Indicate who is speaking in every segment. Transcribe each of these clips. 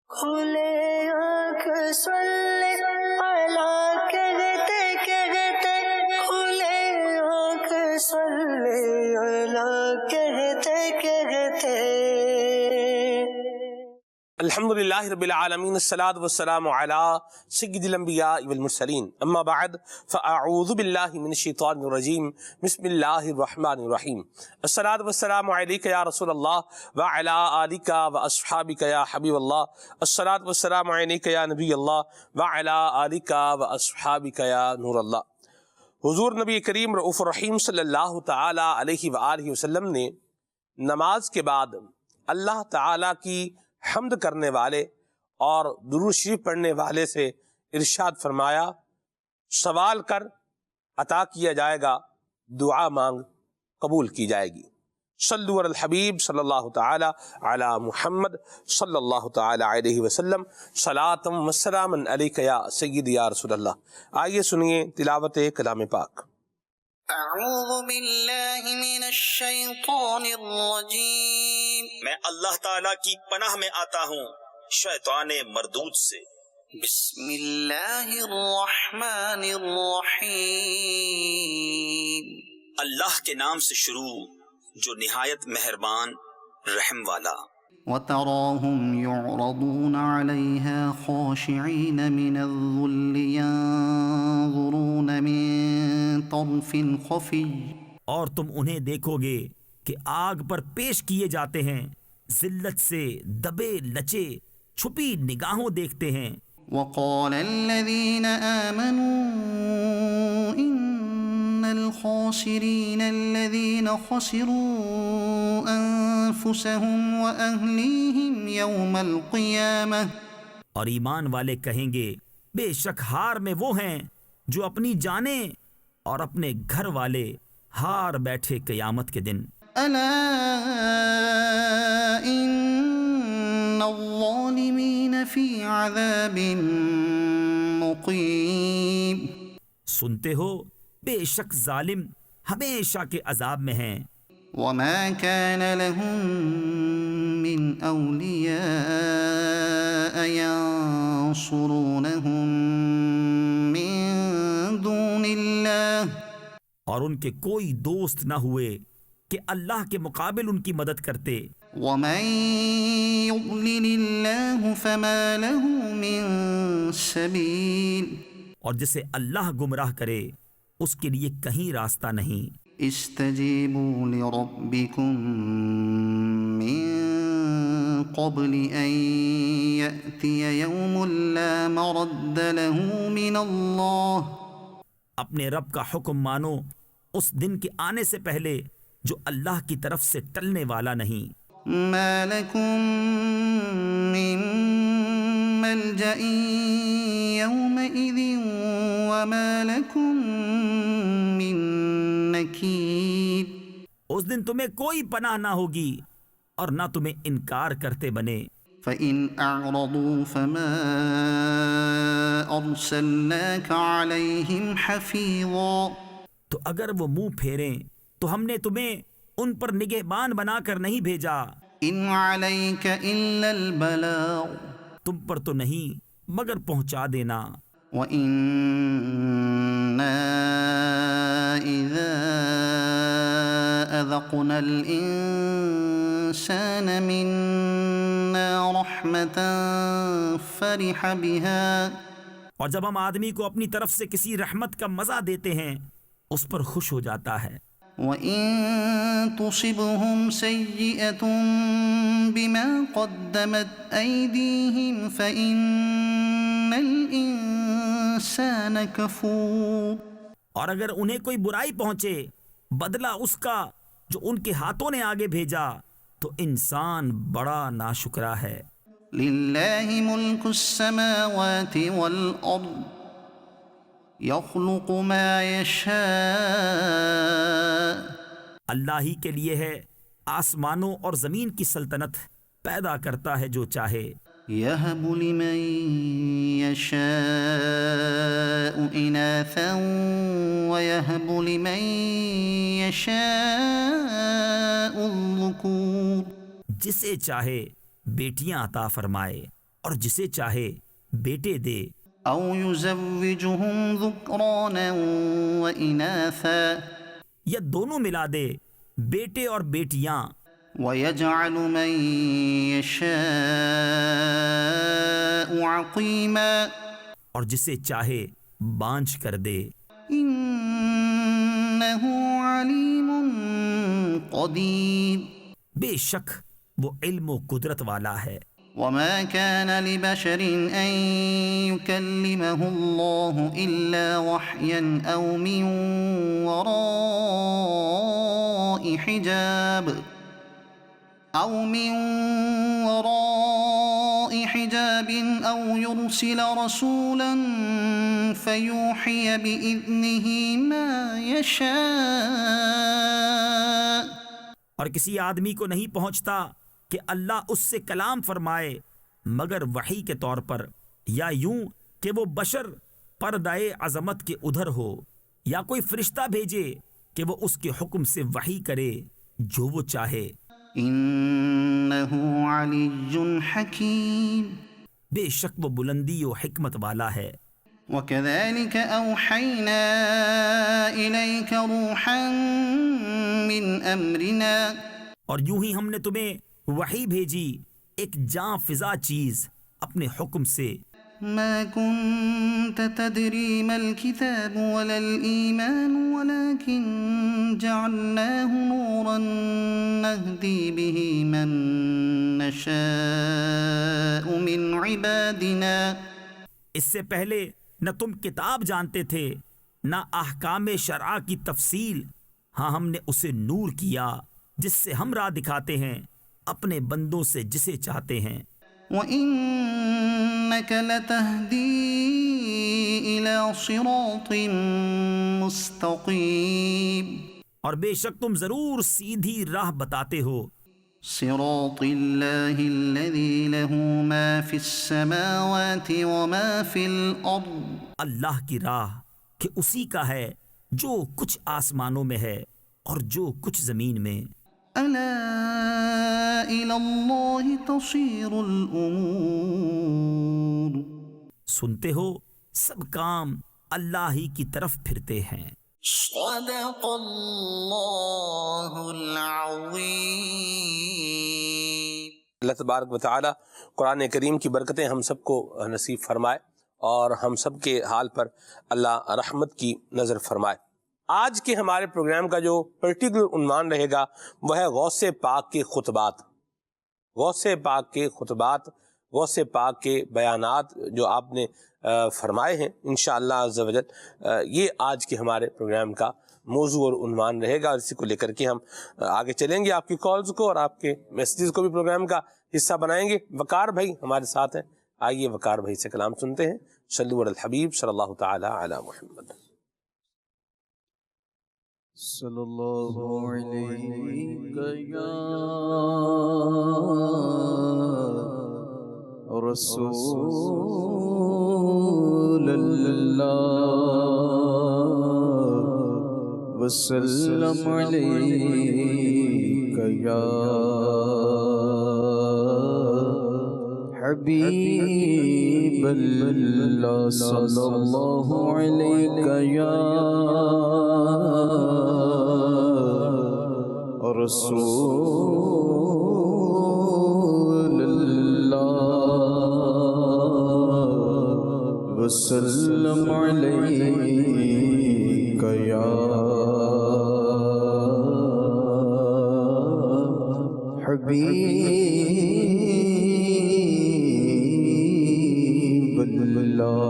Speaker 1: کھلے آنکھ سلے اللہ کہتے کہتے، کھلے آنکھ سلے اللہ کہتے کہتے۔
Speaker 2: الحمدللہ رب العالمین، الصلاۃ والسلام علی سید الانبیاء والمرسلین، اما بعد فاعوذ باللہ من الشیطان الرجیم، بسم اللہ الرحمن الرحیم۔ الصلاۃ والسلام علیک یا رسول اللہ وعلی آلک واصحابک یا حبیب اللہ، الصلاۃ والسلام علیک یا نبی اللہ وعلی آلک واصحابک یا نور اللہ۔ حضور نبی کریم رؤوف الرحیم صلی اللہ تعالی علیہ وآلہ وسلم نے نماز کے بعد اللہ تعالی کی حمد کرنے والے اور درود شریف پڑھنے والے سے ارشاد فرمایا، سوال کر عطا کیا جائے گا، دعا مانگ قبول کی جائے گی۔ صلو علی الحبیب صلی اللہ تعالی علی محمد صلی اللہ تعالی علیہ وسلم، صلاۃ و سلاما علیک یا سیدی یا رسول اللہ۔ آئیے سنیے تلاوت کلام پاک۔
Speaker 3: اعوذ باللہ من الشیطان الرجیم،
Speaker 4: میں اللہ تعالیٰ کی پناہ میں آتا ہوں شیطان مردود سے۔
Speaker 3: بسم اللہ الرحمن الرحیم،
Speaker 4: اللہ کے نام سے شروع جو نہایت مہربان رحم والا۔
Speaker 5: وتراهم يعرضون عليها خاشعين من الذل ينظرون من طرف خفي،
Speaker 6: اور تم انہیں دیکھو گے کہ آگ پر پیش کیے جاتے ہیں، ذلت سے دبے لچے چھپی نگاہوں دیکھتے ہیں۔
Speaker 5: وقال الذين آمنوا إن الخاسرين الذين خسروا أنفسهم وأهليهم يوم القيامة،
Speaker 6: اور ایمان والے کہیں گے بے شک ہار میں وہ ہیں جو اپنی جانیں اور اپنے گھر والے ہار بیٹھے قیامت کے دن۔
Speaker 5: ألا إن الظالمين في عذاب مقيم،
Speaker 6: سنتے ہو بے شک ظالم ہمیشہ کے عذاب میں ہیں۔
Speaker 5: وما كان لهم من أولياء ينصرونهم من دون الله،
Speaker 6: اور ان کے کوئی دوست نہ ہوئے کہ اللہ کے مقابل ان کی مدد کرتے۔
Speaker 5: ومن يضلل الله فما له من سبيل،
Speaker 6: اور جسے اللہ گمراہ کرے اس کے لیے کہیں راستہ نہیں۔
Speaker 5: استجیبوا لربکم من قبل ان یأتی یوم لا مرد له من اللہ،
Speaker 6: اپنے رب کا حکم مانو اس دن کے آنے سے پہلے جو اللہ کی طرف سے ٹلنے والا نہیں۔
Speaker 5: ما لکم من ملجأ یومئذ وما لکم من نکیر،
Speaker 6: اس دن تمہیں کوئی پناہ نہ ہوگی اور نہ تمہیں انکار کرتے بنے۔
Speaker 5: فَإِنْ أَعْرَضُوا فَمَا أَرْسَلْنَاكَ عَلَيْهِمْ حَفِيظًا،
Speaker 6: تو اگر وہ منہ پھیریں تو ہم نے تمہیں ان پر نگہبان بنا کر نہیں بھیجا۔
Speaker 5: إِنْ عَلَيْكَ إِلَّا الْبَلَاغُ،
Speaker 6: تم پر تو نہیں مگر پہنچا دینا۔
Speaker 5: وَإِنَّا إِذَا أَذَقْنَا الْإِنسَانَ مِنَّا رَحْمَةً فَرِحَ بِهَا،
Speaker 6: اور جب ہم آدمی کو اپنی طرف سے کسی رحمت کا مزہ دیتے ہیں اس پر خوش ہو جاتا ہے۔
Speaker 5: وَإِن تُصِبْهُمْ سَيِّئَةٌ بِمَا قَدَّمَتْ أَيْدِيهِمْ فَإِنَّ الْإِنسَانَ كَفُورٌ،
Speaker 6: اور اگر انہیں کوئی برائی پہنچے بدلہ اس کا جو ان کے ہاتھوں نے آگے بھیجا تو انسان بڑا ناشکرا ہے۔
Speaker 5: لِلَّهِ مُلْكُ السَّمَاوَاتِ وَالْأَرْضِ يَخْلُقُ مَا يَشَاءُ،
Speaker 6: اللہ ہی کے لیے ہے آسمانوں اور زمین کی سلطنت، پیدا کرتا ہے جو چاہے۔
Speaker 5: يَهَبُ لِمَن يَشَاءُ إِنَاثًا وَيَهَبُ لِمَن يَشَاءُ الذُّكُورَ،
Speaker 6: جسے چاہے بیٹیاں عطا فرمائے اور جسے چاہے بیٹے دے،
Speaker 5: أو يزوجهم ذكرانا وإناثا
Speaker 6: یا دونوں ملا دے، بیٹے اور بیٹیاں،
Speaker 5: ويجعل من يشاء عقيما
Speaker 6: اور جسے چاہے بانجھ کر دے،
Speaker 5: إنه عليم قدير
Speaker 6: بے شک وہ علم و قدرت والا ہے۔
Speaker 5: وما كان لبشر أن يكلمه الله إلا وحيا أو من وراء حجاب أو يرسل رسولا فيوحي بإذنه ما يشاء۔
Speaker 6: اور کسی آدمی کو نہیں پہنچتا کہ اللہ اس سے کلام فرمائے مگر وحی کے طور پر، یا یوں کہ وہ بشر پردہ عظمت کے ادھر ہو، یا کوئی فرشتہ بھیجے کہ وہ اس کے حکم سے وحی کرے جو وہ چاہے۔
Speaker 5: إنه علي حكيم
Speaker 6: بے شک وہ بلندی و حکمت والا ہے۔
Speaker 5: وكذلك أوحينا إليك روحا من أمرنا
Speaker 6: اور یوں ہی ہم نے تمہیں وحی بھیجی، ایک جاں فضا چیز اپنے حکم سے۔
Speaker 5: ما كنت تدري ما الكتاب ولا الإيمان ولكن جعلناه نورا نهدي به من نشاء من عبادنا۔
Speaker 6: اس سے پہلے نہ تم کتاب جانتے تھے نہ احکام شرع کی تفصیل، ہاں ہم نے اسے نور کیا جس سے ہم راہ دکھاتے ہیں اپنے بندوں سے جسے چاہتے ہیں۔
Speaker 5: وَإِنَّكَ لَتَهْدِي إِلَى صِرَاطٍ مُسْتَقِيمٍ
Speaker 6: اور بے شک تم ضرور سیدھی راہ بتاتے ہو،
Speaker 5: صراط اللہ الذی له ما فی السماوات وما فی الارض،
Speaker 6: اللہ کی راہ کہ اسی کا ہے جو کچھ آسمانوں میں ہے اور جو کچھ زمین میں۔
Speaker 5: الا الی اللہ تصیر الامور،
Speaker 6: سنتے ہو سب کام اللہ ہی کی طرف پھرتے ہیں۔
Speaker 3: صدق اللہ العظیم۔
Speaker 2: اللہ تبارک و تعالی قرآن کریم کی برکتیں ہم سب کو نصیب فرمائے اور ہم سب کے حال پر اللہ رحمت کی نظر فرمائے۔ آج کے ہمارے پروگرام کا جو پرٹیکولر عنوان رہے گا وہ ہے غوث پاک کے خطبات۔ غوث پاک کے خطبات، غوث پاک کے بیانات جو آپ نے فرمائے ہیں انشاءاللہ عز و جل، یہ آج کے ہمارے پروگرام کا موضوع اور عنوان رہے گا، اور اسی کو لے کر کے ہم آگے چلیں گے۔ آپ کی کالز کو اور آپ کے میسیجز کو بھی پروگرام کا حصہ بنائیں گے۔ وقار بھائی ہمارے ساتھ ہیں، آئیے وقار بھائی سے کلام سنتے ہیں۔ صلو علی الحبیب صلی اللہ تعالی علی محمد۔
Speaker 7: صلی اللہ علیہ یا رسول اللہ وسلم علیک یا حبیب اللہ صلی اللہ علیک یا رسول اللہ وسلم علیک یا حبیب اللہ۔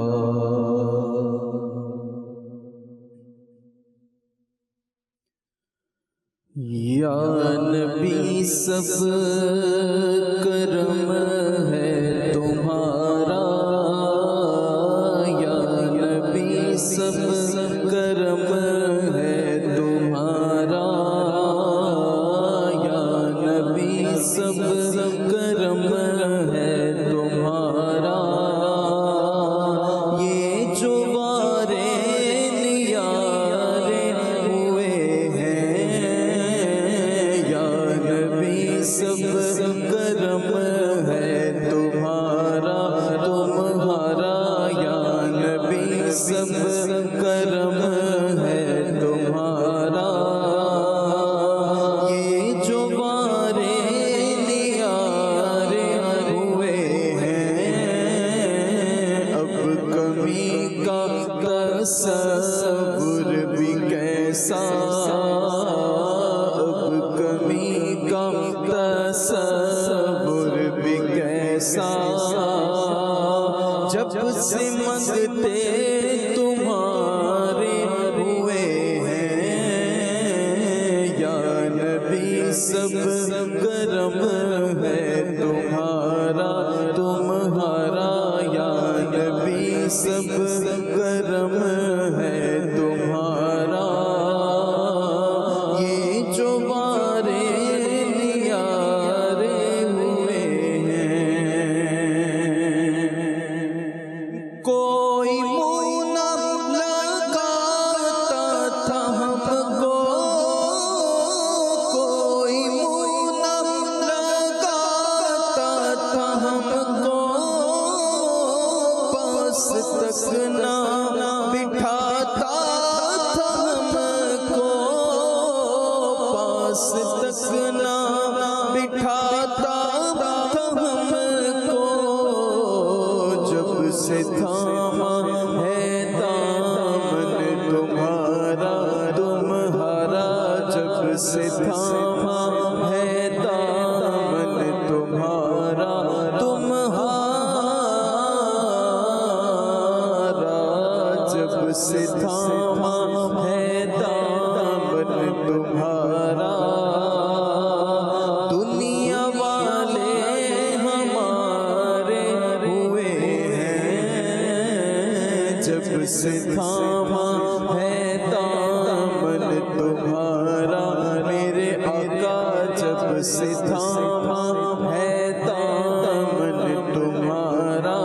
Speaker 7: یا نبی سب کرم ہے تمہارا، یا نبی سب کرم ہے تمہارا، یا نبی سب کرم ہے تمہارا، یہ جو وارے نیارے ہوئے ہیں، یا نبی سب کرم جب سے منگتے تمہارے ہوئے ہیں یا نبی سب کرم ہے تمہارا تمہارا یا نبی سب کرم ہے تمہارا یہ جو بارے نیارے ہوئے ہیں کوئی منہ نہ لگاتا تھا ہم کو کوئی منہ نہ لگاتا تھا ہم کو پاس تک نہ بٹھاتا تھا ہم کو پاس تک نہ بٹھاتا تھا ہم کو جب سے تھاما ہے دامن تمہارا تمہارا جب سے تھاما ہے دامن تمہارا تمہارا جب سے تھاما ہے دامن تمہارا دنیا والے ہمارے ہوئے ہیں جب سے تھاما ہے دامن تمہارا میرے آقا جب سے تھاما ہے دامن تمہارا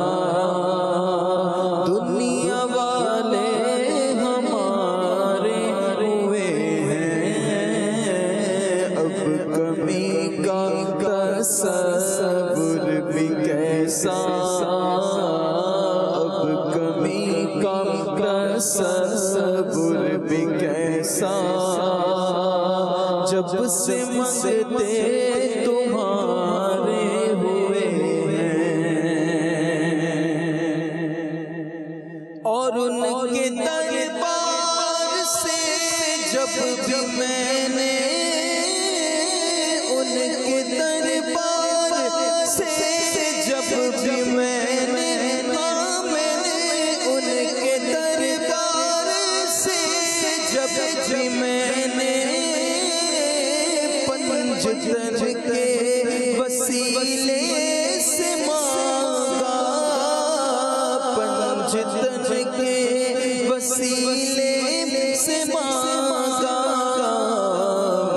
Speaker 7: دنیا والے ہمارے ہوئے ہیں اب کمی کا تصور بھی کیسا اب کمی کا تصور بھی کیسا جب سے منگتے تمہارے ہوئے ہیں اور ان کے دربار سے جب بھی میں نے ان کے دربار سے جب بھی میں نے ان کے دربار سے جب بھی میں نے پنجتن کے وسیلے سے مانگا پنجتن کے وسیلے سے مانگا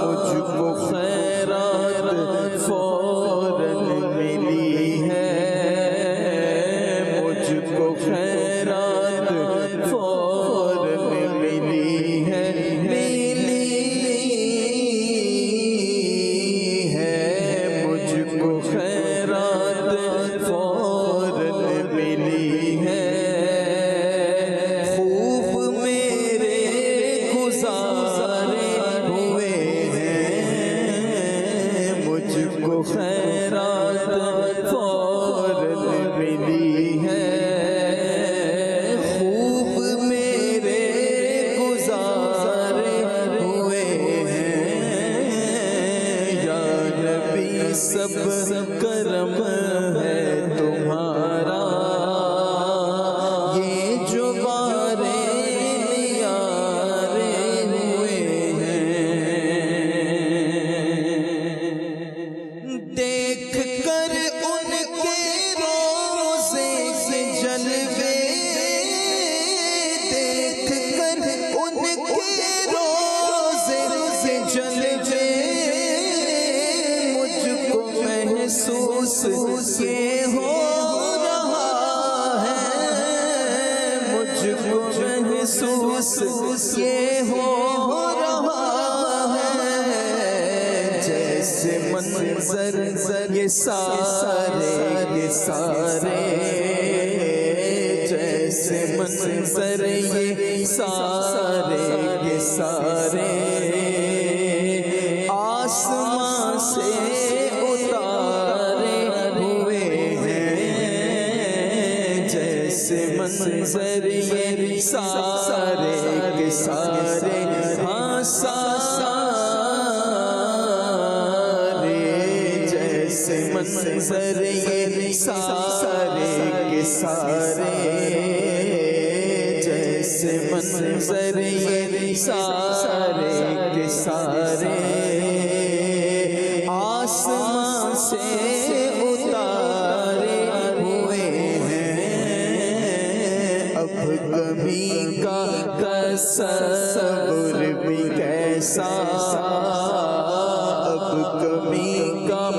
Speaker 7: مجھ کو خیرات فوراً ملی ہے مجھ کو خیرات فوراً ملی ہے مجھ کو خیرات فوراً ملی ہے خوب میرے گزارے ہوئے ہیں مجھ کو خیرات فوراً ملی ہے خوب میرے گزارے ہوئے ہیں یا نبی سب کرم ہے تمہارا یہ جو بارے نیارے ہوئے ہیں دیکھ کر ان کے روزے سے جلوے دیکھ کر ان کے روزے سے جلوے مجھ کو محسوس یہ ہو رہا ہے مجھ کو محسوس یہ ہو رہا ہے جیسے منظر یہ سارے جیسے منظر یہ سارے آسمان سے اتارے ہوئے ہیں جیسے منظر یہ سارے کے سارے ہاں سارے جیسے منظر یہ سارے کے سارے جیسے منظر یہ سارے کے سارے آسمان سے اتارے ہوئے ہیں، اب کمی کا تصور بھی کیسا، اب کمی کا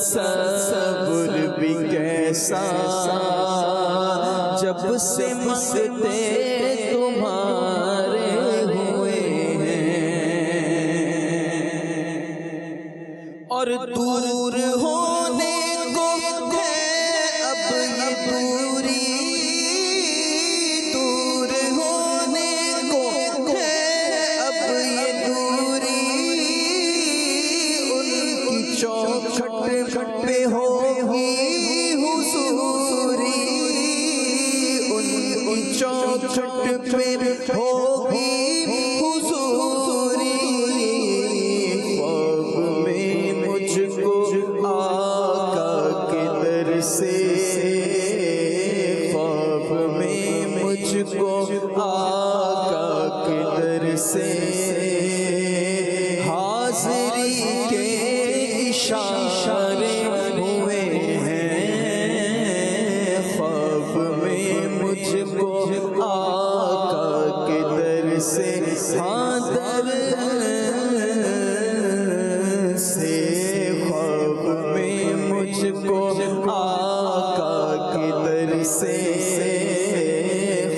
Speaker 7: تصور بھی کیسا، جب سے مانگتے تمہارے ہوئے ہیں، اور دور ہونے کو ہے اب یہ دوری، دور ہونے کو ہے اب یہ دوری، ان کی چوکھٹ پہ ہوگی حضوری، ان کی چوکھٹ پہ ہوگی حضوری، خواب میں مجھ کو آقا کے در سے، خواب میں مجھ کو آقا کے در سے حاضری کے اشارے ہوئے ہیں، خواب میں مجھ کو آقا کے در سے، ہاں در سے، خواب میں مجھ کو آقا کے در سے،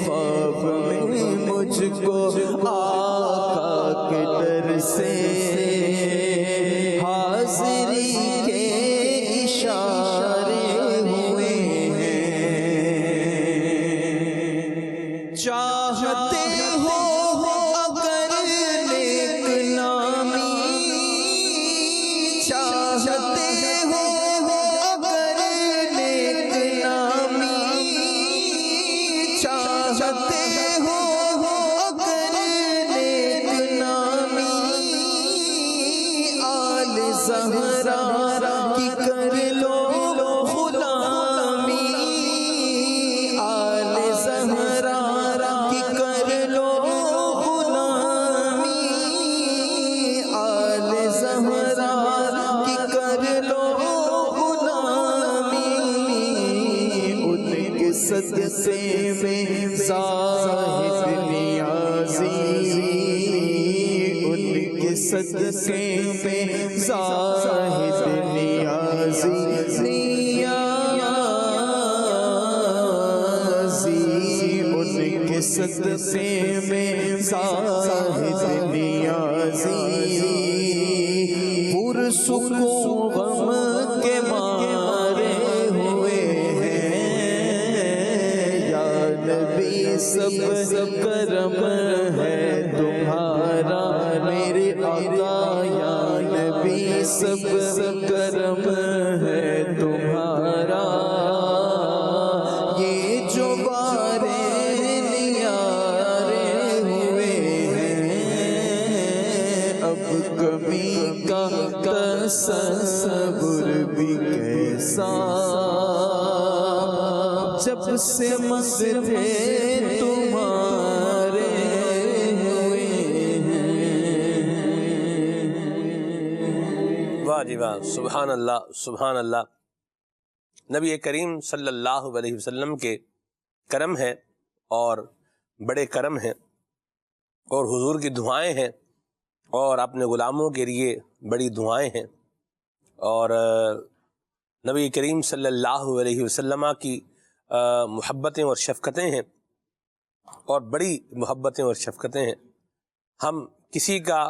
Speaker 7: خواب میں مجھ کو آقا کے در سے حاضری کے اشارے ہوئے ہیں، چاہتے ہو اگر نیک نامی، چاہتے ہو اگر نیک نامی، چاہتے ہو اگر نیک نامی، آل زہرا کی کر لو غلامی، آل زہرا کی کر لو غلامی، آل زہرا کی کر لو غلامی، ان کے صدقے میں زاہد نیازی، ان کے صدقے میں زاہد نیازی، ان کے صدقے میں زاہد نیازی، پرسکون غم کے مارے ہوئے ہیں، یا نبی سب کرم ہے تمہارا میرے آقا، یا نبی سب کرم ہے تمہارا، یہ جو بارے نیارے ہوئے ہیں، اب کمی کا تصور بھی کیسا، جب سے مانگتے تمہارے ہوئے ہیں۔
Speaker 2: واہ جی واہ، سبحان اللہ سبحان اللہ۔ نبی کریم صلی اللہ علیہ وسلم کے کرم ہے اور بڑے کرم ہیں، اور حضور کی دعائیں ہیں، اور اپنے غلاموں کے لیے بڑی دعائیں ہیں، اور نبی کریم صلی اللہ علیہ وسلم کی محبتیں اور شفقتیں ہیں، اور بڑی محبتیں اور شفقتیں ہیں۔ ہم کسی کا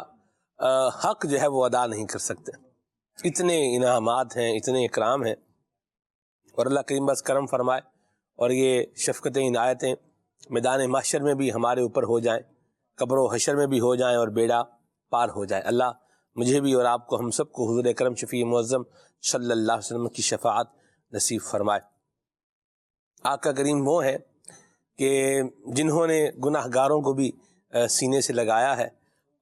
Speaker 2: حق جو ہے وہ ادا نہیں کر سکتے، اتنے انعامات ہیں، اتنے اکرام ہیں، اور اللہ کریم بس کرم فرمائے اور یہ شفقتیں عنایتیں میدان محشر میں بھی ہمارے اوپر ہو جائیں، قبر و حشر میں بھی ہو جائیں، اور بیڑا پار ہو جائے۔ اللہ مجھے بھی اور آپ کو، ہم سب کو حضور اکرم شفیع معظم صلی اللہ علیہ وسلم کی شفاعت نصیب فرمائے۔ آقا کریم وہ ہے کہ جنہوں نے گناہ گاروں کو بھی سینے سے لگایا ہے،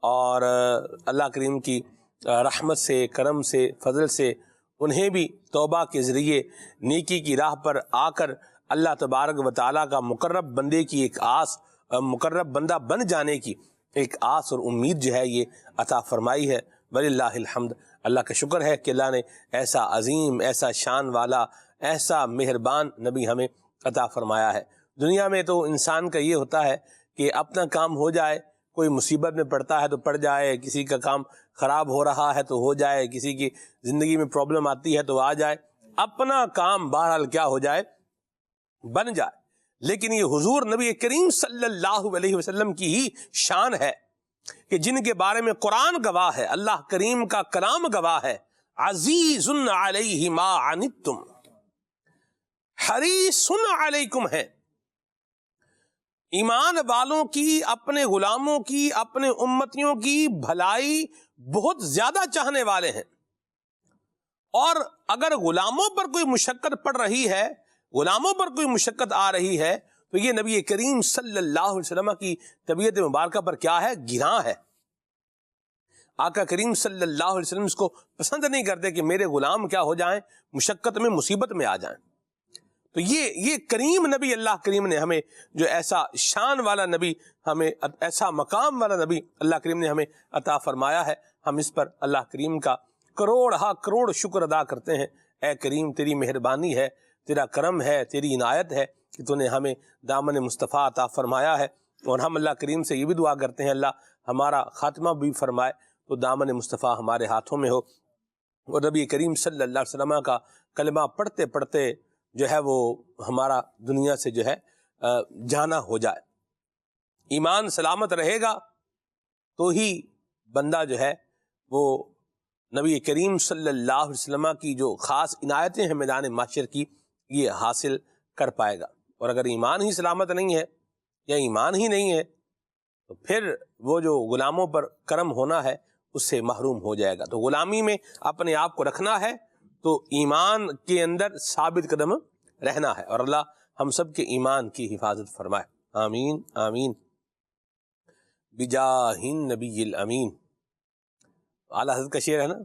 Speaker 2: اور اللہ کریم کی رحمت سے، کرم سے، فضل سے انہیں بھی توبہ کے ذریعے نیکی کی راہ پر آ کر اللہ تبارک و تعالیٰ کا مقرب بندے کی ایک آس، مقرب بندہ بن جانے کی ایک آس اور امید جو ہے یہ عطا فرمائی ہے۔ وللہ الحمد، اللہ کا شکر ہے کہ اللہ نے ایسا عظیم، ایسا شان والا، ایسا مہربان نبی ہمیں عطا فرمایا ہے۔ دنیا میں تو انسان کا یہ ہوتا ہے کہ اپنا کام ہو جائے، کوئی مصیبت میں پڑتا ہے تو پڑ جائے، کسی کا کام خراب ہو رہا ہے تو ہو جائے، کسی کی زندگی میں پرابلم آتی ہے تو آ جائے، اپنا کام بہرحال کیا ہو جائے، بن جائے۔ لیکن یہ حضور نبی کریم صلی اللہ علیہ وسلم کی ہی شان ہے کہ جن کے بارے میں قرآن گواہ ہے، اللہ کریم کا کلام گواہ ہے، عزیز علیہ ما عنتم حریص علیکم ہے۔ ایمان والوں کی، اپنے غلاموں کی، اپنے امتیوں کی بھلائی بہت زیادہ چاہنے والے ہیں، اور اگر غلاموں پر کوئی مشقت پڑ رہی ہے، غلاموں پر کوئی مشقت آ رہی ہے، تو یہ نبی کریم صلی اللہ علیہ وسلم کی طبیعت مبارکہ پر کیا ہے؟ گراں ہے۔ آقا کریم صلی اللہ علیہ وسلم اس کو پسند نہیں کرتے کہ میرے غلام کیا ہو جائیں، مشقت میں، مصیبت میں آ جائیں۔ تو یہ کریم نبی، اللہ کریم نے ہمیں جو ایسا شان والا نبی، ہمیں ایسا مقام والا نبی اللہ کریم نے ہمیں عطا فرمایا ہے، ہم اس پر اللہ کریم کا کروڑ ہا کروڑ شکر ادا کرتے ہیں۔ اے کریم، تیری مہربانی ہے، تیرا کرم ہے، تیری عنایت ہے کہ تو نے ہمیں دامن مصطفیٰ عطا فرمایا ہے، اور ہم اللہ کریم سے یہ بھی دعا کرتے ہیں اللہ ہمارا خاتمہ بھی فرمائے تو دامن مصطفیٰ ہمارے ہاتھوں میں ہو، اور نبی کریم صلی اللہ علیہ وسلم کا کلمہ پڑھتے پڑھتے جو ہے وہ ہمارا دنیا سے جو ہے جانا ہو جائے۔ ایمان سلامت رہے گا تو ہی بندہ جو ہے وہ نبی کریم صلی اللہ علیہ وسلم کی جو خاص عنایتیں ہیں میدان معاشر کی، یہ حاصل کر پائے گا۔ اور اگر ایمان ہی سلامت نہیں ہے یا ایمان ہی نہیں ہے تو پھر وہ جو غلاموں پر کرم ہونا ہے اس سے محروم ہو جائے گا۔ تو غلامی میں اپنے آپ کو رکھنا ہے تو ایمان کے اندر ثابت قدم رہنا ہے، اور اللہ ہم سب کے ایمان کی حفاظت فرمائے، آمین آمین بجاہ النبی الامین۔ اعلیٰ حضرت کا شعر ہے نا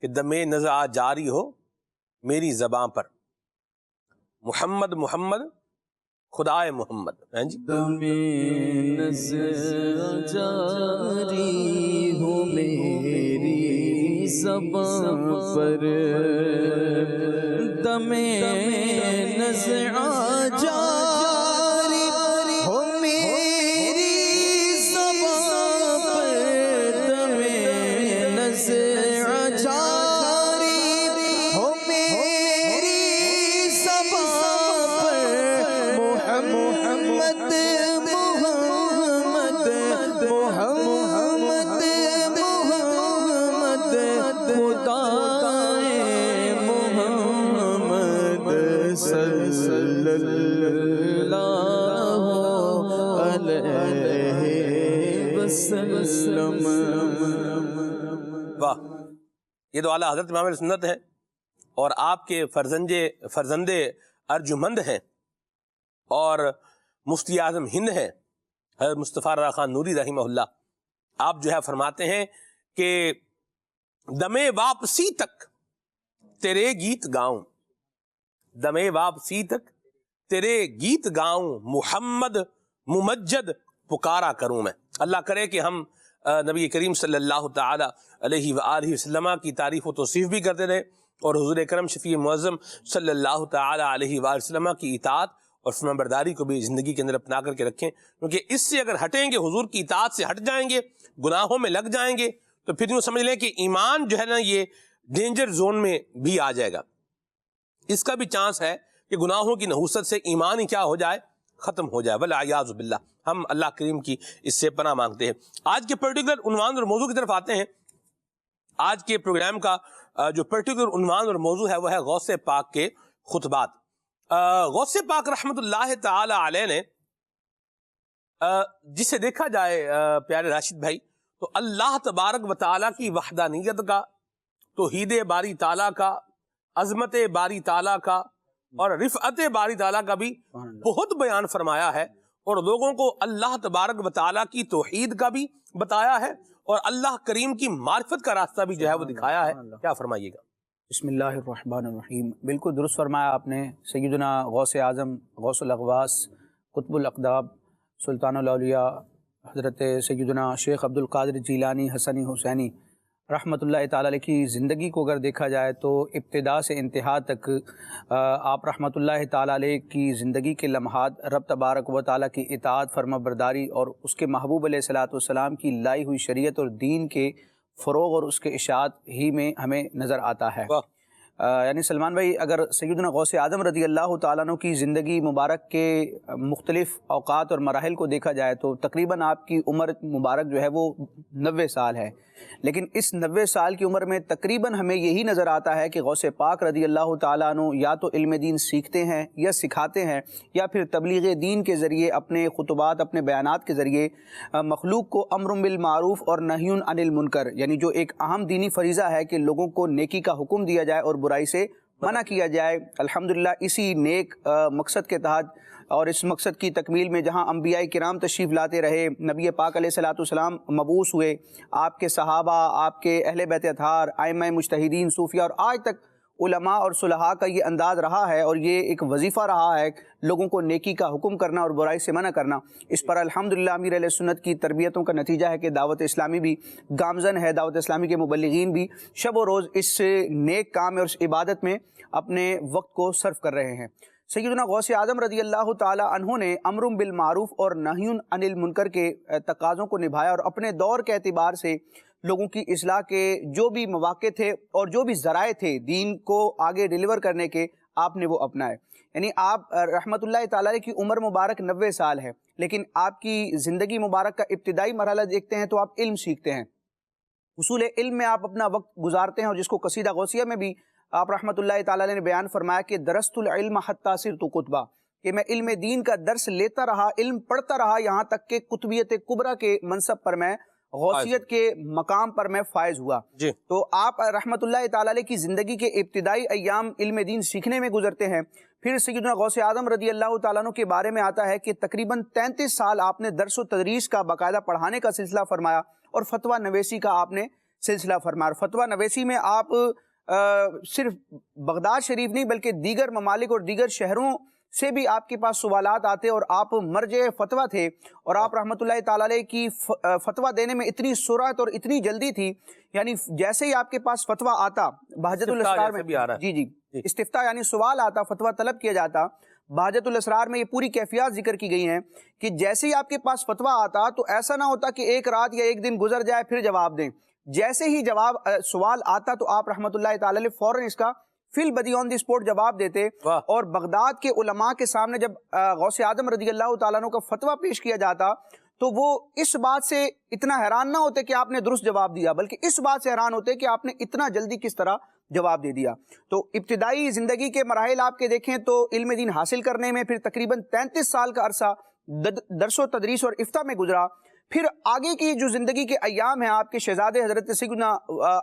Speaker 2: کہ دم نزع جاری ہو میری زباں پر، محمد محمد خدائے محمد۔ ہیں جی،
Speaker 7: دم نزع جاری ہو میری زبان پر، دم نزع جاری ہو میری زبان پر، دم نزع جاری ہو میری زبان پر، محمد محمد محمد محمد خدائے محمد صلی اللہ علیہ وسلم۔
Speaker 2: واہ، یہ تو اعلیٰ حضرت امام اہل سنت ہیں اور آپ کے فرزند ارجمند ہیں اور مفتی اعظم ہند ہیں، حضرت مصطفیٰ رضا خان نوری رحمہ اللہ۔ آپ جو ہے فرماتے ہیں کہ دم واپسی تک تیرے گیت گاؤں، دم واپسی تک تیرے گیت گاؤں، محمد ممجد پکارا کروں میں۔ اللہ کرے کہ ہم نبی کریم صلی اللہ تعالی علیہ وآلہ وسلم کی تعریف و توصیف بھی کرتے رہے، اور حضور اکرم شفیع معظم صلی اللہ تعالی علیہ وآلہ وسلم کی اطاعت اور فرمان برداری کو بھی زندگی کے اندر اپنا کر کے رکھیں، کیونکہ اس سے اگر ہٹیں گے، حضور کی اطاعت سے ہٹ جائیں گے، گناہوں میں لگ جائیں گے، تو پھر یوں سمجھ لیں کہ ایمان جو ہے نا یہ ڈینجر زون میں بھی آ جائے گا۔ اس کا بھی چانس ہے کہ گناہوں کی نحوست سے ایمان ہی کیا ہو جائے، ختم ہو جائے، والعیاذ باللہ۔ ہم اللہ کریم کی اس سے پناہ مانگتے ہیں۔ آج کے پرٹیکولر عنوان اور موضوع کی طرف آتے ہیں۔ آج کے پروگرام کا جو پرٹیکولر عنوان اور موضوع ہے وہ ہے غوث پاک کے خطبات۔ غوث پاک رحمت اللہ تعالی علیہ نے جسے دیکھا جائے پیارے راشد بھائی، تو اللہ تبارک و تعالیٰ کی وحدانیت کا، توحید باری تعالیٰ کا، عظمت باری تعالیٰ کا اور رفعت باری تعالیٰ کا بھی بہت بیان فرمایا ہے، اور لوگوں کو اللہ تبارک و تعالیٰ کی توحید کا بھی بتایا ہے، اور اللہ کریم کی معرفت کا راستہ بھی جو ہے وہ دکھایا ہے۔ کیا فرمائیے گا؟
Speaker 8: بسم اللہ الرحمن الرحیم. بالکل درست فرمایا آپ نے. سیدنا غوث اعظم، غوث الاغواس، قطب الاقطاب، سلطان الاولیاء حضرت سیدنا شیخ عبد القادر جیلانی حسنی حسینی رحمۃ اللہ تعالی علیہ کی زندگی کو اگر دیکھا جائے تو ابتدا سے انتہا تک آپ رحمۃ اللہ تعالی علیہ کی زندگی کے لمحات رب تبارک و تعالی کی اطاعت، فرما برداری اور اس کے محبوب علیہ الصلوۃ والسلام کی لائی ہوئی شریعت اور دین کے فروغ اور اس کے اشاعت ہی میں ہمیں نظر آتا ہے. یعنی سلمان بھائی، اگر سیدنا غوث اعظم رضی اللہ تعالیٰ عنہ کی زندگی مبارک کے مختلف اوقات اور مراحل کو دیکھا جائے تو تقریباً آپ کی عمر مبارک جو ہے وہ 90 سال ہے. لیکن اس 90 سال کی عمر میں تقریباً ہمیں یہی نظر آتا ہے کہ غوث پاک رضی اللہ تعالیٰ عنہ یا تو علم دین سیکھتے ہیں یا سکھاتے ہیں، یا پھر تبلیغ دین کے ذریعے اپنے خطبات، اپنے بیانات کے ذریعے مخلوق کو امر بالمعروف اور نہی عن المنکر، یعنی جو ایک اہم دینی فریضہ ہے کہ لوگوں کو نیکی کا حکم دیا جائے اور برائی سے منع کیا جائے. الحمدللہ اسی نیک مقصد کے تحت اور اس مقصد کی تکمیل میں جہاں انبیاء کرام تشریف لاتے رہے، نبی پاک علیہ الصلوۃ والسلام مبعوث ہوئے، آپ کے صحابہ، آپ کے اہل بیت اطہار، ائمہ مجتہدین، صوفیاء، اور آج تک علماء اور صلحاء کا یہ انداز رہا ہے اور یہ ایک وظیفہ رہا ہے لوگوں کو نیکی کا حکم کرنا اور برائی سے منع کرنا. اس پر الحمدللہ امیر علیہ سنت کی تربیتوں کا نتیجہ ہے کہ دعوت اسلامی بھی گامزن ہے، دعوت اسلامی کے مبلغین بھی شب و روز اس نیک کام اور اس عبادت میں اپنے وقت کو صرف کر رہے ہیں. سیدنا غوث اعظم رضی اللہ تعالی عنہ نے امر بالمعروف اور نہی عن المنکر کے تقاضوں کو نبھایا اور اپنے دور کے اعتبار سے لوگوں کی اصلاح کے جو بھی مواقع تھے اور جو بھی ذرائع تھے دین کو آگے ڈیلیور کرنے کے، آپ نے وہ اپنائے. یعنی آپ رحمۃ اللہ تعالی علیہ کی عمر مبارک 90 سال ہے، لیکن آپ کی زندگی مبارک کا ابتدائی مرحلہ دیکھتے ہیں تو آپ علم سیکھتے ہیں، اصول علم میں آپ اپنا وقت گزارتے ہیں، اور جس کو قصیدہ غوثیہ میں بھی آپ رحمۃ اللہ تعالی علیہ نے بیان فرمایا کہ درست العلم حتی صرت قطبہ، کہ میں علم دین کا درس لیتا رہا، علم پڑھتا رہا، یہاں تک کہ قطبیت کبریٰ کے منصب پر میں، غوثیت کے مقام پر میں فائز ہوا. تو آپ رحمۃ اللہ تعالی علیہ کی زندگی کے ابتدائی ایام علم دین سیکھنے میں گزرتے ہیں. پھر سیدنا غوث اعظم رضی اللہ تعالیٰ عنہ کے بارے میں آتا ہے کہ تقریباً 33 سال آپ نے درس و تدریس کا باقاعدہ پڑھانے کا سلسلہ فرمایا اور فتویٰ نویسی کا آپ نے سلسلہ فرمایا. فتویٰ نویسی میں آپ صرف بغداد شریف نہیں بلکہ دیگر ممالک اور دیگر شہروں سے بھی آپ کے پاس سوالات آتے اور آپ مرجع فتویٰ تھے، اور آپ رحمۃ اللہ تعالی علیہ کی فتویٰ دینے میں اتنی سرعت اور اتنی جلدی تھی، یعنی جیسے ہی آپ کے پاس فتویٰ آتا بہجت الاسرار میں جی استفتاء یعنی سوال آتا، فتویٰ طلب کیا جاتا، بہجت الاسرار میں یہ پوری کیفیات ذکر کی گئی ہیں کہ جیسے ہی آپ کے پاس فتویٰ آتا تو ایسا نہ ہوتا کہ ایک رات یا ایک دن گزر جائے پھر جواب دیں، جیسے ہی سوال آتا تو آپ رحمۃ اللہ تعالی علیہ فوراً اس کا فی البدی آن دی اسپوٹ جواب دیتے. اور بغداد کے علماء کے سامنے جب غوث اعظم رضی اللہ تعالیٰ عنہ کا فتویٰ پیش کیا جاتا تو وہ اس بات سے اتنا حیران نہ ہوتے کہ آپ نے درست جواب دیا، بلکہ اس بات سے حیران ہوتے کہ آپ نے اتنا جلدی کس طرح جواب دے دیا. تو ابتدائی زندگی کے مراحل آپ کے دیکھیں تو علم دین حاصل کرنے میں پھر تقریباً 33 سال کا عرصہ درس و تدریس اور افتاء میں گزرا. پھر آگے کی جو زندگی کے ایام ہیں آپ کے شہزادے حضرت سیدنا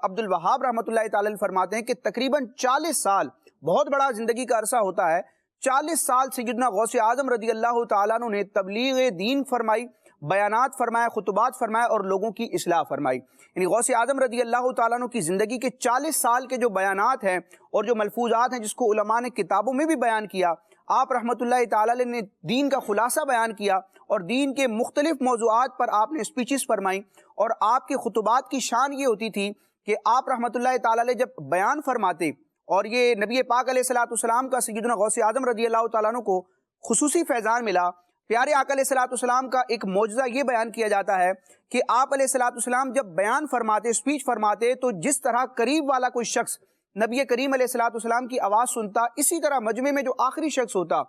Speaker 8: عبد الوہاب رحمۃ اللہ تعالی فرماتے ہیں کہ تقریباً 40 سال بہت بڑا زندگی کا عرصہ ہوتا ہے. 40 سال سیدنا غوث اعظم رضی اللہ تعالیٰ عنہ نے تبلیغ دین فرمائی، بیانات فرمائے، خطبات فرمائے اور لوگوں کی اصلاح فرمائی. یعنی غوث اعظم رضی اللہ تعالیٰ عنہ کی زندگی کے 40 سال کے جو بیانات ہیں اور جو ملفوظات ہیں جس کو علماء نے کتابوں میں بھی بیان کیا، آپ رحمۃ اللہ تعالی علیہ نے دین کا خلاصہ بیان کیا اور دین کے مختلف موضوعات پر آپ نے اسپیچز فرمائیں. اور آپ کے خطبات کی شان یہ ہوتی تھی کہ آپ رحمۃ اللہ تعالی علیہ جب بیان فرماتے، اور یہ نبی پاک علیہ الصلوۃ والسلام کا سیدنا غوث اعظم رضی اللہ تعالیٰ عنہ کو خصوصی فیضان ملا. پیارے آقا علیہ الصلوۃ والسلام کا ایک معجزہ یہ بیان کیا جاتا ہے کہ آپ علیہ الصلوۃ والسلام جب بیان فرماتے، اسپیچ فرماتے، تو جس طرح قریب والا کوئی شخص نبی کریم علیہ الصلوۃ والسلام کی آواز سنتا، اسی طرح مجمع میں جو آخری شخص ہوتا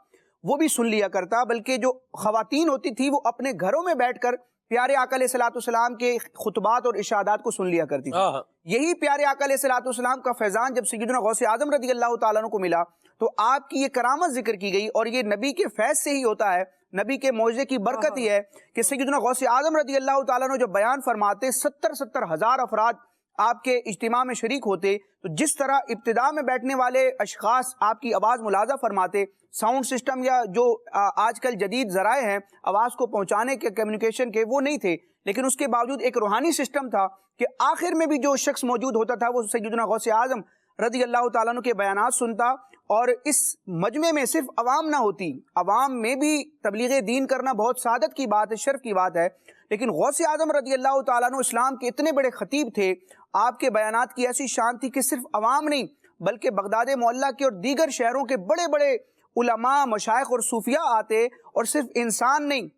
Speaker 8: وہ بھی سن لیا کرتا، بلکہ جو خواتین ہوتی تھی وہ اپنے گھروں میں بیٹھ کر پیارے آقا علیہ الصلوۃ والسلام کے خطبات اور ارشادات کو سن لیا کرتی تھی. یہی پیارے آقا علیہ الصلوۃ والسلام کا فیضان جب سیدنا غوث اعظم رضی اللہ تعالیٰ عنہ کو ملا تو آپ کی یہ کرامت ذکر کی گئی، اور یہ نبی کے فیض سے ہی ہوتا ہے، نبی کے معجزے کی برکت ہی ہے کہ سیدنا غوث اعظم رضی اللہ تعالیٰ عنہ جب بیان فرماتے 70 ہزار افراد آپ کے اجتماع میں شریک ہوتے. تو جس طرح ابتدا میں بیٹھنے والے اشخاص آپ کی آواز ملاحظہ فرماتے، ساؤنڈ سسٹم یا جو آج کل جدید ذرائع ہیں آواز کو پہنچانے کے، کمیونیکیشن کے، وہ نہیں تھے، لیکن اس کے باوجود ایک روحانی سسٹم تھا کہ آخر میں بھی جو شخص موجود ہوتا تھا وہ سیدنا غوث اعظم رضی اللہ تعالیٰ عنہ کے بیانات سنتا اور اس مجمع میں صرف عوام نہ ہوتی، عوام میں بھی تبلیغ دین کرنا بہت سعادت کی بات ہے، شرف کی بات ہے، لیکن غوث اعظم رضی اللہ تعالیٰ عنہ اسلام کے اتنے بڑے خطیب تھے، آپ کے بیانات کی ایسی شان تھی کہ صرف عوام نہیں بلکہ بغداد معلیٰ کے اور دیگر شہروں کے بڑے بڑے علماء، مشائخ اور صوفیاء آتے، اور صرف انسان نہیں،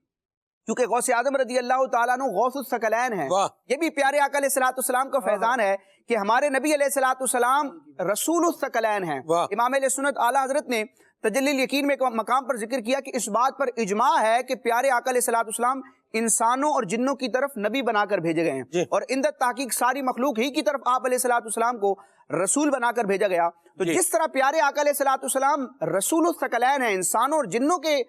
Speaker 8: کیونکہ غوث اعظم رضی اللہ تعالیٰ عنہ غوث الثقلین ہیں۔ یہ بھی پیارے آقا علیہ السلام کا فیضان ہے کہ ہمارے نبی علیہ السلام رسول الثقلین ہیں۔ امام اہل سنت اعلیٰ حضرت نے تجلی الیقین میں مقام پر ذکر کیا کہ اس بات پر اجماع ہے کہ پیارے آقا علیہ السلام انسانوں اور جنوں کی طرف نبی بنا کر بھیجے گئے ہیں، اور اندر تحقیق ساری مخلوق ہی کی طرف آپ علیہ السلام کو رسول بنا کر بھیجا گیا۔ تو جس طرح پیارے آقا علیہ السلام رسول الثقلین ہیں، انسانوں اور جنوں کے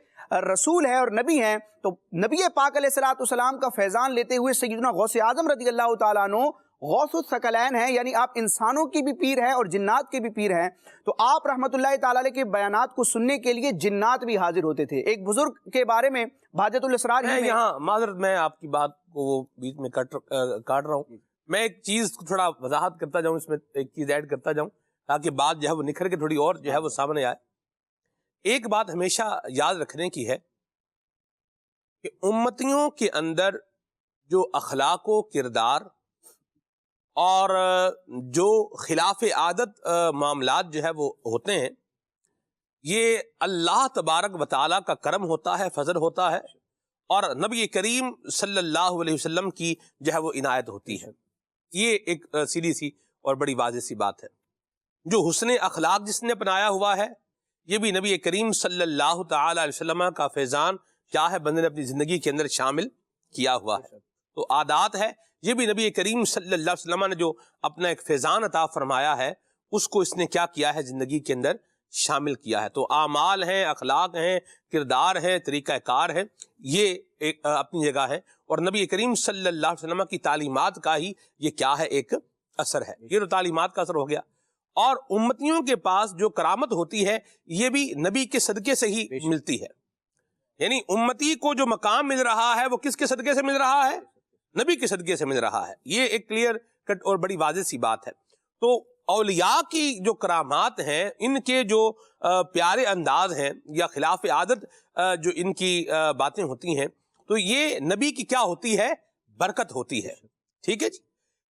Speaker 8: رسول ہیں اور نبی ہیں، تو نبی پاک علیہ السلام کا فیضان لیتے ہوئے سیدنا غوث اعظم رضی اللہ تعالیٰ عنہ غوث الثقلین ہیں، یعنی آپ انسانوں کی بھی پیر ہیں اور جنات کے بھی پیر ہیں۔ تو آپ رحمت اللہ تعالیٰ علیہ کے بیانات کو سننے کے لیے جنات بھی حاضر ہوتے تھے۔ ایک بزرگ کے بارے میں بھاجت الاسرار
Speaker 2: میں یہاں معذرت، میں آپ کی بات کو بیچ میں کاٹ رہا ہوں، میں ایک چیز کو تھوڑا وضاحت کرتا جاؤں، اس میں ایک چیز ایڈ کرتا جاؤں تاکہ بات جو ہے وہ نکھر کے تھوڑی اور جو ہے وہ سامنے آئے۔ ایک بات ہمیشہ یاد رکھنے کی ہے کہ امتیوں کے اندر جو اخلاق و کردار اور جو خلاف عادت معاملات جو ہے وہ ہوتے ہیں، یہ اللہ تبارک و تعالیٰ کا کرم ہوتا ہے، فضل ہوتا ہے، اور نبی کریم صلی اللہ علیہ وسلم کی جو ہے وہ عنایت ہوتی ہے۔ یہ ایک سیدھی سی اور بڑی واضح سی بات ہے۔ جو حسن اخلاق جس نے اپنایا ہوا ہے، یہ بھی نبی کریم صلی اللہ تعالی علیہ وسلم کا فیضان کیا ہے، بندے نے اپنی زندگی کے اندر شامل کیا ہوا ہے۔ تو عادات ہے، یہ بھی نبی کریم صلی اللہ علیہ وسلم نے جو اپنا ایک فیضان عطا فرمایا ہے، اس کو اس نے کیا کیا ہے، زندگی کے اندر شامل کیا ہے۔ تو اعمال ہیں، اخلاق ہیں، کردار ہیں، طریقہ کار ہے، یہ ایک اپنی جگہ ہے، اور نبی کریم صلی اللہ علیہ وسلم کی تعلیمات کا ہی یہ کیا ہے، ایک اثر ہے۔ یہ تو تعلیمات کا اثر ہو گیا، اور امتیوں کے پاس جو کرامت ہوتی ہے یہ بھی نبی کے صدقے سے ہی ملتی ہے۔ یعنی امتی کو جو مقام مل رہا ہے وہ کس کے صدقے سے مل رہا ہے؟ نبی کے صدقے سے مل رہا ہے۔ یہ ایک کلیئر کٹ اور بڑی واضح سی بات ہے۔ تو اولیاء کی جو کرامات ہیں، ان کے جو پیارے انداز ہیں یا خلاف عادت جو ان کی باتیں ہوتی ہیں، تو یہ نبی کی کیا ہوتی ہے؟ برکت ہوتی ہے۔ ٹھیک ہے جی۔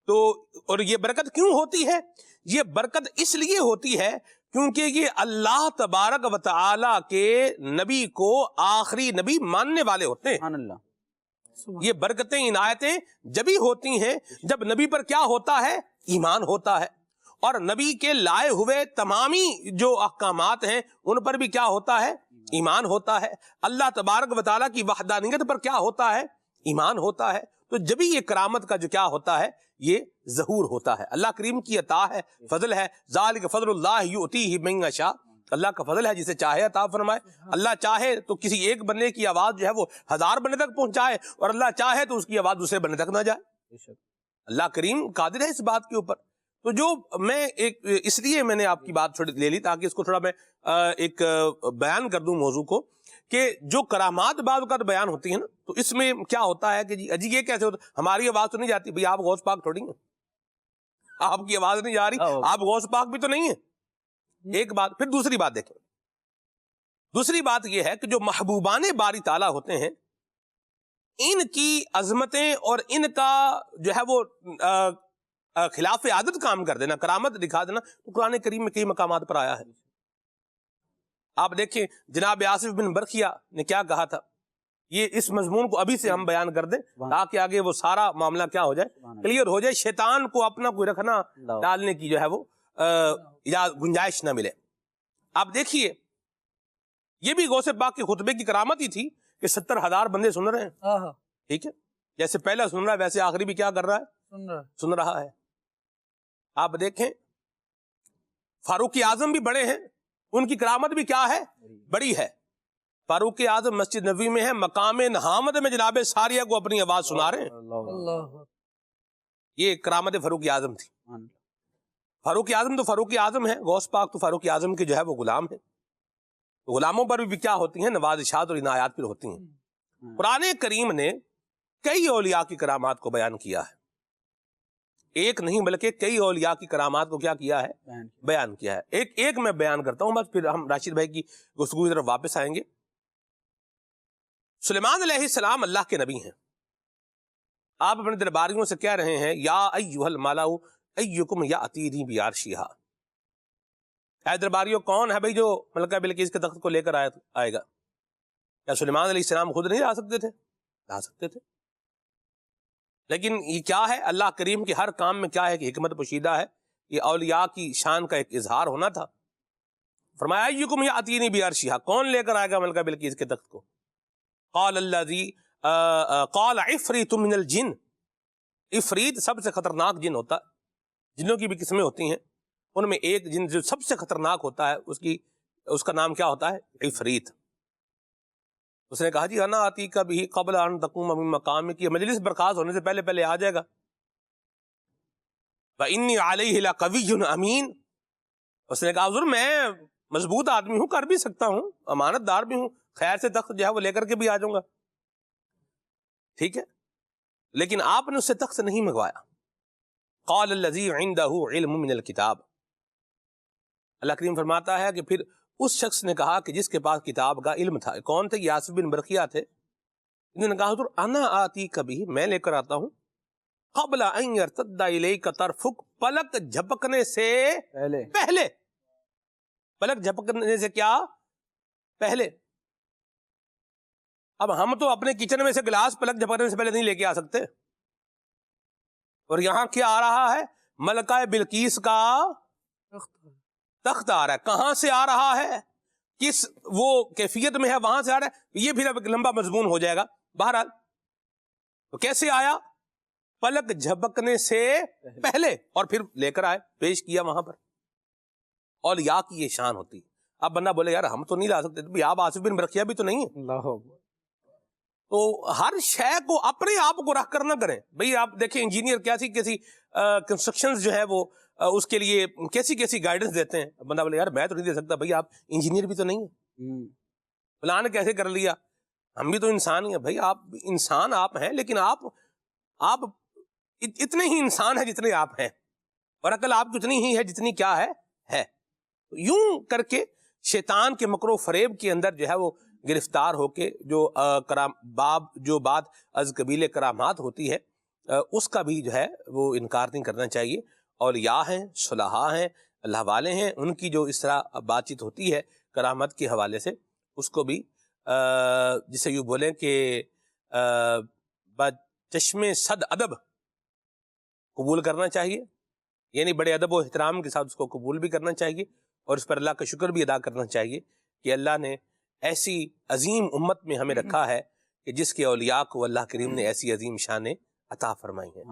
Speaker 2: تو اور یہ برکت کیوں ہوتی ہے؟ یہ برکت اس لیے ہوتی ہے کیونکہ یہ اللہ تبارک و تعالی کے نبی کو آخری نبی ماننے والے ہوتے ہیں۔
Speaker 8: سبحان اللہ۔
Speaker 2: یہ برکتیں، عنایتیں جبھی ہوتی ہیں جب نبی پر کیا ہوتا ہے؟ ایمان ہوتا ہے، اور نبی کے لائے ہوئے تمامی جو احکامات ہیں ان پر بھی کیا ہوتا ہے؟ ایمان ہوتا ہے۔ اللہ تبارک و تعالیٰ کی وحدانیت پر کیا ہوتا ہے؟ ایمان ہوتا ہے۔ تو جبھی یہ کرامت کا جو کیا ہوتا ہے، یہ ظہور ہوتا ہے۔ اللہ کریم کی عطا ہے، فضل ہے۔ ذالک فضل اللہ یؤتیہ من یشاء، اللہ کا فضل ہے، جسے چاہے عطا فرمائے۔ اللہ چاہے تو کسی ایک بندے کی آواز جو ہے وہ 1000 بندے تک پہنچائے، اور اللہ چاہے تو اس کی آواز دوسرے بندے تک نہ جائے۔ اللہ کریم قادر ہے اس بات کے اوپر۔ تو جو میں ایک اس لیے میں نے آپ کی بات تھوڑی لے لی تاکہ اس کو تھوڑا میں ایک بیان کر دوں موضوع کو، کہ جو کرامات بعض اوقات بیان ہوتی ہیں نا، تو اس میں کیا ہوتا ہے کہ جی یہ کیسے ہوتا ہے؟ ہماری آواز تو نہیں جاتی بھئی، آپ غوث پاک تھوڑی ہیں، آپ کی آواز نہیں جا رہی، آپ غوث پاک بھی تو نہیں ہیں۔ ایک بات۔ پھر دوسری بات دیکھیں، دوسری بات یہ ہے کہ جو محبوبان باری تعالیٰ ہوتے ہیں، ان کی عظمتیں اور ان کا جو ہے وہ خلاف عادت کام کر دینا، کرامت دکھا دینا، تو قرآن کریم میں کئی مقامات پر آیا ہے۔ آپ دیکھیں جناب آصف بن برخیہ نے کیا کہا تھا، یہ اس مضمون کو ابھی سے ہم بیان کر دیں تاکہ آگے وہ سارا معاملہ کیا ہو جائے، کلیئر ہو جائے، شیطان کو اپنا کوئی رکھنا ڈالنے کی جو ہے وہ گنجائش نہ ملے۔ آپ دیکھیے، یہ بھی غوث پاک کے خطبے کی کرامت ہی تھی کہ 70,000 بندے سن رہے ہیں۔ ٹھیک ہے، جیسے پہلا سن رہا ہے ویسے آخری بھی کیا کر رہا ہے؟ سن رہا ہے۔ آپ دیکھیں فاروق اعظم بھی بڑے ہیں، ان کی کرامت بھی کیا ہے؟ بڑی ہے۔ فاروق اعظم مسجد نبوی میں ہے، مقام نہامت میں جناب ساریہ کو اپنی آواز سنا رہے ہیں۔ یہ کرامت فاروق اعظم تھی۔ فاروق اعظم تو فاروق اعظم ہے، غوث پاک تو فاروق اعظم کے جو ہے وہ غلام ہیں۔ غلاموں پر بھی کیا ہوتی ہیں؟ نوازشات اور عنایات پر ہوتی ہیں۔ قرآن کریم نے کئی اولیاء کی کرامات کو بیان کیا ہے۔ ایک نہیں بلکہ کئی اولیاء کی کرامات کو کیا کیا ہے؟ بیان کیا ہے. ایک میں بیان کرتا ہوں بس، پھر ہم راشد بھائی کی گفتگو کی طرف واپس آئیں گے. سلیمان علیہ السلام اللہ کے نبی ہیں. آپ اپنے درباریوں سے کہہ رہے ہیں یا ایھا الملأ ایکم یاتینی بعرشھا. اے درباریوں، کون ہے بھائی جو ملکہ بلقیس کے تخت کو لے کر آئے گا؟ کیا سلیمان علیہ السلام خود نہیں لا سکتے تھے؟ لا سکتے تھے. لیکن یہ کیا ہے؟ اللہ کریم کے ہر کام میں کیا ہے کہ حکمت پوشیدہ ہے. یہ اولیاء کی شان کا ایک اظہار ہونا تھا. فرمایا ایکم یاتینی بعرشھا، کون لے کر آئے گا ملکہ بلقیس کے تخت کو؟ قال عفریت من الجن. عفریت سب سے خطرناک جن ہوتا ہے. جنوں کی بھی قسمیں ہوتی ہیں، ان میں ایک جن جو سب سے خطرناک ہوتا ہے اس کا نام کیا ہوتا ہے؟ عفریت. اس نے کہا جی انا آتیک بہ قبل ان تقوم من مقامک، یہ مجلس برخاست ہونے سے پہلے پہلے آ جائے گا. وانی علیہ لقوی امین. اس نے کہا حضور میں مضبوط آدمی ہوں، کر بھی سکتا ہوں، امانت دار بھی ہوں، خیر سے تخت جو ہے وہ لے کر کے بھی آ جاؤں گا. ٹھیک ہے، لیکن آپ نے اس سے تخت نہیں منگوایا. قال الذی عندہ علم من الکتاب. اللہ کریم فرماتا ہے کہ پھر اس شخص نے کہا کہ جس کے پاس کتاب کا علم تھا. کون تھے؟ یاسب بن برقیہ تھے. انہوں نے کہا حضور انا آتیک بہ، میں لے کر آتا ہوں، قبل ان یرتد الیک طرفک، پلک جھپکنے سے پہلے. پلک جھپکنے سے کیا؟ پہلے. اب ہم تو اپنے کچن میں سے گلاس پلک جھپکنے سے پہلے نہیں لے کے آ سکتے. اور یہاں کیا آ رہا ہے؟ ملکہ بلقیس کا تخت آ رہا ہے. کہاں سے آ رہا ہے؟ کس وہ کیفیت میں ہے وہاں سے آ رہا ہے. یہ پھر اب ایک لمبا مضمون ہو جائے گا. بہرحال تو کیسے آیا؟ پلک جھپکنے سے پہلے، اور پھر لے کر آئے، پیش کیا وہاں پر. اولیاء کی یہ شان ہوتی ہے. اب بندہ بولے یار ہم تو نہیں لا سکتے، تو آپ آصف بن برقیہ بھی تو نہیں ہے.
Speaker 8: اللہ اکبر.
Speaker 2: تو ہر شے کو اپنے آپ کو رکھ کر نہ کریں. بھئی آپ دیکھیں انجینئر کیسی کنسٹرکشنز جو ہے وہ اس کے لیے کیسی گائیڈنس دیتے ہیں. بندہ بولے یار میں تو نہیں دے سکتا. بھئی آپ انجینئر بھی تو نہیں ہیں، پلان کیسے کر لیا؟ ہم بھی تو انسان ہی ہیں. بھئی آپ انسان آپ ہیں، لیکن آپ اتنے ہی انسان ہیں جتنے آپ ہیں، اور عقل آپ کی اتنی ہی ہے جتنی کیا ہے. یوں کر کے شیطان کے مکر و فریب کے اندر جو ہے وہ گرفتار ہو کے جو بات از قبیل کرامات ہوتی ہے اس کا بھی جو ہے وہ انکار نہیں کرنا چاہیے. اولیاء ہیں، صلحاء ہیں، اللہ والے ہیں، ان کی جو اس طرح بات چیت ہوتی ہے کرامت کے حوالے سے، اس کو بھی جسے یوں بولیں کہ چشم صد ادب قبول کرنا چاہیے. یعنی بڑے ادب و احترام کے ساتھ اس کو قبول بھی کرنا چاہیے، اور اس پر اللہ کا شکر بھی ادا کرنا چاہیے کہ اللہ نے ایسی عظیم امت میں ہمیں رکھا ہے کہ جس کے اولیاء کو اللہ کریم نے ایسی عظیم شانیں عطا فرمائی ہیں.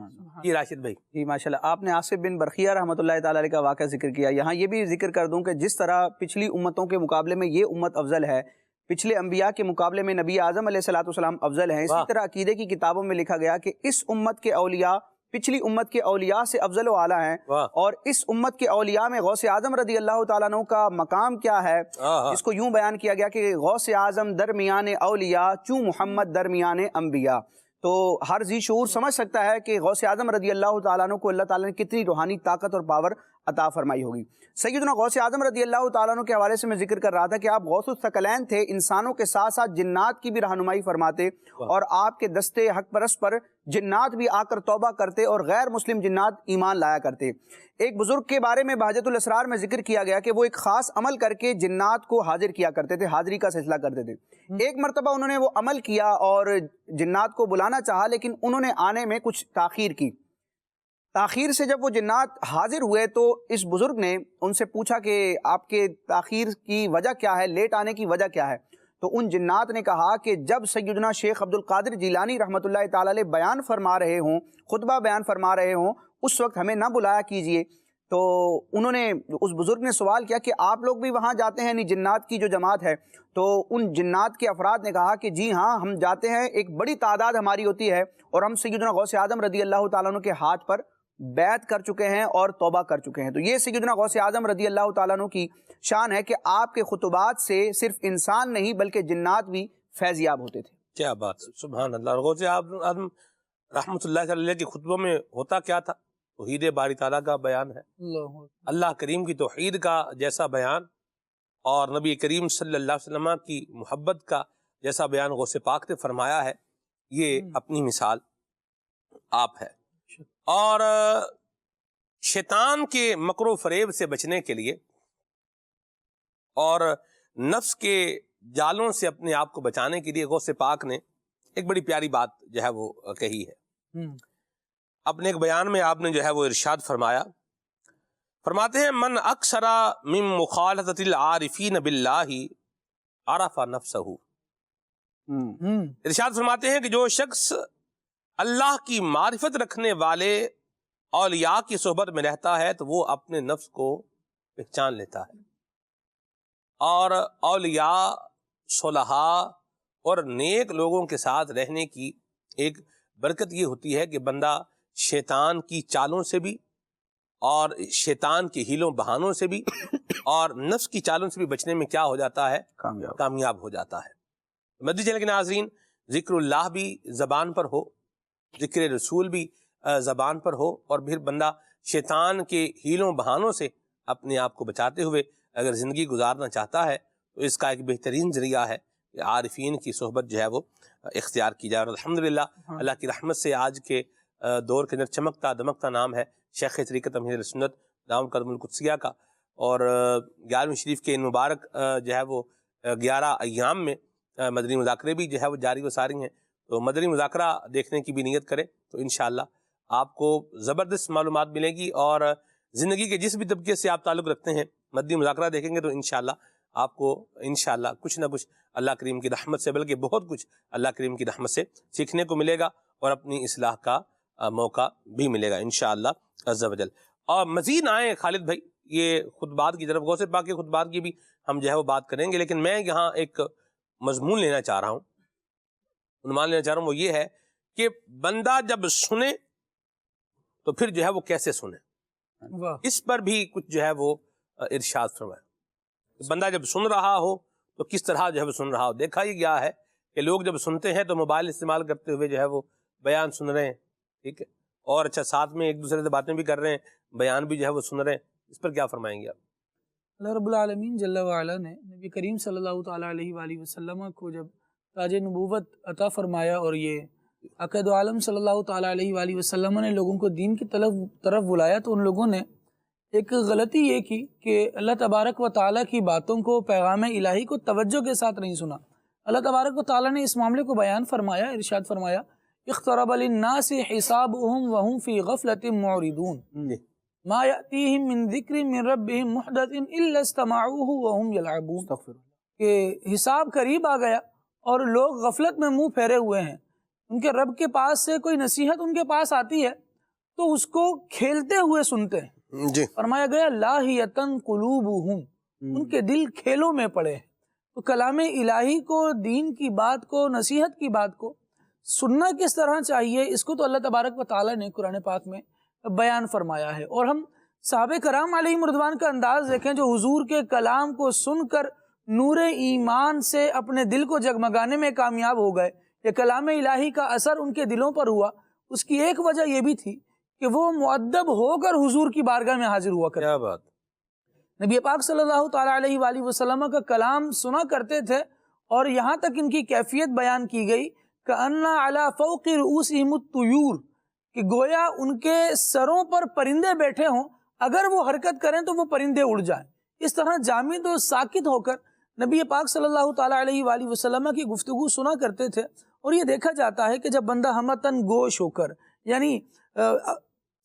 Speaker 2: جی راشد بھائی.
Speaker 8: جی ماشاءاللہ. آپ نے آصف بن برقیہ رحمۃ اللہ تعالی علیہ کا واقعہ ذکر کیا. یہاں یہ بھی ذکر کر دوں کہ جس طرح پچھلی امتوں کے مقابلے میں یہ امت افضل ہے، پچھلے انبیاء کے مقابلے میں نبی اعظم علیہ الصلوۃ والسلام افضل ہیں، اسی طرح عقیدے کی کتابوں میں لکھا گیا کہ اس امت کے اولیاء پچھلی امت کے اولیاء سے افضل و اعلیٰ ہیں. اور اس امت کے اولیاء میں غوث اعظم رضی اللہ تعالیٰ عنہ کا مقام کیا ہے، اس کو یوں بیان کیا گیا کہ غوث اعظم درمیان اولیاء چوں محمد درمیان انبیاء. تو ہر ذی شعور سمجھ سکتا ہے کہ غوث اعظم رضی اللہ تعالیٰ عنہ کو اللہ تعالیٰ نے کتنی روحانی طاقت اور پاور عطا فرمائی ہوگی. سیدنا غوث اعظم رضی اللہ تعالیٰ عنہ کے حوالے سے میں ذکر کر رہا تھا کہ آپ غوث الثقلین تھے، انسانوں کے ساتھ ساتھ جنات کی بھی رہنمائی فرماتے، اور آپ کے دستے حق پرست پر جنات بھی آ کر توبہ کرتے اور غیر مسلم جنات ایمان لایا کرتے. ایک بزرگ کے بارے میں بہجت الاسرار میں ذکر کیا گیا کہ وہ ایک خاص عمل کر کے جنات کو حاضر کیا کرتے تھے، حاضری کا سلسلہ کرتے تھے. ایک مرتبہ انہوں نے وہ عمل کیا اور جنات کو بلانا چاہا، لیکن انہوں نے آنے میں کچھ تاخیر کی. تاخیر سے جب وہ جنات حاضر ہوئے تو اس بزرگ نے ان سے پوچھا کہ آپ کے تاخیر کی وجہ کیا ہے، لیٹ آنے کی وجہ کیا ہے. تو ان جنات نے کہا کہ جب سیدنا شیخ عبد القادر جیلانی رحمۃ اللہ تعالی علیہ بیان فرما رہے ہوں، خطبہ بیان فرما رہے ہوں، اس وقت ہمیں نہ بلایا کیجئے. تو انہوں نے اس بزرگ نے سوال کیا کہ آپ لوگ بھی وہاں جاتے ہیں، یعنی جنات کی جو جماعت ہے. تو ان جنات کے افراد نے کہا کہ جی ہاں ہم جاتے ہیں، ایک بڑی تعداد ہماری ہوتی ہے، اور ہم سیدنا غوث اعظم رضی اللہ تعالیٰ عنہ کے ہاتھ پر بیعت کر چکے ہیں اور توبہ کر چکے ہیں. تو یہ سیدنا غوث اعظم رضی اللہ تعالیٰ عنہ کی شان ہے کہ آپ کے خطبات سے صرف انسان نہیں بلکہ جنات بھی فیض یاب ہوتے تھے.
Speaker 2: کیا بات، سبحان اللہ. غوث اعظم رحمۃ اللہ علیہ کے خطبوں میں ہوتا کیا تھا؟ توحید باری تعالیٰ کا بیان ہے، اللہ کریم کی توحید کا جیسا بیان اور نبی کریم صلی اللہ علیہ وسلم کی محبت کا جیسا بیان غوث پاک نے فرمایا ہے، یہ اپنی مثال آپ ہے۔ اور شیطان کے مکر و فریب سے بچنے کے لیے اور نفس کے جالوں سے اپنے آپ کو بچانے کے لیے غوث پاک نے ایک بڑی پیاری بات جو ہے وہ کہی ہے۔ اپنے ایک بیان میں آپ نے جو ہے وہ ارشاد فرماتے ہیں من اکثر من مخالطۃ العارفین باللہ عرف نفسہ۔ ارشاد فرماتے ہیں کہ جو شخص اللہ کی معرفت رکھنے والے اولیاء کی صحبت میں رہتا ہے تو وہ اپنے نفس کو پہچان لیتا ہے۔ اور اولیاء، صلحاء اور نیک لوگوں کے ساتھ رہنے کی ایک برکت یہ ہوتی ہے کہ بندہ شیطان کی چالوں سے بھی اور شیطان کی ہیلوں بہانوں سے بھی اور نفس کی چالوں سے بھی بچنے میں کیا ہو جاتا ہے؟ کامیاب ہو جاتا ہے۔ مدنی چینل کے ناظرین، ذکر اللہ بھی زبان پر ہو، ذکر رسول بھی زبان پر ہو، اور پھر بندہ شیطان کے ہیلوں بہانوں سے اپنے آپ کو بچاتے ہوئے اگر زندگی گزارنا چاہتا ہے تو اس کا ایک بہترین ذریعہ ہے کہ عارفین کی صحبت جو ہے وہ اختیار کی جائے۔ اور الحمدللہ اللہ کی رحمت سے آج کے دور کے اندر چمکتا دمکتا نام ہے شیخ طریقت امیر سنت دام قدم القدسیہ کا، اور 11ویں شریف کے ان مبارک جو ہے وہ 11 ایام میں مدنی مذاکرے بھی جو ہے وہ جاری و ساری ہیں، تو مدنی مذاکرہ دیکھنے کی بھی نیت کریں تو انشاءاللہ آپ کو زبردست معلومات ملے گی، اور زندگی کے جس بھی طبقے سے آپ تعلق رکھتے ہیں مدنی مذاکرہ دیکھیں گے تو انشاءاللہ آپ کو انشاءاللہ کچھ نہ کچھ اللہ کریم کی رحمت سے، بلکہ بہت کچھ اللہ کریم کی رحمت سے سیکھنے کو ملے گا اور اپنی اصلاح کا موقع بھی ملے گا انشاءاللہ عز و جل۔ اور مزید آئیں خالد بھائی یہ خطبات کی طرف، غوث پاک کے خطبات کی بھی ہم جو ہے وہ بات کریں گے، لیکن میں یہاں ایک مضمون لینا چاہ رہا ہوں، عنوان لینا چاہ رہا ہوں، وہ یہ ہے کہ بندہ جب سنے تو پھر جو ہے وہ کیسے سنے، اس پر بھی کچھ جو ہے وہ ارشاد فرمائے۔ بندہ جب سن رہا ہو تو کس طرح جو ہے وہ سن رہا ہو۔ دیکھا ہی گیا ہے کہ لوگ جب سنتے ہیں تو موبائل استعمال کرتے ہوئے جو ہے وہ بیان سن رہے ہیں، ٹھیک ہے، اور اچھا ساتھ میں ایک دوسرے سے باتیں بھی کر رہے ہیں، بیان بھی جو ہے وہ سن رہے ہیں، اس پر کیا فرمائیں گے آپ؟
Speaker 9: اللہ رب العالمین جل وعلا نے نبی کریم صلی اللہ تعالیٰ علیہ وآلہ وسلم کو جب تاج نبوت عطا فرمایا اور یہ عقائد عالم صلی اللہ تعالیٰ علیہ وآلہ وسلم نے لوگوں کو دین کی طرف بلایا، تو ان لوگوں نے ایک غلطی یہ کی کہ اللہ تبارک و تعالیٰ کی باتوں کو، پیغام الہی کو توجہ کے ساتھ نہیں سنا۔ اللہ تبارک و تعالیٰ نے اس معاملے کو بیان فرمایا، ارشاد فرمایا اقترب للناس حسابهم وهم في غفلة معرضون ما يأتيهم من ذکر من ربهم محدث الا استمعوه وهم يلعبون، کہ حساب قریب آ گیا اور لوگ غفلت میں منہ پھیرے ہوئے ہیں، ان کے رب کے پاس سے کوئی نصیحت ان کے پاس آتی ہے تو اس کو کھیلتے ہوئے سنتے ہیں۔
Speaker 2: جی
Speaker 9: فرمایا گیا لاہیتن قلوبہم، ان کے دل کھیلوں میں پڑے ہیں۔ تو کلام الہی کو، دین کی بات کو، نصیحت کی بات کو سننا کس طرح چاہیے، اس کو تو اللہ تبارک و تعالیٰ نے قرآن پاک میں بیان فرمایا ہے۔ اور ہم صحابہ کرام علیہم رضوان کا انداز دیکھیں جو حضور کے کلام کو سن کر نور ایمان سے اپنے دل کو جگمگانے میں کامیاب ہو گئے، یہ کلام الہی کا اثر ان کے دلوں پر ہوا۔ اس کی ایک وجہ یہ بھی تھی کہ وہ مؤدب ہو کر حضور کی بارگاہ میں حاضر ہوا کرتے،
Speaker 2: کیا بات،
Speaker 9: نبی پاک صلی اللہ تعالیٰ علیہ وآلہ وسلم کا کلام سنا کرتے تھے، اور یہاں تک ان کی کیفیت بیان کی گئی کأن علی فوق رؤوسہم الطیور، کہ گویا ان کے سروں پر پرندے بیٹھے ہوں، اگر وہ حرکت کریں تو وہ پرندے اڑ جائیں۔ اس طرح جامد و ساکت ہو کر نبی پاک صلی اللہ تعالیٰ علیہ وآلہ وسلم کی گفتگو سنا کرتے تھے۔ اور یہ دیکھا جاتا ہے کہ جب بندہ ہمتن گوش ہو کر، یعنی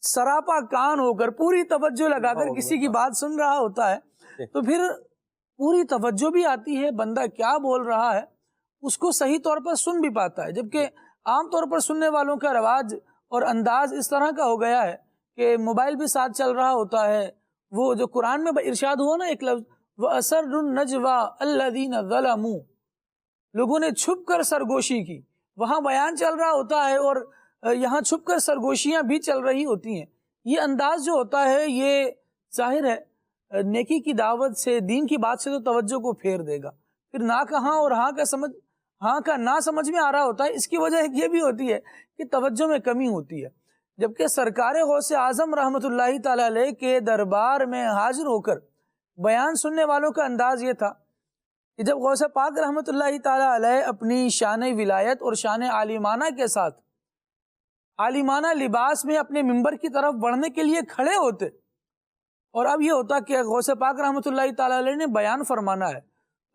Speaker 9: سراپا کان ہو کر، پوری توجہ لگا کر کسی کی بات سن رہا ہوتا ہے تو پھر پوری توجہ بھی آتی ہے، بندہ کیا بول رہا ہے اس کو صحیح طور پر سن بھی پاتا ہے۔ جبکہ عام طور پر سننے والوں کا رواج اور انداز اس طرح کا ہو گیا ہے کہ موبائل بھی ساتھ چل رہا ہوتا ہے، وہ جو قرآن میں ارشاد ہوا نا ایک لفظ وَأَسَرُّ النَّجْوَى الَّذِينَ ظَلَمُوا، لوگوں نے چھپ کر سرگوشی کی، وہاں بیان چل رہا ہوتا ہے اور یہاں چھپ کر سرگوشیاں بھی چل رہی ہوتی ہیں۔ یہ انداز جو ہوتا ہے یہ ظاہر ہے نیکی کی دعوت سے، دین کی بات سے تو توجہ کو پھیر دے گا، پھر نہ کہاں اور ہاں کا نہ سمجھ میں آ رہا ہوتا ہے۔ اس کی وجہ یہ بھی ہوتی ہے کہ توجہ میں کمی ہوتی ہے۔ جبکہ سرکار غوث اعظم رحمۃ اللہ تعالی علیہ کے دربار میں حاضر ہو کر بیان سننے والوں کا انداز یہ تھا کہ جب غوث پاک رحمۃ اللہ تعالی علیہ اپنی شان ولایت اور شان عالمانہ کے ساتھ عالمانہ لباس میں اپنے منبر کی طرف بڑھنے کے لیے کھڑے ہوتے، اور اب یہ ہوتا کہ غوث پاک رحمۃ اللہ تعالی علیہ نے بیان فرمانا ہے،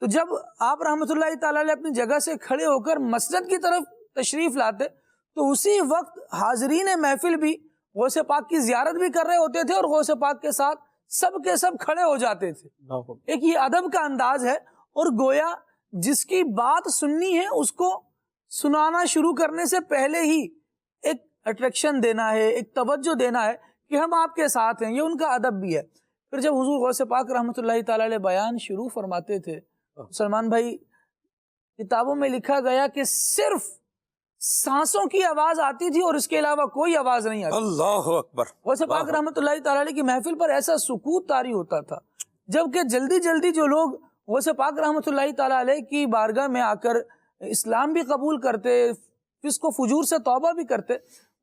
Speaker 9: تو جب آپ رحمۃ اللہ تعالی علیہ اپنی جگہ سے کھڑے ہو کر مسجد کی طرف تشریف لاتے تو اسی وقت حاضرین محفل بھی غوث پاک کی زیارت بھی کر رہے ہوتے تھے اور غوث پاک کے ساتھ سب کے سب کھڑے ہو جاتے تھے۔ ایک یہ ادب کا انداز ہے، اور گویا جس کی بات سننی ہے اس کو سنانا شروع کرنے سے پہلے ہی ایک اٹریکشن دینا ہے، ایک توجہ دینا ہے کہ ہم آپ کے ساتھ ہیں، یہ ان کا ادب بھی ہے۔ پھر جب حضور غوث پاک رحمۃ اللہ تعالی علیہ بیان شروع فرماتے تھے، سلمان بھائی کتابوں میں لکھا گیا کہ صرف سانسوں کی آواز آتی تھی اور اس کے علاوہ کوئی آواز نہیں آتی۔
Speaker 2: اللہ اکبر۔
Speaker 9: غوث پاک رحمۃ اللہ تعالی علیہ کی محفل پر ایسا سکوت طاری ہوتا تھا، جبکہ جلدی جلدی جو لوگ غوث پاک رحمۃ اللہ تعالی علیہ کی بارگاہ میں آ کر اسلام بھی قبول کرتے، فسق و فجور سے توبہ بھی کرتے،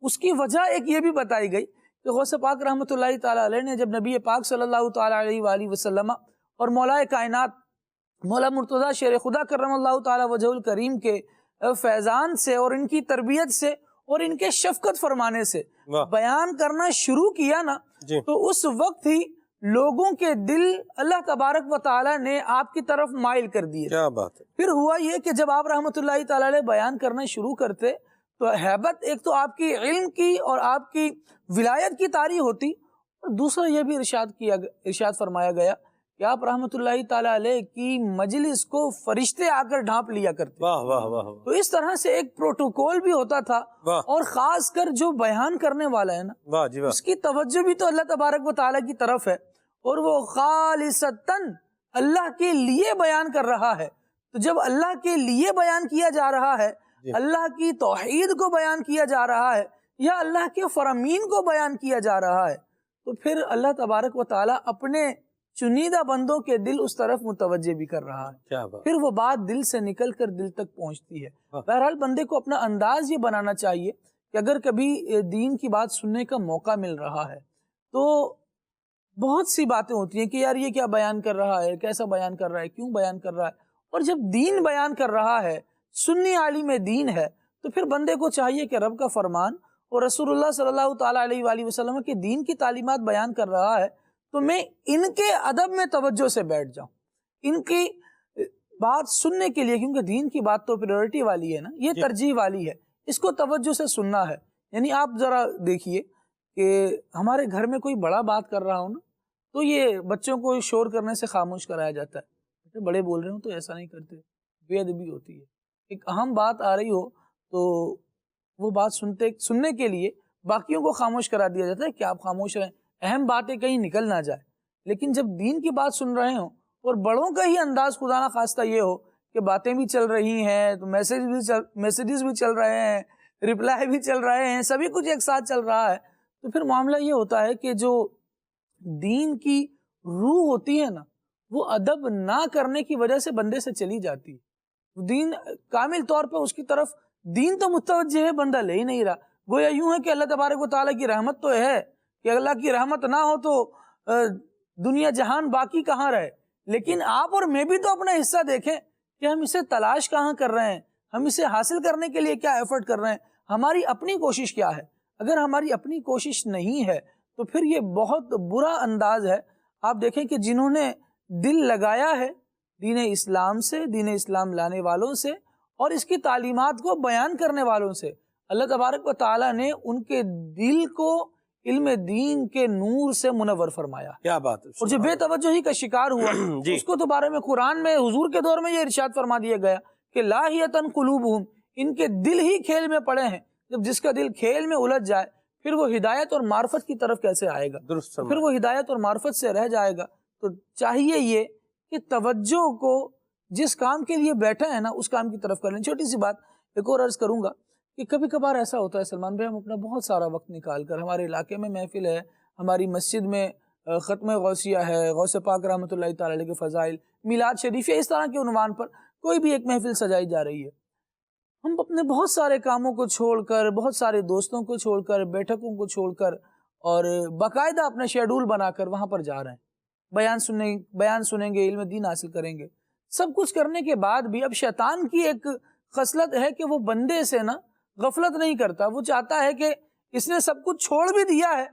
Speaker 9: اس کی وجہ ایک یہ بھی بتائی گئی کہ غوث پاک رحمۃ اللہ تعالی علیہ نے جب نبی پاک صلی اللہ تعالی علیہ وآلہ وسلم اور مولا کائنات مولا مرتضیٰ شیر خدا کرم اللہ تعالی وجہ الکریم کے فیضان سے اور ان کی تربیت سے اور ان کے شفقت فرمانے سے بیان کرنا شروع کیا نا، تو اس وقت ہی لوگوں کے دل اللہ تبارک و تعالی نے آپ کی طرف مائل کر دیے۔
Speaker 2: کیا بات ہے۔
Speaker 9: پھر ہوا یہ کہ جب آپ رحمۃ اللہ تعالی علیہ بیان کرنا شروع کرتے تو ہیبت ایک تو آپ کی علم کی اور آپ کی ولایت کی طاری ہوتی، اور دوسرا یہ بھی ارشاد فرمایا گیا کہ آپ رحمۃ اللہ تعالی علیہ کی مجلس کو فرشتے آ کر ڈھانپ لیا کرتے۔
Speaker 2: واہ واہ واہ۔
Speaker 9: تو اس طرح سے ایک پروٹوکول بھی ہوتا تھا، اور خاص کر جو بیان کرنے والا ہے نا،
Speaker 2: واہ جی واہ،
Speaker 9: اس کی توجہ بھی تو اللہ تبارک و تعالی کی طرف ہے، اور وہ خالصتاً اللہ کے لیے بیان کر رہا ہے۔ تو جب اللہ کے لیے بیان کیا جا رہا ہے، اللہ کی توحید کو بیان کیا جا رہا ہے، یا اللہ کے فرامین کو بیان کیا جا رہا ہے، تو پھر اللہ تبارک و تعالی اپنے چنیدہ بندوں کے دل اس طرف متوجہ بھی کر رہا ہے، پھر وہ بات دل سے نکل کر دل تک پہنچتی ہے۔ بہرحال بندے کو اپنا انداز یہ بنانا چاہیے کہ اگر کبھی دین کی بات سننے کا موقع مل رہا ہے تو بہت سی باتیں ہوتی ہیں کہ یار یہ کیا بیان کر رہا ہے، کیسا بیان کر رہا ہے، کیوں بیان کر رہا ہے، اور جب دین بیان کر رہا ہے، سنی عالم دین ہے، تو پھر بندے کو چاہیے کہ رب کا فرمان اور رسول اللہ صلی اللہ تعالی علیہ وآلہ وسلم کے دین کی تعلیمات بیان کر رہا ہے تو میں ان کے ادب میں توجہ سے بیٹھ جاؤں، ان کی بات سننے کے لیے، کیونکہ دین کی بات تو پریورٹی والی ہے نا، یہ ترجیح والی ہے، اس کو توجہ سے سننا ہے۔ یعنی آپ ذرا دیکھیے کہ ہمارے گھر میں کوئی بڑا بات کر رہا ہو نا، تو یہ بچوں کو شور کرنے سے خاموش کرایا جاتا ہے، بڑے بول رہے ہوں تو ایسا نہیں کرتے، بے ادبی ہوتی ہے۔ ایک اہم بات آ رہی ہو تو وہ بات سننے کے لیے باقیوں کو خاموش کرا دیا جاتا ہے کہ آپ خاموش رہیں، اہم باتیں کہیں نکل نہ جائے۔ لیکن جب دین کی بات سن رہے ہوں اور بڑوں کا ہی انداز خدا نہ خواستہ یہ ہو کہ باتیں بھی چل رہی ہیں تو میسیجز بھی چل رہے ہیں، رپلائی بھی چل رہے ہیں، سبھی کچھ ایک ساتھ چل رہا ہے، تو پھر معاملہ یہ ہوتا ہے کہ جو دین کی روح ہوتی ہے نا، وہ ادب نہ کرنے کی وجہ سے بندے سے چلی جاتی ہے۔ دین کامل طور پہ اس کی طرف دین تو متوجہ ہے، بندہ لے ہی نہیں رہا۔ گویا یوں ہے کہ اللہ تبارک و تعالیٰ کی رحمت تو ہے کہ اللہ کی رحمت نہ ہو تو دنیا جہان باقی کہاں رہے، لیکن آپ اور میں بھی تو اپنا حصہ دیکھیں کہ ہم اسے تلاش کہاں کر رہے ہیں، ہم اسے حاصل کرنے کے لیے کیا ایفرٹ کر رہے ہیں، ہماری اپنی کوشش کیا ہے۔ اگر ہماری اپنی کوشش نہیں ہے تو پھر یہ بہت برا انداز ہے۔ آپ دیکھیں کہ جنہوں نے دل لگایا ہے دین اسلام سے، دین اسلام لانے والوں سے اور اس کی تعلیمات کو بیان کرنے والوں سے، اللہ تبارک و تعالیٰ نے ان کے دل کو علم دین کے نور سے منور فرمایا۔
Speaker 2: کیا بات ہے۔
Speaker 9: اور جو بے توجہی کا شکار ہوا اس کو تو بارے میں قرآن میں حضور کے دور میں یہ ارشاد فرما دیا گیا کہ لاہیتن قلوبہم، ان کے دل ہی کھیل میں پڑے ہیں۔ جب جس کا دل کھیل میں الجھ جائے پھر وہ ہدایت اور معرفت کی طرف کیسے آئے گا، پھر وہ ہدایت اور معرفت سے رہ جائے گا۔ تو چاہیے یہ کہ توجہ کو جس کام کے لیے بیٹھا ہے نا اس کام کی طرف کر لیں۔ چھوٹی سی بات ایک اور عرض کروں گا کہ کبھی کبھار ایسا ہوتا ہے سلمان بھائی، ہم اپنا بہت سارا وقت نکال کر، ہمارے علاقے میں محفل ہے، ہماری مسجد میں ختم غوثیہ ہے، غوث پاک رحمۃ اللہ تعالی علیہ کے فضائل، میلاد شریف، اس طرح کے عنوان پر کوئی بھی ایک محفل سجائی جا رہی ہے، ہم اپنے بہت سارے کاموں کو چھوڑ کر، بہت سارے دوستوں کو چھوڑ کر، بیٹھکوں کو چھوڑ کر اور باقاعدہ اپنا شیڈول بنا کر وہاں پر جا رہے ہیں، بیان سنیں گے، علم دین حاصل کریں گے، سب کچھ کرنے کے بعد بھی اب شیطان کی ایک خصلت ہے کہ وہ بندے سے نا غفلت نہیں کرتا. وہ چاہتا ہے کہ اس نے سب کچھ چھوڑ بھی دیا ہے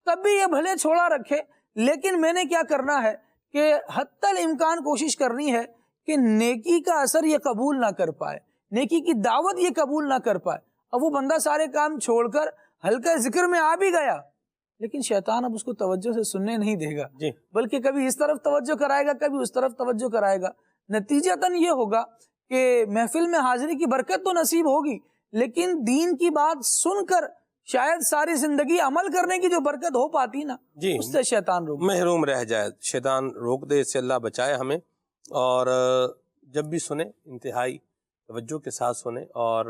Speaker 9: تب بھی یہ بھلے چھوڑا رکھے، لیکن میں نے کیا کرنا ہے کہ حتی الامکان کوشش کرنی ہے کہ نیکی کا اثر یہ قبول نہ کر پائے، نیکی کی دعوت یہ قبول نہ کر پائے. اب وہ بندہ سارے کام چھوڑ کر ہلکے ذکر میں آ بھی گیا، لیکن شیطان اب اس کو توجہ سے سننے نہیں دے گا، بلکہ کبھی اس طرف توجہ کرائے گا، کبھی اس طرف توجہ کرائے گا. نتیجتاً یہ ہوگا کہ محفل میں حاضری کی برکت تو نصیب ہوگی، لیکن دین کی بات سن کر شاید ساری زندگی عمل کرنے کی جو برکت ہو پاتی نا، اس سے شیطان روک
Speaker 2: محروم رہ جائے. شیطان روک دے، اس سے اللہ بچائے ہمیں. اور جب بھی سنیں انتہائی توجہ کے ساتھ سنیں اور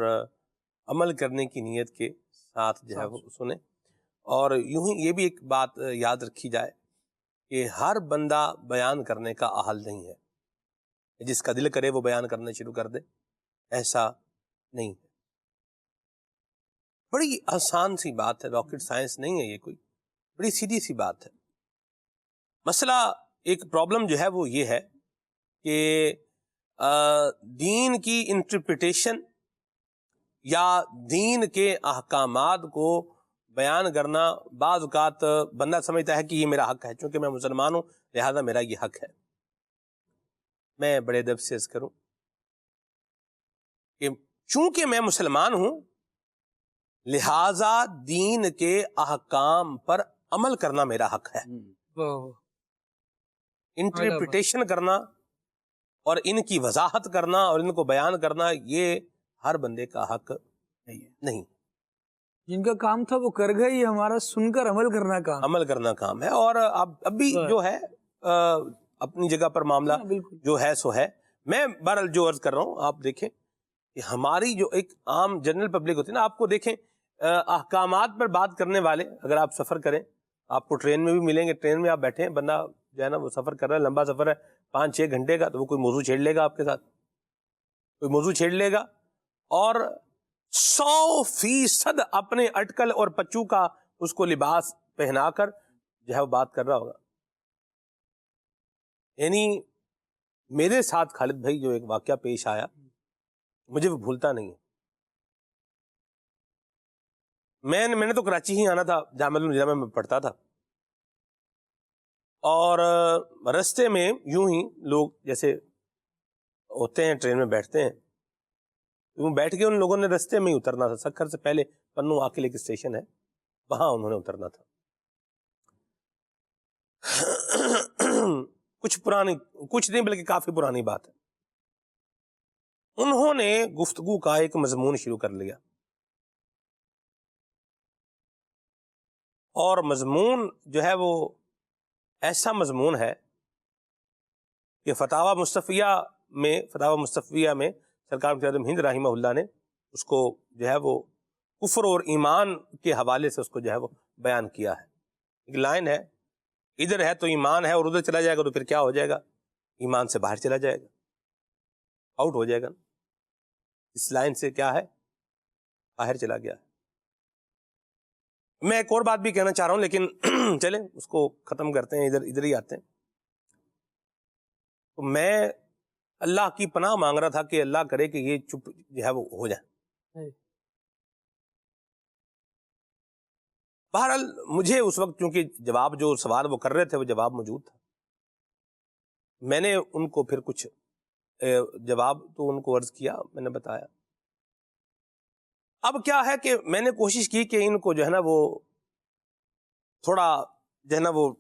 Speaker 2: عمل کرنے کی نیت کے ساتھ جو ہے وہ سنیں. اور یوں ہی یہ بھی ایک بات یاد رکھی جائے کہ ہر بندہ بیان کرنے کا اہل نہیں ہے. جس کا دل کرے وہ بیان کرنا شروع کر دے، ایسا نہیں. بڑی آسان سی بات ہے، راکٹ سائنس نہیں ہے یہ کوئی، بڑی سیدھی سی بات ہے. مسئلہ ایک پرابلم جو ہے وہ یہ ہے کہ دین کی انٹرپریٹیشن یا دین کے احکامات کو بیان کرنا، بعض اوقات بندہ سمجھتا ہے کہ یہ میرا حق ہے، چونکہ میں مسلمان ہوں لہذا میرا یہ حق ہے. میں بڑے ادب سے عرض کروں کہ چونکہ میں مسلمان ہوں لہذا دین کے احکام پر عمل کرنا میرا حق ہے. انٹرپریٹیشن کرنا اور ان کی وضاحت کرنا اور ان کو بیان کرنا یہ ہر بندے کا حق نہیں.
Speaker 9: جن کا کام تھا وہ کر گئے، یہ ہمارا سن کر عمل کرنا کام ہے. اور اب بھی جو ہے اپنی جگہ پر معاملہ جو ہے سو ہے. میں بہرحال جو عرض کر رہا ہوں، آپ دیکھیں کہ ہماری جو ایک عام جنرل پبلک ہوتی ہے نا، آپ کو دیکھیں احکامات پر بات کرنے والے، اگر آپ سفر کریں، آپ کو ٹرین میں بھی ملیں گے، ٹرین میں آپ بیٹھے ہیں، بندہ جو ہے نا وہ سفر کر رہا ہے، لمبا سفر ہے 5-6 گھنٹے کا، تو وہ کوئی موضوع چھیڑ لے گا آپ کے ساتھ، کوئی موضوع چھیڑ لے گا اور 100% اپنے اٹکل اور پچو کا اس کو لباس پہنا کر جو ہے وہ بات کر رہا ہوگا. یعنی میرے ساتھ خالد بھائی جو ایک واقعہ پیش آیا مجھے وہ بھولتا نہیں ہے. میں نے تو کراچی ہی آنا تھا، جامعہ المدینہ میں پڑھتا تھا، اور رستے میں یوں ہی لوگ جیسے ہوتے ہیں ٹرین میں بیٹھتے ہیں، وہ بیٹھ کے ان لوگوں نے رستے میں ہی اترنا تھا. سکھر سے پہلے پنو عاقل ایک اسٹیشن ہے، وہاں انہوں نے اترنا تھا. کچھ نہیں بلکہ کافی پرانی بات ہے. انہوں نے گفتگو کا ایک مضمون شروع کر لیا، اور مضمون جو ہے وہ ایسا مضمون ہے کہ فتاوی مصطفیہ میں سرکار مفتی اعظم ہند رحمہ اللہ نے اس کو جو ہے وہ کفر اور ایمان کے حوالے سے اس کو جو ہے وہ بیان کیا ہے. ایک لائن ہے، ادھر ہے تو ایمان ہے اور ادھر چلا جائے گا تو پھر کیا ہو جائے گا؟ ایمان سے باہر چلا جائے گا، آؤٹ ہو جائے گا. اس لائن سے کیا ہے؟ باہر چلا گیا. میں ایک اور بات بھی کہنا چاہ رہا ہوں لیکن چلیں اس کو ختم کرتے ہیں، ادھر ہی آتے ہیں. تو میں اللہ کی پناہ مانگ رہا تھا کہ اللہ کرے کہ یہ چپ جو ہے وہ ہو جائے. بہرحال مجھے اس وقت چونکہ جواب جو سوال وہ کر رہے تھے وہ جواب موجود تھا، میں نے ان کو پھر کچھ جواب تو ان کو عرض کیا، میں نے بتایا. اب کیا ہے کہ میں نے کوشش کی کہ ان کو جو ہے نا وہ تھوڑا جو ہے نا وہ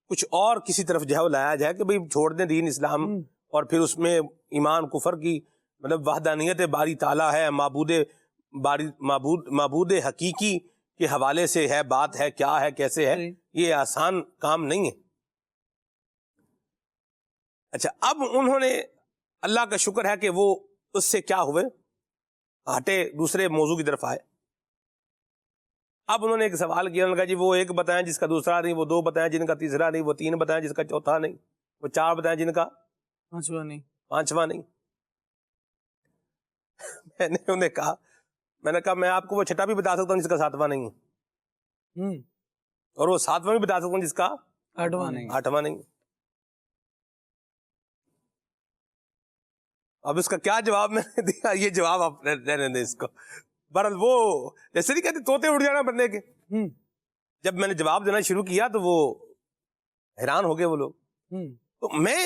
Speaker 9: کچھ اور کسی طرف جو ہے وہ لایا جائے کہ بھئی چھوڑ دیں دین اسلام، اور پھر اس میں ایمان کفر کی مطلب وحدانیت باری تعالیٰ ہے، معبود حقیقی کے حوالے سے ہے، بات ہے کیا ہے کیسے ہے، یہ آسان کام نہیں ہے. اچھا، اب انہوں نے اللہ کا شکر ہے کہ وہ اس سے کیا ہوئے، ہٹے، دوسرے موضوع کی طرف آئے. اب انہوں نے ایک سوال کیا، انہوں نے کہا جی وہ ایک بتائیں جس کا دوسرا نہیں، وہ دو بتائیں جن کا تیسرا نہیں، وہ تین بتائیں جس کا چوتھا نہیں، وہ چار بتائیں جن کا پانچواں نہیں.
Speaker 2: میں نے انہیں کہا، میں نے کہا میں آپ کو وہ چھٹا بھی بتا سکتا ہوں جس کا ساتواں نہیں ہے، اور وہ ساتواں بھی بتا سکتا ہوں جس کا آٹھواں نہیں۔ اب اس کا کیا جواب میں نے دیا، یہ جواب آپ رہنے دیں اس کو۔ بہرحال وہ جیسے نہیں کہتے طوطے اڑ جانا بندے کے، جب میں نے جواب دینا شروع کیا تو وہ حیران ہو گئے وہ لوگ۔ تو میں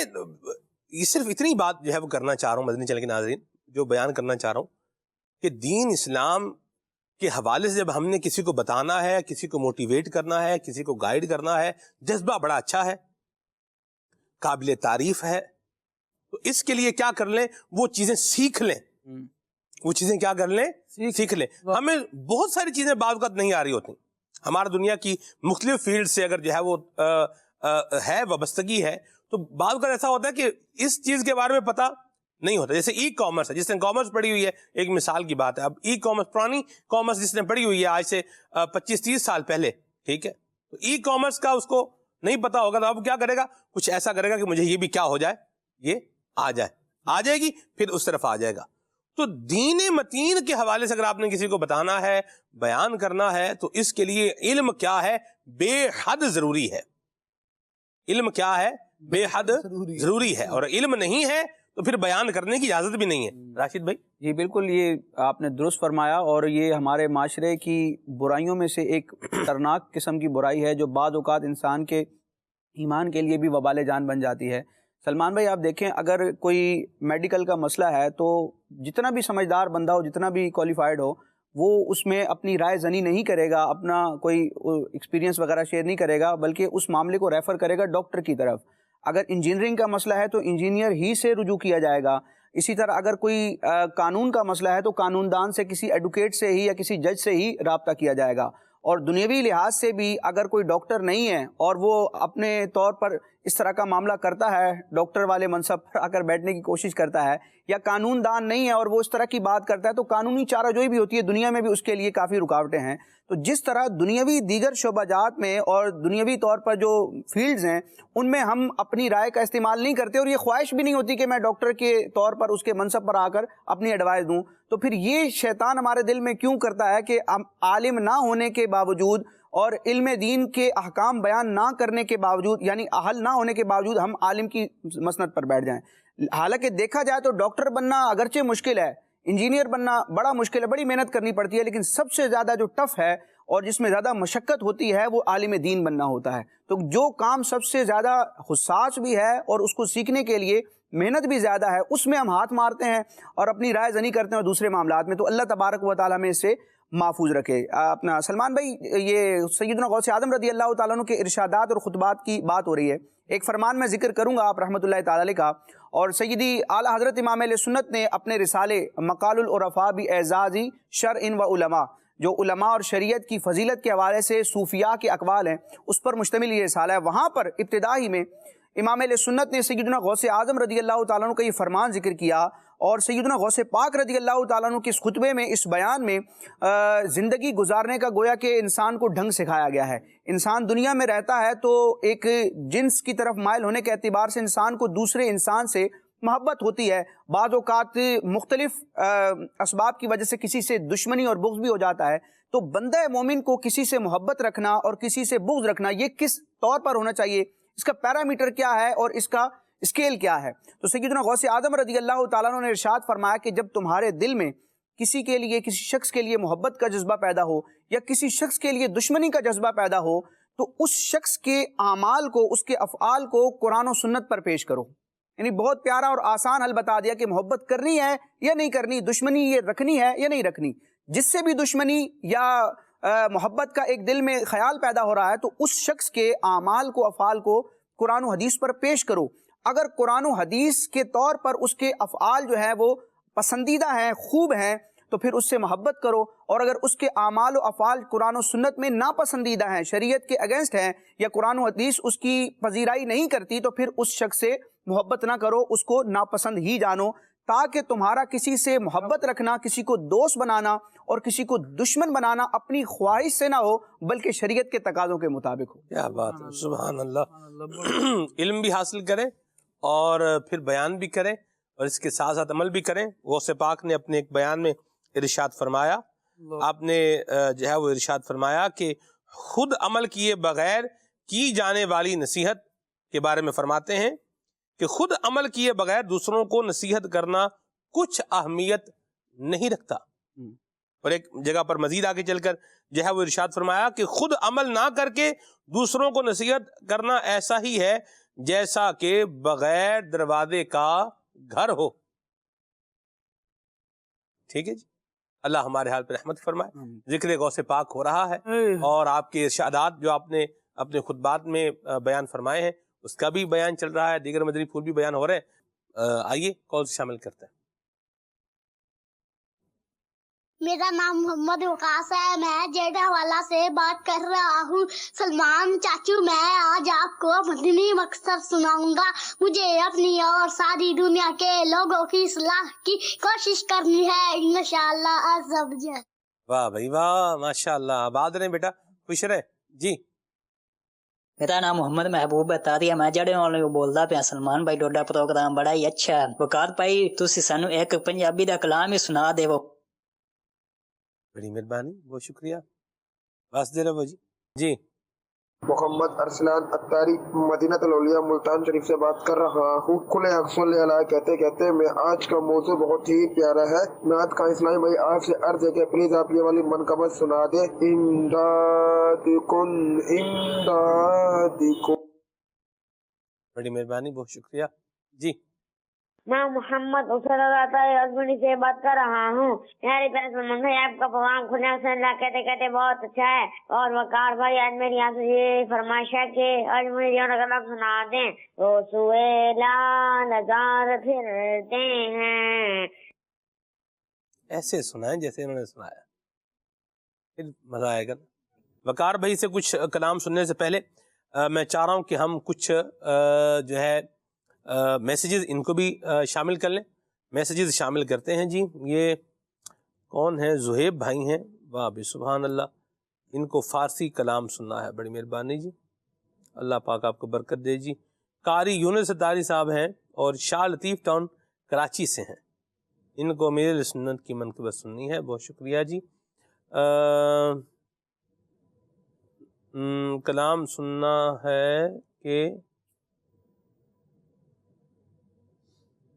Speaker 2: یہ صرف اتنی بات جو ہے وہ کرنا چاہ رہا ہوں مدنی چینل کے ناظرین، جو بیان کرنا چاہ رہا ہوں کہ دین اسلام کے حوالے سے جب ہم نے کسی کو بتانا ہے، کسی کو موٹیویٹ کرنا ہے، کسی کو گائیڈ کرنا ہے، جذبہ بڑا اچھا ہے، قابل تعریف ہے، تو اس کے لیے کیا کر لیں، وہ چیزیں سیکھ لیں، وہ چیزیں کیا کر لیں، سیکھ لیں۔ ہمیں بہت ساری چیزیں بعض اوقات نہیں آ رہی ہوتی، ہمارا دنیا کی مختلف فیلڈ سے اگر جو ہے وہ ہے وابستگی ہے، تو بعض اوقات ایسا ہوتا ہے کہ اس چیز کے بارے میں پتہ نہیں ہوتا۔ جیسے ای کامرس ہے، جس نے کامرس پڑھی ہوئی ہے، ایک مثال کی بات ہے، اب ای کامرس پرانی کامرس جس نے پڑھی ہوئی ہے آج سے 25-30 سال پہلے، ٹھیک ہے، تو ای کامرس کا اس کو نہیں پتا ہوگا، تو اب کیا کرے گا، کچھ ایسا کرے گا کہ مجھے یہ بھی کیا ہو جائے، یہ آ جائے گی، پھر اس طرف آ جائے گا۔ تو دین متین کے حوالے سے اگر آپ نے کسی کو بتانا ہے، بیان کرنا ہے، تو اس کے لیے علم کیا ہے، بے حد ضروری ہے۔ علم کیا ہے، بے حد ضروری ہے، اور علم نہیں ہے تو پھر بیان کرنے کی اجازت بھی نہیں ہے۔ راشد بھائی
Speaker 8: جی بالکل، یہ آپ نے درست فرمایا، اور یہ ہمارے معاشرے کی برائیوں میں سے ایک خطرناک قسم کی برائی ہے جو بعض اوقات انسان کے ایمان کے لیے بھی وبال جان بن جاتی ہے۔ سلمان بھائی آپ دیکھیں، اگر کوئی میڈیکل کا مسئلہ ہے تو جتنا بھی سمجھدار بندہ ہو، جتنا بھی کوالیفائڈ ہو، وہ اس میں اپنی رائے زنی نہیں کرے گا، اپنا کوئی ایکسپیرینس وغیرہ شیئر نہیں کرے گا، بلکہ اس معاملے کو ریفر کرے گا ڈاکٹر کی طرف۔ اگر انجینئرنگ کا مسئلہ ہے تو انجینئر ہی سے رجوع کیا جائے گا۔ اسی طرح اگر کوئی قانون کا مسئلہ ہے تو قانون دان سے، کسی ایڈوکیٹ سے ہی یا کسی جج سے ہی رابطہ کیا جائے گا۔ اور دنیاوی لحاظ سے بھی اگر کوئی ڈاکٹر نہیں ہے اور وہ اپنے طور پر اس طرح کا معاملہ کرتا ہے، ڈاکٹر والے منصب پر آ کر بیٹھنے کی کوشش کرتا ہے، یا قانون دان نہیں ہے اور وہ اس طرح کی بات کرتا ہے، تو قانونی چارہ جوئی بھی ہوتی ہے، دنیا میں بھی اس کے لیے کافی رکاوٹیں ہیں۔ تو جس طرح دنیاوی دیگر شعبہ جات میں اور دنیاوی طور پر جو فیلڈز ہیں ان میں ہم اپنی رائے کا استعمال نہیں کرتے، اور یہ خواہش بھی نہیں ہوتی کہ میں ڈاکٹر کے طور پر اس کے منصب پر آ کر اپنی ایڈوائز دوں، تو پھر یہ شیطان ہمارے دل میں کیوں کرتا ہے کہ ہم عالم نہ ہونے کے باوجود اور علم دین کے احکام بیان نہ کرنے کے باوجود، یعنی اہل نہ ہونے کے باوجود، ہم عالم کی مسند پر بیٹھ جائیں۔ حالانکہ دیکھا جائے تو ڈاکٹر بننا اگرچہ مشکل ہے، انجینئر بننا بڑا مشکل ہے، بڑی محنت کرنی پڑتی ہے، لیکن سب سے زیادہ جو ٹف ہے اور جس میں زیادہ مشقت ہوتی ہے وہ عالم دین بننا ہوتا ہے۔ تو جو کام سب سے زیادہ حساس بھی ہے اور اس کو سیکھنے کے لیے محنت بھی زیادہ ہے، اس میں ہم ہاتھ مارتے ہیں اور اپنی رائے زنی کرتے ہیں، اور دوسرے معاملات میں تو اللہ تبارک و تعالیٰ میں اس سے محفوظ رکھے۔ اپنا سلمان بھائی، یہ سیدنا غوث اعظم رضی اللہ تعالیٰ عنہ کے ارشادات اور خطبات کی بات ہو رہی ہے، ایک فرمان میں ذکر کروں گا آپ رحمۃ اللہ تعالیٰ علیہ کا، اور سیدی اعلیٰ حضرت امام اہل سنت نے اپنے رسالے مقال العرفاء باعزاز شرع و علماء، جو علماء اور شریعت کی فضیلت کے حوالے سے صوفیاء کے اقوال ہیں، اس پر مشتمل یہ رسالہ ہے، وہاں پر ابتدائی میں امام اہل سنت نے سیدنا غوث اعظم رضی اللہ تعالیٰ عنہ کا یہ فرمان ذکر کیا، اور سیدنا غوث پاک رضی اللہ تعالیٰ عنہ کے اس خطبے میں، اس بیان میں زندگی گزارنے کا گویا کہ انسان کو ڈھنگ سکھایا گیا ہے۔ انسان دنیا میں رہتا ہے تو ایک جنس کی طرف مائل ہونے کے اعتبار سے انسان کو دوسرے انسان سے محبت ہوتی ہے، بعض اوقات مختلف اسباب کی وجہ سے کسی سے دشمنی اور بغض بھی ہو جاتا ہے، تو بندہ مومن کو کسی سے محبت رکھنا اور کسی سے بغض رکھنا یہ کس طور پر ہونا چاہیے، اس کا پیرامیٹر کیا ہے اور اس کا اسکیل کیا ہے؟ تو سیدنا غوث اعظم رضی اللہ تعالیٰ عنہ نے ارشاد فرمایا کہ جب تمہارے دل میں کسی کے لیے، کسی شخص کے لیے محبت کا جذبہ پیدا ہو یا کسی شخص کے لیے دشمنی کا جذبہ پیدا ہو، تو اس شخص کے اعمال کو، اس کے افعال کو قرآن و سنت پر پیش کرو۔ یعنی بہت پیارا اور آسان حل بتا دیا کہ محبت کرنی ہے یا نہیں کرنی، دشمنی یہ رکھنی ہے یا نہیں رکھنی۔ جس سے بھی دشمنی یا محبت کا ایک دل میں خیال پیدا ہو رہا ہے تو اس شخص کے اعمال کو، افعال کو قرآن و حدیث پر پیش کرو۔ اگر قرآن و حدیث کے طور پر اس کے افعال جو ہیں وہ پسندیدہ ہیں، خوب ہیں، تو پھر اس سے محبت کرو، اور اگر اس کے اعمال و افعال قرآن و سنت میں ناپسندیدہ ہیں، شریعت کے اگینسٹ ہیں، یا قرآن و حدیث اس کی پذیرائی نہیں کرتی، تو پھر اس شخص سے محبت نہ کرو، اس کو ناپسند ہی جانو، تاکہ تمہارا کسی سے محبت رکھنا، کسی کو دوست بنانا اور کسی کو دشمن بنانا اپنی خواہش سے نہ ہو بلکہ شریعت کے تقاضوں کے مطابق ہو۔
Speaker 2: کیا بات ہے، سبحان اللہ۔ علم بھی حاصل کرے اور پھر بیان بھی کرے، اور اس کے ساتھ ساتھ عمل بھی کریں. غوث پاک نے اپنے ایک بیان میں ارشاد فرمایا، آپ نے جو ہے وہ ارشاد فرمایا کہ خود عمل کیے بغیر کی جانے والی نصیحت کے بارے میں فرماتے ہیں کہ خود عمل کیے بغیر دوسروں کو نصیحت کرنا کچھ اہمیت نہیں رکھتا. اور ایک جگہ پر مزید آگے چل کر جو ہے وہ ارشاد فرمایا کہ خود عمل نہ کر کے دوسروں کو نصیحت کرنا ایسا ہی ہے جیسا کہ بغیر دروازے کا گھر ہو. ٹھیک ہے جی، اللہ ہمارے حال پر رحمت فرمائے. ذکر غوث پاک ہو رہا ہے اور آپ کے ارشادات جو آپ نے اپنے خطبات میں بیان فرمائے ہیں اس کا بھی بیان چل رہا ہے، دیگر مدنی پھول بھی بیان ہو رہے ہیں. آئیے کال سے شامل کرتے ہیں.
Speaker 10: میرا نام محمد وقاص ہے، میں جیڈا والا سے بات کر رہا ہوں. سلمان چاچو، میں آج آپ کو مدنی مقصد سناؤں گا. مجھے اپنی اور ساری دنیا کے لوگوں کی اصلاح کی کوشش کرنی ہے انشاءاللہ عز و جل.
Speaker 2: واہ بھائی واہ، ماشاءاللہ. آباد رہے بیٹا، خوش رہے جی.
Speaker 11: میرا نام محمد محبوب اتاریہ، میں جڑے والے بولدا پیا. سلمان بھائی ڈوڈا پروگرام بڑا ہی اچھا ہے. وقار بھائی تسی سانو ایک پنجابی دا کلام ہی سنا دیو.
Speaker 2: بڑی مہربانی، بہت شکریہ. بس دے رہو جی. جی
Speaker 12: محمد ارسلان اتاری، مدینہ الاولیاء ملتان شریف سے بات کر رہا ہوں. کل حق صلی اللہ کہتے کہتے میں آج کا موضوع بہت ہی پیارا ہے. نعت کا اسلامی بھائی آپ سے عرض ہے کہ پلیز آپ یہ والی منقبت سنا دیں. امدادکم امدادکم.
Speaker 2: بڑی مہربانی، بہت شکریہ. جی
Speaker 13: میں محمد اسر ازمنی سے بات کر رہا ہوں. میری طرف سے آپ کا پروگرام کھلنے سے اللہ کہتے کہتے بہت اچھا ہے. اور وقار بھائی آج میری یہاں سے یہ فرمائش ہے کہ آج مجھے یہ سنا دیں. تو سوئے لال ہزار پھرتے ہیں.
Speaker 2: ایسے سنائیں جیسے انہوں نے سنایا، پھر مزہ آئے گا. وقار بھائی سے کچھ کلام سننے سے پہلے میں چاہ رہا ہوں کہ ہم کچھ جو ہے میسیجز ان کو بھی شامل کر لیں. میسیجز شامل کرتے ہیں جی. یہ کون ہیں؟ زہیب بھائی ہیں. واہ بھی سبحان اللہ، ان کو فارسی کلام سننا ہے. بڑی مہربانی جی، اللہ پاک آپ کو برکت دے جی. قاری یونس اتاری صاحب ہیں اور شاہ لطیف ٹاؤن کراچی سے ہیں. ان کو میرے سنت کی منقبت سننی ہے. بہت شکریہ جی. کلام سننا ہے کہ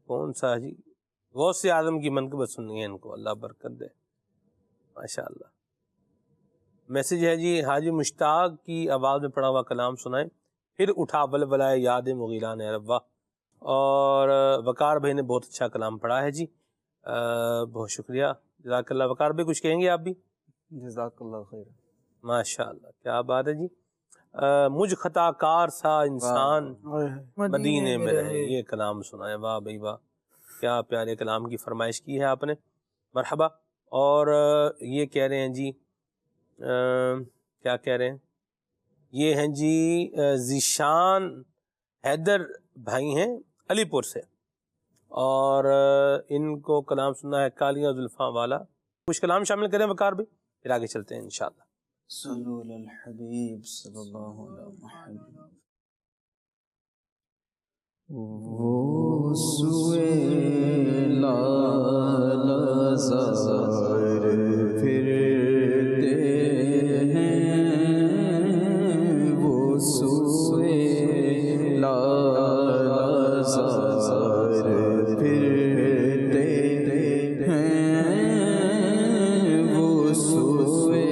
Speaker 2: کون سا جی؟ غوث اعظم کی منقبت سننی ہے ان کو، اللہ برکت دے. ماشاءاللہ. میسیج ہے جی، حاجی مشتاق کی آواز میں پڑھا ہوا کلام سنائیں. پھر اٹھا ولولائے یاد مغیران روا. اور وقار بھائی نے بہت اچھا کلام پڑھا ہے جی. بہت شکریہ، جزاک اللہ. وقار بھائی کچھ کہیں گے آپ بھی؟
Speaker 7: جزاک اللہ خیر.
Speaker 2: ماشاءاللہ، کیا بات ہے جی. مجھ خطا کار سا انسان مدینے میں رہے، یہ کلام سنا ہے. واہ بھائی واہ، کیا پیارے کلام کی فرمائش کی ہے آپ نے. مرحبا. اور یہ کہہ رہے ہیں جی، کیا کہہ رہے ہیں؟ یہ ہیں جی ذیشان حیدر بھائی ہیں علی پور سے، اور ان کو کلام سننا ہے کالیاں زلفاں والا. کچھ کلام شامل کریں وقار بھائی، پھر آگے چلتے ہیں انشاءاللہ.
Speaker 7: صلو علی الحبیب صلی اللہ علیہ محمد. وہ سوئے لال زار پھرتے ہیں، وہ سوئے لال زار پھرتے ہیں، وہ سوئے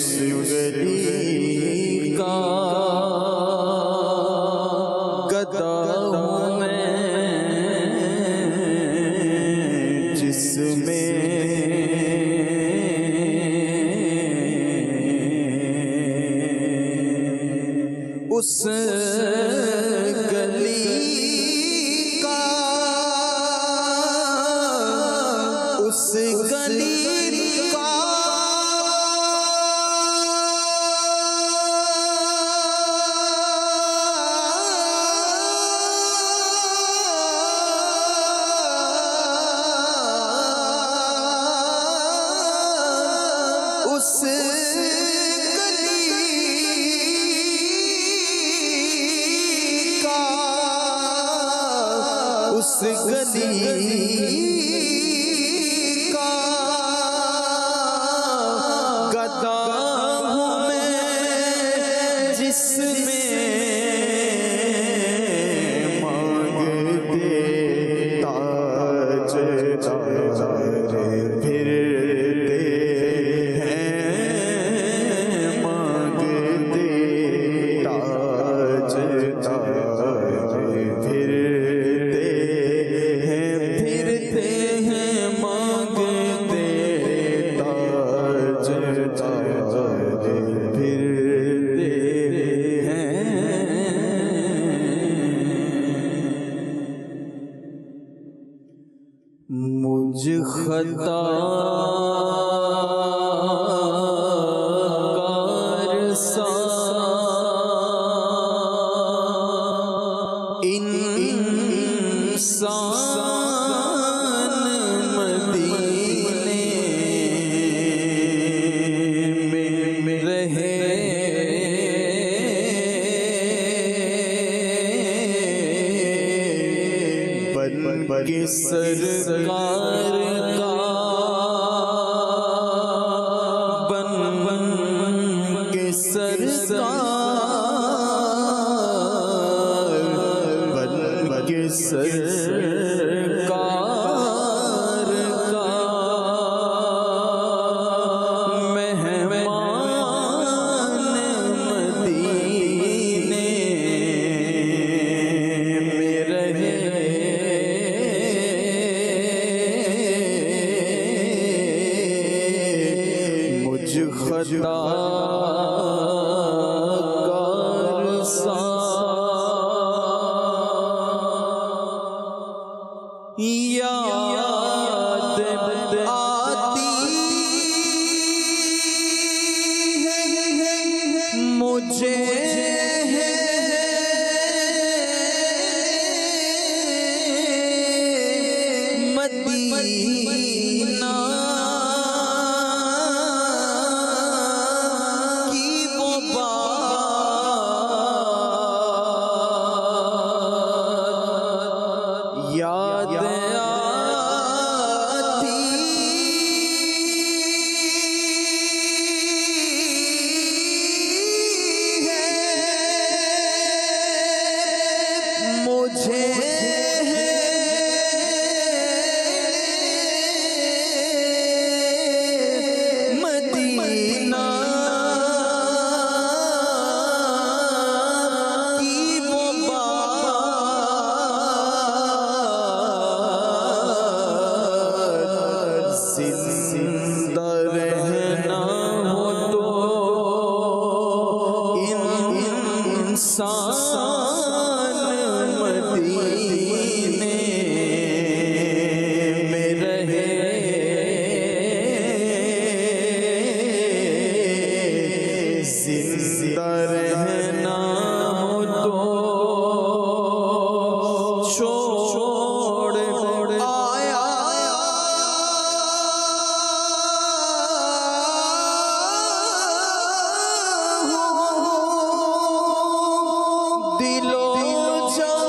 Speaker 7: گلی کا گدا ہوں میں جس میں اس گلی کا اس گلی کا اس اس گلی کا گدا ہوں میں جس میں مانگتے تاجدار پھرتے ہیں مانگتے تاجدار پھرتے ہیں مانگتے تاجدار پھرتے ہیں مجھ خطا کار سا انسان مدینے میں رہے بن کے سرکار کا بن کے سرکار بن کے سرکار کا مہمان مدینے میں رہے مجھ خطا کار سا یاد آتی ہے مجھے مدینہ کی وہ بات یاد آتی ہے مجھے مدینہ کی وہ بات زندہ رہنا ہو تو انسان مدینے میں رہے زندہ رہنا ہو تو چھوڑ آیا دل و جان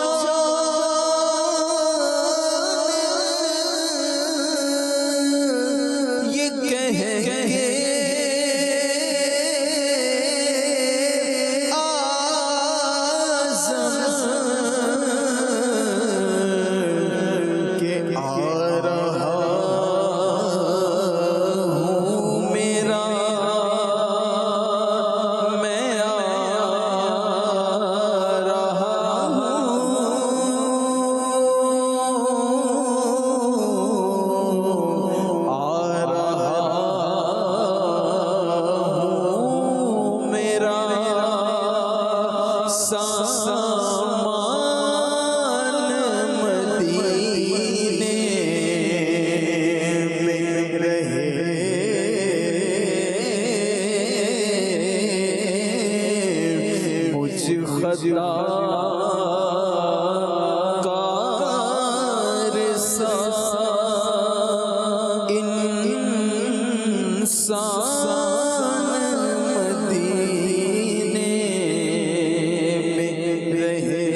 Speaker 7: یہ کہہ کے خطا کار سا انسان مدینے میں رہے.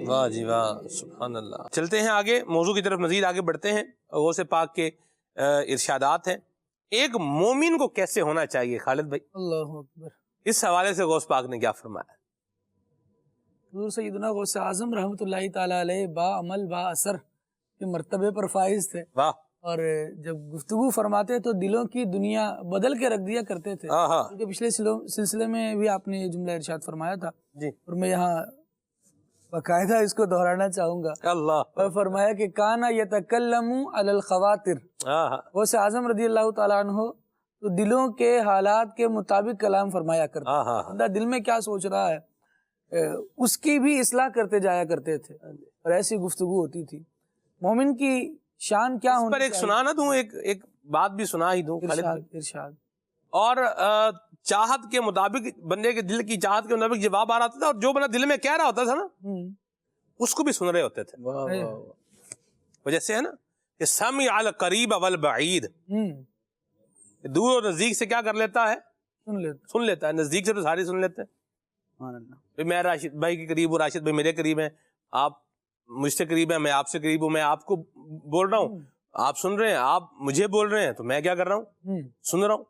Speaker 2: واہ جی واہ، سبحان اللہ. چلتے ہیں آگے، موضوع کی طرف مزید آگے بڑھتے ہیں. غوث پاک کے ارشادات ہیں. ایک مومن کو کیسے ہونا چاہیے خالد بھائی؟
Speaker 9: اللہ اکبر.
Speaker 2: اس حوالے سے غوث پاک نے کیا فرمایا؟
Speaker 9: حضور سیدنا غوث اعظم رحمۃ اللہ تعالیٰ علیہ با عمل با اثر کے مرتبے پر فائز تھے.
Speaker 2: واہ.
Speaker 9: اور جب گفتگو فرماتے تو دلوں کی دنیا بدل کے رکھ دیا کرتے تھے. کیونکہ پچھلے سلسلے میں بھی آپ نے یہ جملہ ارشاد فرمایا تھا
Speaker 2: جی،
Speaker 9: اور میں یہاں باقاعدہ اس کو دہرانا چاہوں گا.
Speaker 2: اللہ.
Speaker 9: اور فرمایا کہ کانا یتکلم علی الخواطر. غوث اعظم رضی اللہ تعالیٰ عنہ تو دلوں کے حالات کے مطابق کلام فرمایا کرتے. بندہ دل میں کیا سوچ رہا ہے اس کی بھی اصلاح کرتے جایا کرتے تھے، اور ایسی گفتگو ہوتی تھی. مومن کی شان کیا ہونی
Speaker 2: پر ایک سنا نہ دوں، ایک بات بھی سنا ہی دوں.
Speaker 9: ارشاد.
Speaker 2: اور چاہت کے مطابق، بندے کے دل کی چاہت کے مطابق جواب آ رہا تھا، اور جو بندہ دل میں کہہ رہا ہوتا تھا نا اس کو بھی سن رہے ہوتے تھے. وجہ سے ہے نا کہ سمع القریب والبعید، دور اور نزدیک سے کیا کر لیتا ہے؟ سن لیتا ہے. نزدیک سے تو سارے سن لیتے ہیں. میں راشد بھائی کے قریب ہوں، راشد بھائی میرے قریب ہیں، آپ مجھ سے قریب ہیں، میں آپ سے قریب ہوں، میں آپ کو بول رہا ہوں، آپ سن رہے ہیں، آپ مجھے بول رہے ہیں، تو میں کیا کر رہا ہوں؟ سن رہا ہوں.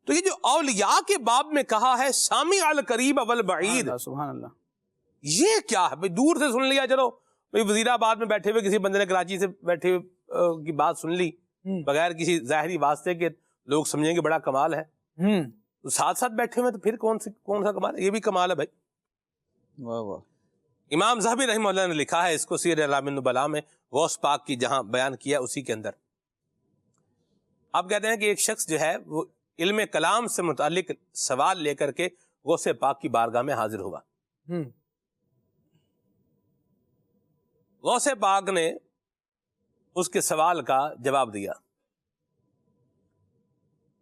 Speaker 2: تو یہ جو اولیاء کے باب میں کہا ہے سامع القریب والبعید،
Speaker 8: سبحان اللہ،
Speaker 2: یہ کیا ہے بھائی؟ دور سے سن لیا، چلو بھائی وزیر آباد میں بیٹھے ہوئے کسی بندے نے کراچی سے بیٹھے ہوئے کی بات سن لی بغیر کسی ظاہری واسطے کے، لوگ سمجھیں گے بڑا کمال ہے. تو ساتھ ساتھ بیٹھے ہوئے تو پھر کون سا کمال ہے؟ یہ بھی کمال ہے بھائی.
Speaker 8: واہ واہ.
Speaker 2: امام ذہبی رحمہ اللہ نے لکھا ہے اس کو سیر اعلام النبلاء میں، غوث پاک کی جہاں بیان کیا اسی کے اندر آپ کہتے ہیں کہ ایک شخص جو ہے وہ علم کلام سے متعلق سوال لے کر کے غوث پاک کی بارگاہ میں حاضر ہوا. غوث پاک نے اس کے سوال کا جواب دیا.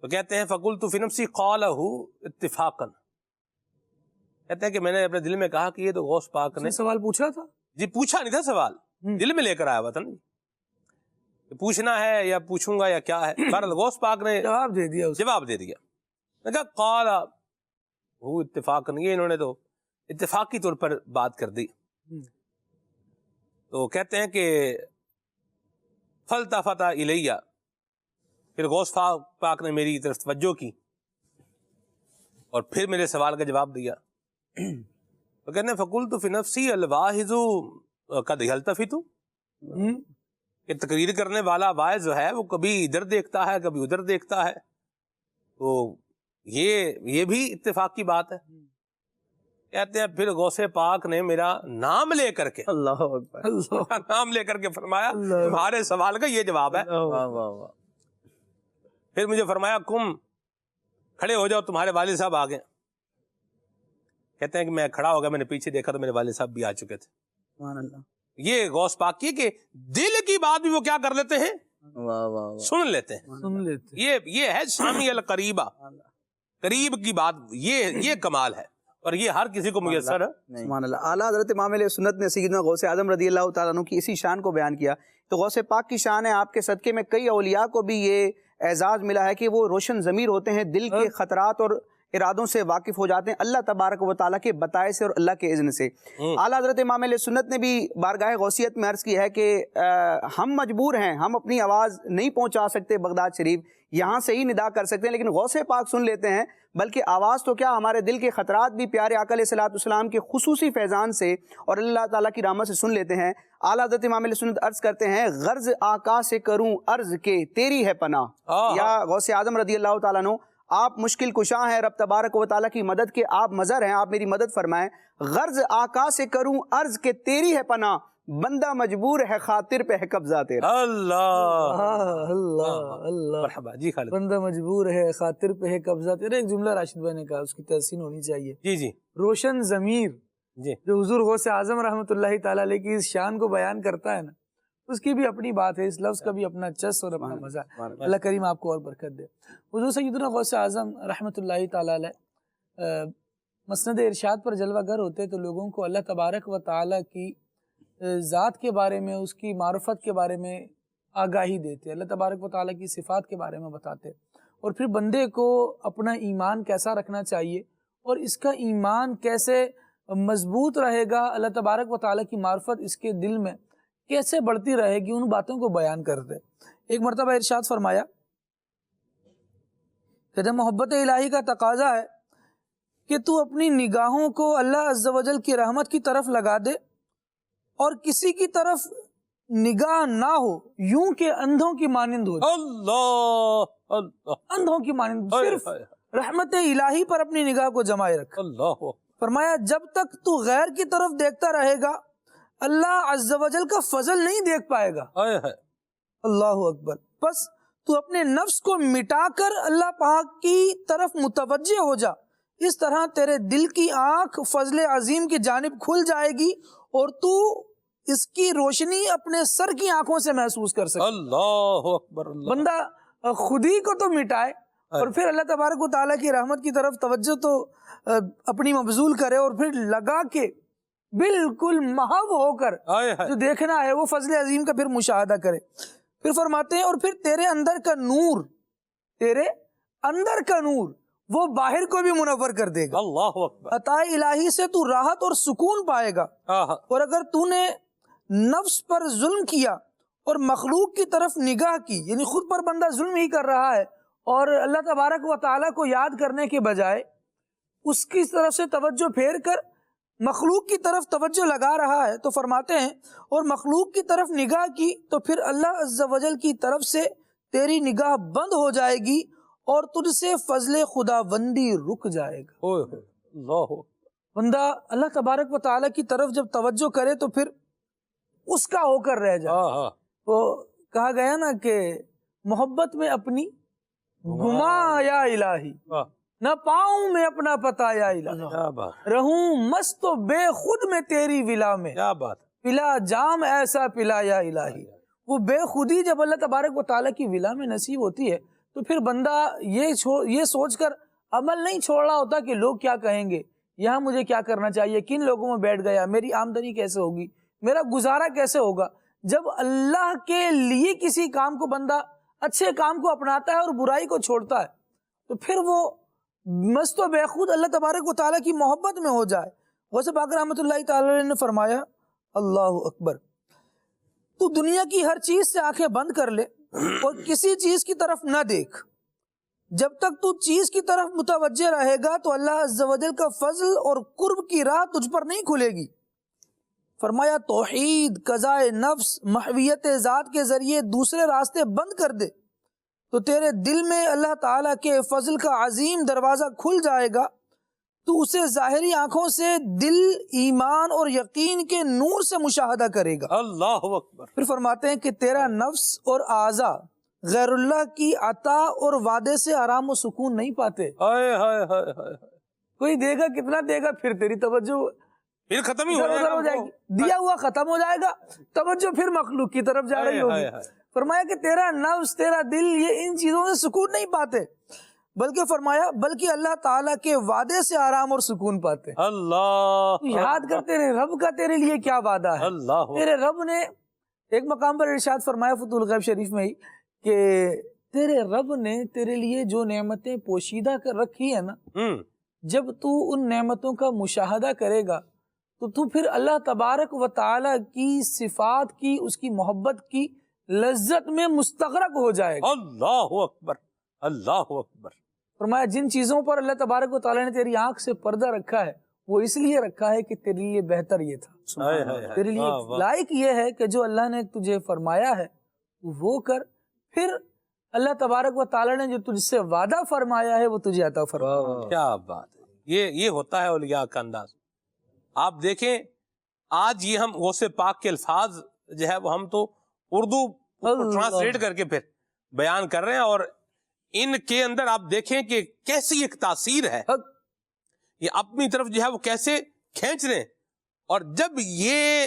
Speaker 2: تو کہتے ہیں فقلت فی نفسی قالہ اتفاقا، کہتے ہیں کہ میں نے اپنے دل میں کہا کہ یہ تو غوث پاک نے
Speaker 9: سوال پوچھا تھا.
Speaker 2: جی پوچھا نہیں تھا، سوال دل میں لے کر آیا ہوا تھا نا، پوچھنا ہے یا پوچھوں گا یا کیا ہے. بہرحال غوث پاک نے جواب دے دیا. میں کہا قال ہو اتفاقا، یہ انہوں نے تو اتفاقی طور پر بات کر دی. تو کہتے ہیں کہ فلتفت الیہ، پھر غوث پاک نے میری طرف توجہ کی اور پھر میرے سوال کا جواب دیا. تو کہتے ہیں فقلت فی نفسی الواحظ قد یلتفت، کہ تقریر کرنے والا واعظ جو ہے وہ کبھی ادھر دیکھتا ہے کبھی ادھر دیکھتا ہے. تو یہ بھی اتفاق کی بات ہے. کہتے ہیں پھر غوث پاک نے میرا نام لے کر کے،
Speaker 8: اللہ اکبر،
Speaker 2: نام لے کر کے فرمایا تمہارے سوال کا یہ جواب ہے. پھر مجھے فرمایا کم، کھڑے ہو جاؤ، تمہارے والد صاحب آ گئے. کہتے ہیں کہ میں کھڑا ہو گیا، میں نے پیچھے دیکھا تو میرے والد صاحب بھی آ چکے تھے. یہ غوث پاک کی کہ دل کی بات بھی وہ کیا کر لیتے ہیں؟ سن لیتے ہیں. یہ ہے سامع القریبہ، قریب کی بات، یہ کمال ہے اور یہ ہر کسی کو میسر ہے.
Speaker 8: سبحان اللہ. اعلیٰ حضرت امام علیہ سنت نے سیدنا غوث اعظم رضی اللہ تعالیٰ عنہ کی اسی شان کو بیان کیا. تو غوث پاک کی شان ہے، آپ کے صدقے میں کئی اولیاء کو بھی یہ اعزاز ملا ہے کہ وہ روشن ضمیر ہوتے ہیں، دل کے خطرات اور ارادوں سے واقف ہو جاتے ہیں اللہ تبارک و تعالیٰ کے بتائے سے اور اللہ کے اذن سے. اعلیٰ حضرت امام علیہ سنت نے بھی بارگاہ غوثیت میں عرض کی ہے کہ ہم مجبور ہیں، ہم اپنی آواز نہیں پہنچا سکتے بغداد شریف، یہاں سے ہی ندا کر سکتے ہیں، لیکن غوث پاک سن لیتے ہیں. بلکہ آواز تو کیا، ہمارے دل کے خطرات بھی پیارے آقا علیہ السلام کے خصوصی فیضان سے اور اللہ تعالیٰ کی رحمت سے سن لیتے ہیں. اعلیٰ حضرت امام علیہ سنت عرض کرتے ہیں غرض آقا سے کروں عرض کے تیری ہے پناہ. یا غوث اعظم رضی اللہ تعالیٰ عنہ آپ مشکل کشاں ہیں، رب تبارک و تعالیٰ کی مدد کے آپ مظہر ہیں، آپ میری مدد فرمائیں. غرض آقا سے کروں عرض کے تیری ہے پناہ، بندہ مجبور ہے خاطر پہ ہے قبضہ تیرا.
Speaker 9: اللہ اللہ،
Speaker 2: مرحبا جی خالد.
Speaker 9: بندہ مجبور ہے خاطر پہ ہے قبضہ تیرا. ایک جملہ راشد بھائی نے کہا، اس کی تحسین ہونی چاہیے.
Speaker 2: جی جی.
Speaker 9: روشن ضمیر
Speaker 2: جی
Speaker 9: جو حضور غوث اعظم رحمۃ اللہ تعالیٰ علیہ کی اس شان کو بیان کرتا ہے نا، اس کی بھی اپنی بات ہے، اس لفظ کا بھی اپنا چس اور اپنا مزہ ہے۔ اللہ کریم آپ کو اور برکت دے۔ حضور سیدنا غوث اعظم رحمۃ اللہ تعالیٰ علیہ مسند ارشاد پر جلوہ گر ہوتے تو لوگوں کو اللہ تبارک و تعالیٰ کی ذات کے بارے میں، اس کی معرفت کے بارے میں آگاہی دیتے، اللہ تبارک و تعالیٰ کی صفات کے بارے میں بتاتے، اور پھر بندے کو اپنا ایمان کیسا رکھنا چاہیے اور اس کا ایمان کیسے مضبوط رہے گا، اللہ تبارک و تعالیٰ کی معرفت اس کے دل میں کیسے بڑھتی رہے گی، ان باتوں کو بیان کرتے۔ ایک مرتبہ ارشاد فرمایا کہ جب محبت الہی کا تقاضا ہے کہ تو اپنی نگاہوں کو اللہ عز و جل کی رحمت کی طرف لگا دے اور کسی کی طرف نگاہ نہ ہو، یوں کہ اندھوں کی مانند ہو،
Speaker 2: اللہ اللہ،
Speaker 9: اندھوں کی مانند، صرف رحمت الہی پر اپنی نگاہ کو جمائے رکھ۔
Speaker 2: اللہ
Speaker 9: فرمایا جب تک تو غیر کی طرف دیکھتا رہے گا اللہ عز و جل کا فضل نہیں دیکھ پائے گا۔ اللہ اکبر۔ بس تو اپنے نفس کو مٹا کر اللہ پاک کی طرف متوجہ ہو جا، اس طرح تیرے دل کی آنکھ فضل عظیم کی جانب کھل جائے گی اور تو اس کی روشنی اپنے سر کی آنکھوں سے محسوس کر سکے۔
Speaker 2: اللہ اکبر۔
Speaker 9: بندہ خود ہی کو تو مٹائے اور پھر اللہ تبارک و تعالیٰ کی رحمت کی طرف توجہ تو اپنی مبذول کرے، اور پھر لگا کے بالکل محو ہو کر جو دیکھنا ہے وہ فضل عظیم کا پھر مشاہدہ کرے۔ پھر فرماتے ہیں اور پھر تیرے اندر کا نور، تیرے اندر کا نور وہ باہر کو بھی منور کر دے گا۔
Speaker 2: اللہ اکبر۔
Speaker 9: عطا الہی سے تو راحت اور سکون پائے گا، اور اگر تو نے نفس پر ظلم کیا اور مخلوق کی طرف نگاہ کی، یعنی خود پر بندہ ظلم ہی کر رہا ہے اور اللہ تبارک و تعالیٰ کو یاد کرنے کے بجائے اس کی طرف سے توجہ پھیر کر مخلوق کی طرف توجہ لگا رہا ہے، تو فرماتے ہیں اور مخلوق کی طرف نگاہ کی تو پھر اللہ عز و جل کی طرف سے تیری نگاہ بند ہو جائے گی اور تجھ سے فضل خداوندی رک جائے گا۔
Speaker 2: اللہ
Speaker 9: بندہ اللہ تبارک و تعالیٰ کی طرف جب توجہ کرے تو پھر اس کا ہو کر رہ جائے۔ وہ کہا گیا نا کہ محبت میں اپنی گما یا الہی، نہ پاؤں میں اپنا پتا یا الہی، رہوں مست و بے خود میں تیری ولا میں، پلا جام ایسا پلا یا الہی۔ وہ بے خودی جب اللہ تبارک و تعالیٰ کی ولا میں نصیب ہوتی ہے تو پھر بندہ یہ سوچ کر عمل نہیں چھوڑ رہا ہوتا کہ لوگ کیا کہیں گے، یہاں مجھے کیا کرنا چاہیے، کن لوگوں میں بیٹھ گیا، میری آمدنی کیسے ہوگی، میرا گزارا کیسے ہوگا۔ جب اللہ کے لیے کسی کام کو بندہ اچھے کام کو اپناتا ہے اور برائی کو چھوڑتا ہے تو پھر وہ مست و بے خود اللہ تبارک و تعالیٰ کی محبت میں ہو جائے۔ ویسے پاک رحمۃ اللہ تعالی نے فرمایا اللہ اکبر، تو دنیا کی ہر چیز سے آنکھیں بند کر لے اور کسی چیز کی طرف نہ دیکھ، جب تک تو چیز کی طرف متوجہ رہے گا تو اللہ عز و جل کا فضل اور قرب کی راہ تجھ پر نہیں کھلے گی۔ فرمایا توحید، قضائے نفس، محویت ذات کے ذریعے دوسرے راستے بند کر دے تو تیرے دل میں اللہ تعالیٰ کے فضل کا عظیم دروازہ کھل جائے گا، تو اسے ظاہری آنکھوں سے دل، ایمان اور یقین کے نور سے مشاہدہ کرے گا۔
Speaker 2: اللہ اکبر۔
Speaker 9: پھر فرماتے ہیں کہ تیرا نفس اور اعضا غیر اللہ کی عطا اور وعدے سے آرام و سکون نہیں پاتے۔ کوئی دے گا کتنا دے گا، پھر تیری توجہ
Speaker 2: پھر ختم ہی
Speaker 9: ہو جائے گی، دیا ہوا ختم ہو جائے گا، توجہ پھر مخلوق کی طرف جا رہی ہوگی۔ فرمایا کہ تیرا نفس، تیرا دل یہ ان چیزوں سے سکون نہیں پاتے، بلکہ فرمایا بلکہ اللہ تعالیٰ کے وعدے سے آرام اور سکون پاتے۔
Speaker 2: اللہ
Speaker 9: یاد کر تیرے رب کا تیرے لیے کیا وعدہ ہے۔ تیرے رب نے ایک مقام پر ارشاد فرمایا فتح الغیب شریف میں ہی کہ تیرے رب نے تیرے لیے جو نعمتیں پوشیدہ کر رکھی ہے نا، جب تو ان نعمتوں کا مشاہدہ کرے گا تو پھر اللہ تبارک و تعالیٰ کی صفات کی، اس کی محبت کی لذت میں مستغرق ہو جائے گا۔
Speaker 2: اللہ اکبر، اللہ اکبر۔
Speaker 9: فرمایا جن چیزوں پر اللہ تبارک و تعالیٰ نے تیری آنکھ سے پردہ رکھا ہے وہ اس لیے رکھا ہے کہ تیرے لیے بہتر یہ تھا، تیرے لیے لائق یہ ہے کہ جو اللہ نے تجھے فرمایا ہے وہ کر، پھر اللہ تبارک و تعالیٰ نے جو تجھ سے وعدہ فرمایا ہے وہ تجھے عطا فرمایا۔
Speaker 2: کیا بات ہے، یہ ہوتا ہے اولیاء کا انداز۔ آپ دیکھیں آج یہ ہم غوث پاک کے الفاظ جو ہے وہ ہم تو اردو ٹرانسلیٹ کر کے پھر بیان کر رہے ہیں، اور ان کے اندر آپ دیکھیں کہ کیسی ایک تاثیر ہے، یہ اپنی طرف جو ہے وہ کیسے کھینچ رہے ہیں، اور جب یہ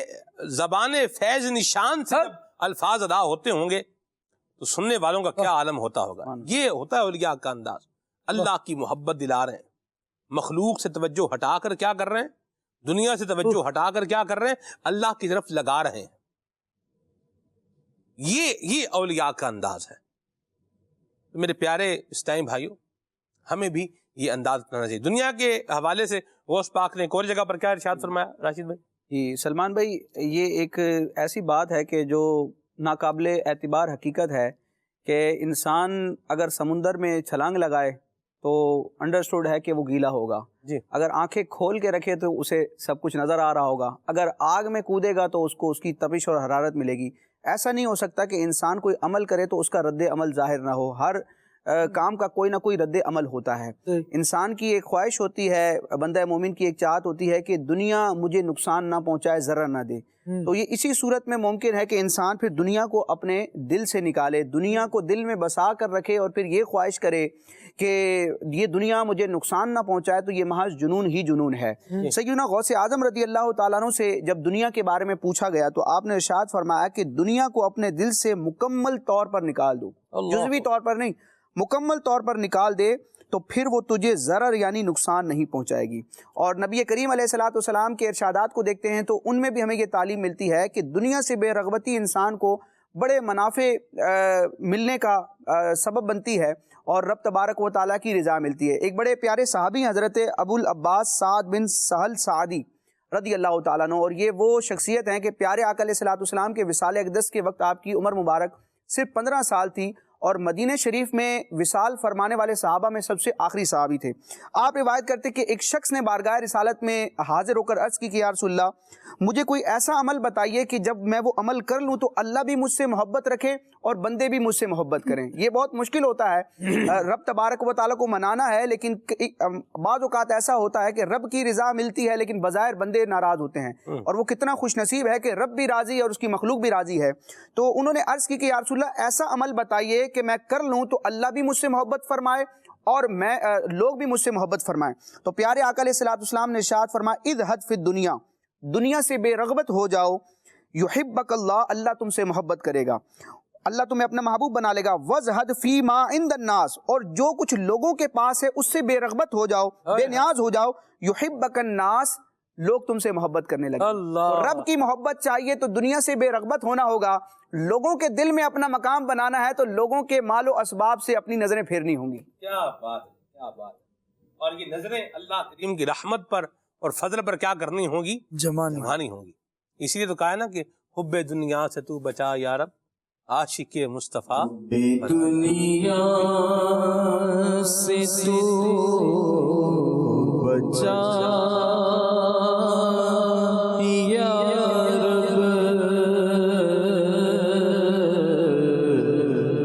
Speaker 2: زبان فیض نشان سے الفاظ ادا ہوتے ہوں گے تو سننے والوں کا کیا عالم ہوتا ہوگا. یہ ہوتا ہے اولیاء کا انداز. اللہ کی محبت دلا رہے ہیں, مخلوق سے توجہ ہٹا کر کیا کر رہے ہیں, دنیا سے توجہ ہٹا کر کیا کر رہے ہیں, اللہ کی طرف لگا رہے ہیں. یہ اولیاء کا انداز ہے. میرے پیارے اسلامی بھائیوں, ہمیں بھی یہ انداز اپنانا چاہیے. دنیا کے حوالے سے غوث پاک نے ایک اور جگہ پر کیا ارشاد فرمایا راشد بھائی؟
Speaker 8: جی سلمان بھائی, یہ ایک ایسی بات ہے کہ جو ناقابل اعتبار حقیقت ہے کہ انسان اگر سمندر میں چھلانگ لگائے تو انڈرسٹوڈ ہے کہ وہ گیلا ہوگا.
Speaker 2: جی.
Speaker 8: اگر آنکھیں کھول کے رکھے تو اسے سب کچھ نظر آ رہا ہوگا. اگر آگ میں کودے گا تو اس کو اس کی تپش اور حرارت ملے گی. ایسا نہیں ہو سکتا کہ انسان کوئی عمل کرے تو اس کا رد عمل ظاہر نہ ہو. ہر کام کا کوئی نہ کوئی رد عمل ہوتا ہے. انسان کی ایک خواہش ہوتی ہے, بندہ مومن کی ایک چاہت ہوتی ہے کہ دنیا مجھے نقصان نہ پہنچائے, ضرر نہ دے. تو یہ اسی صورت میں ممکن ہے کہ انسان پھر دنیا کو اپنے دل سے نکالے, دنیا کو دل میں بسا کر رکھے اور پھر یہ خواہش کرے کہ یہ دنیا مجھے نقصان نہ پہنچائے. تو یہ محض جنون ہی جنون ہے. سیدنا غوث اعظم رضی اللہ تعالیٰ عنہ سے جب دنیا کے بارے میں پوچھا گیا تو آپ نے ارشاد فرمایا کہ دنیا کو اپنے دل سے مکمل طور پر نکال دو, جزوی طور پر نہیں, مکمل طور پر نکال دے تو پھر وہ تجھے ضرر یعنی نقصان نہیں پہنچائے گی. اور نبی کریم علیہ الصلوۃ والسلام کے ارشادات کو دیکھتے ہیں تو ان میں بھی ہمیں یہ تعلیم ملتی ہے کہ دنیا سے بے رغبتی انسان کو بڑے منافع ملنے کا سبب بنتی ہے اور رب تبارک و تعالیٰ کی رضا ملتی ہے. ایک بڑے پیارے صحابی حضرت ابو العباس سعد بن سہل سعدی رضی اللہ تعالیٰ عنہ, اور یہ وہ شخصیت ہیں کہ پیارے آقا علیہ الصلوۃ والسلام کے وصال اقدس کے وقت آپ کی عمر مبارک صرف 15 سال تھی اور مدینہ شریف میں وصال فرمانے والے صحابہ میں سب سے آخری صحابی تھے. آپ روایت کرتے کہ ایک شخص نے بارگاہ رسالت میں حاضر ہو کر عرض کی کہ یا رسول اللہ, مجھے کوئی ایسا عمل بتائیے کہ جب میں وہ عمل کر لوں تو اللہ بھی مجھ سے محبت رکھے اور بندے بھی مجھ سے محبت کریں. یہ بہت مشکل ہوتا ہے, رب تبارک و تعالیٰ کو منانا ہے, لیکن بعض اوقات ایسا ہوتا ہے کہ رب کی رضا ملتی ہے لیکن بظاہر بندے ناراض ہوتے ہیں, اور وہ کتنا خوش نصیب ہے کہ رب بھی راضی ہے اور اس کی مخلوق بھی راضی ہے. تو انہوں نے عرض کی کہ یا رسول اللہ, ایسا عمل بتائیے کہ میں کر لوں تو اللہ بھی مجھ سے محبت فرمائے اور میں لوگ بھی مجھ سے محبت فرمائیں. تو پیارے آقا علیہ الصلوۃ والسلام نے ارشاد فرمایا اذھد فی الدنیا, دنیا سے بے رغبت ہو جاؤ, یحبک اللہ, اللہ تم سے محبت کرے گا, اللہ تمہیں اپنا محبوب بنا لے گا. وزہد فی ما عند الناس, اور جو کچھ لوگوں کے پاس ہے اس سے بے رغبت ہو جاؤ, بے نیاز ہو جاؤ. یحبک الناس, لوگ تم سے محبت کرنے لگے. رب کی محبت چاہیے تو دنیا سے بے رغبت ہونا ہوگا. لوگوں کے دل میں اپنا مقام بنانا ہے تو لوگوں کے مال و اسباب سے اپنی نظریں پھیرنی ہوں گی.
Speaker 2: کیا بات ہے, کیا بات ہے. اور یہ نظریں اللہ کریم کی رحمت پر اور فضل پر کیا کرنی ہوں گی, جمانی ہوں گی. اسی لیے تو کہا ہے نا کہ حب دنیا سے تو بچا یا رب, عاشق مصطفیٰ
Speaker 7: دنیا سے تو بچا یا رب,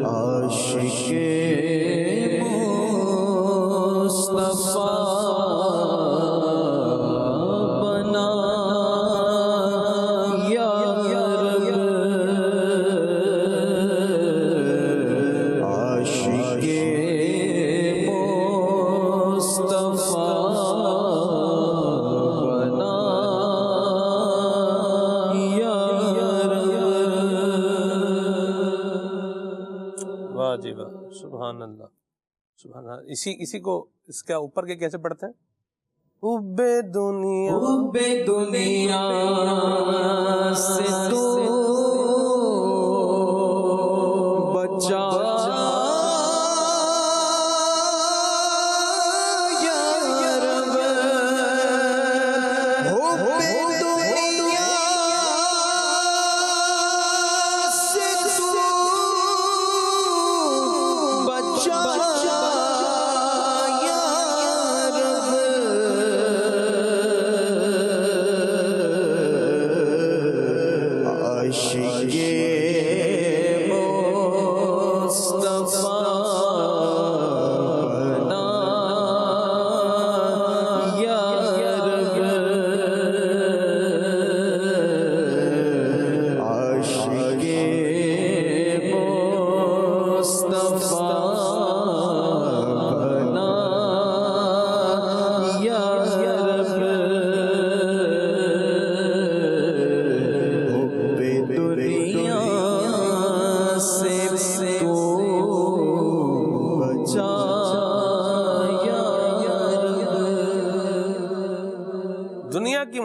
Speaker 7: عاشق مصطفیٰ بنا یا رب, عاشق مصطفیٰ بنا یا رب.
Speaker 2: واہ جی واہ, سبحان اللہ سبحان اللہ. اسی کو اس کا اوپر کے کیسے پڑھتے ہیں؟ حب دنیا,
Speaker 7: حب دنیا سے تو بچا یا رب, حب دنیا سے تو بچا یا رب, عاشق مصطفیٰ بنا یا رب, عاشق مصطفیٰ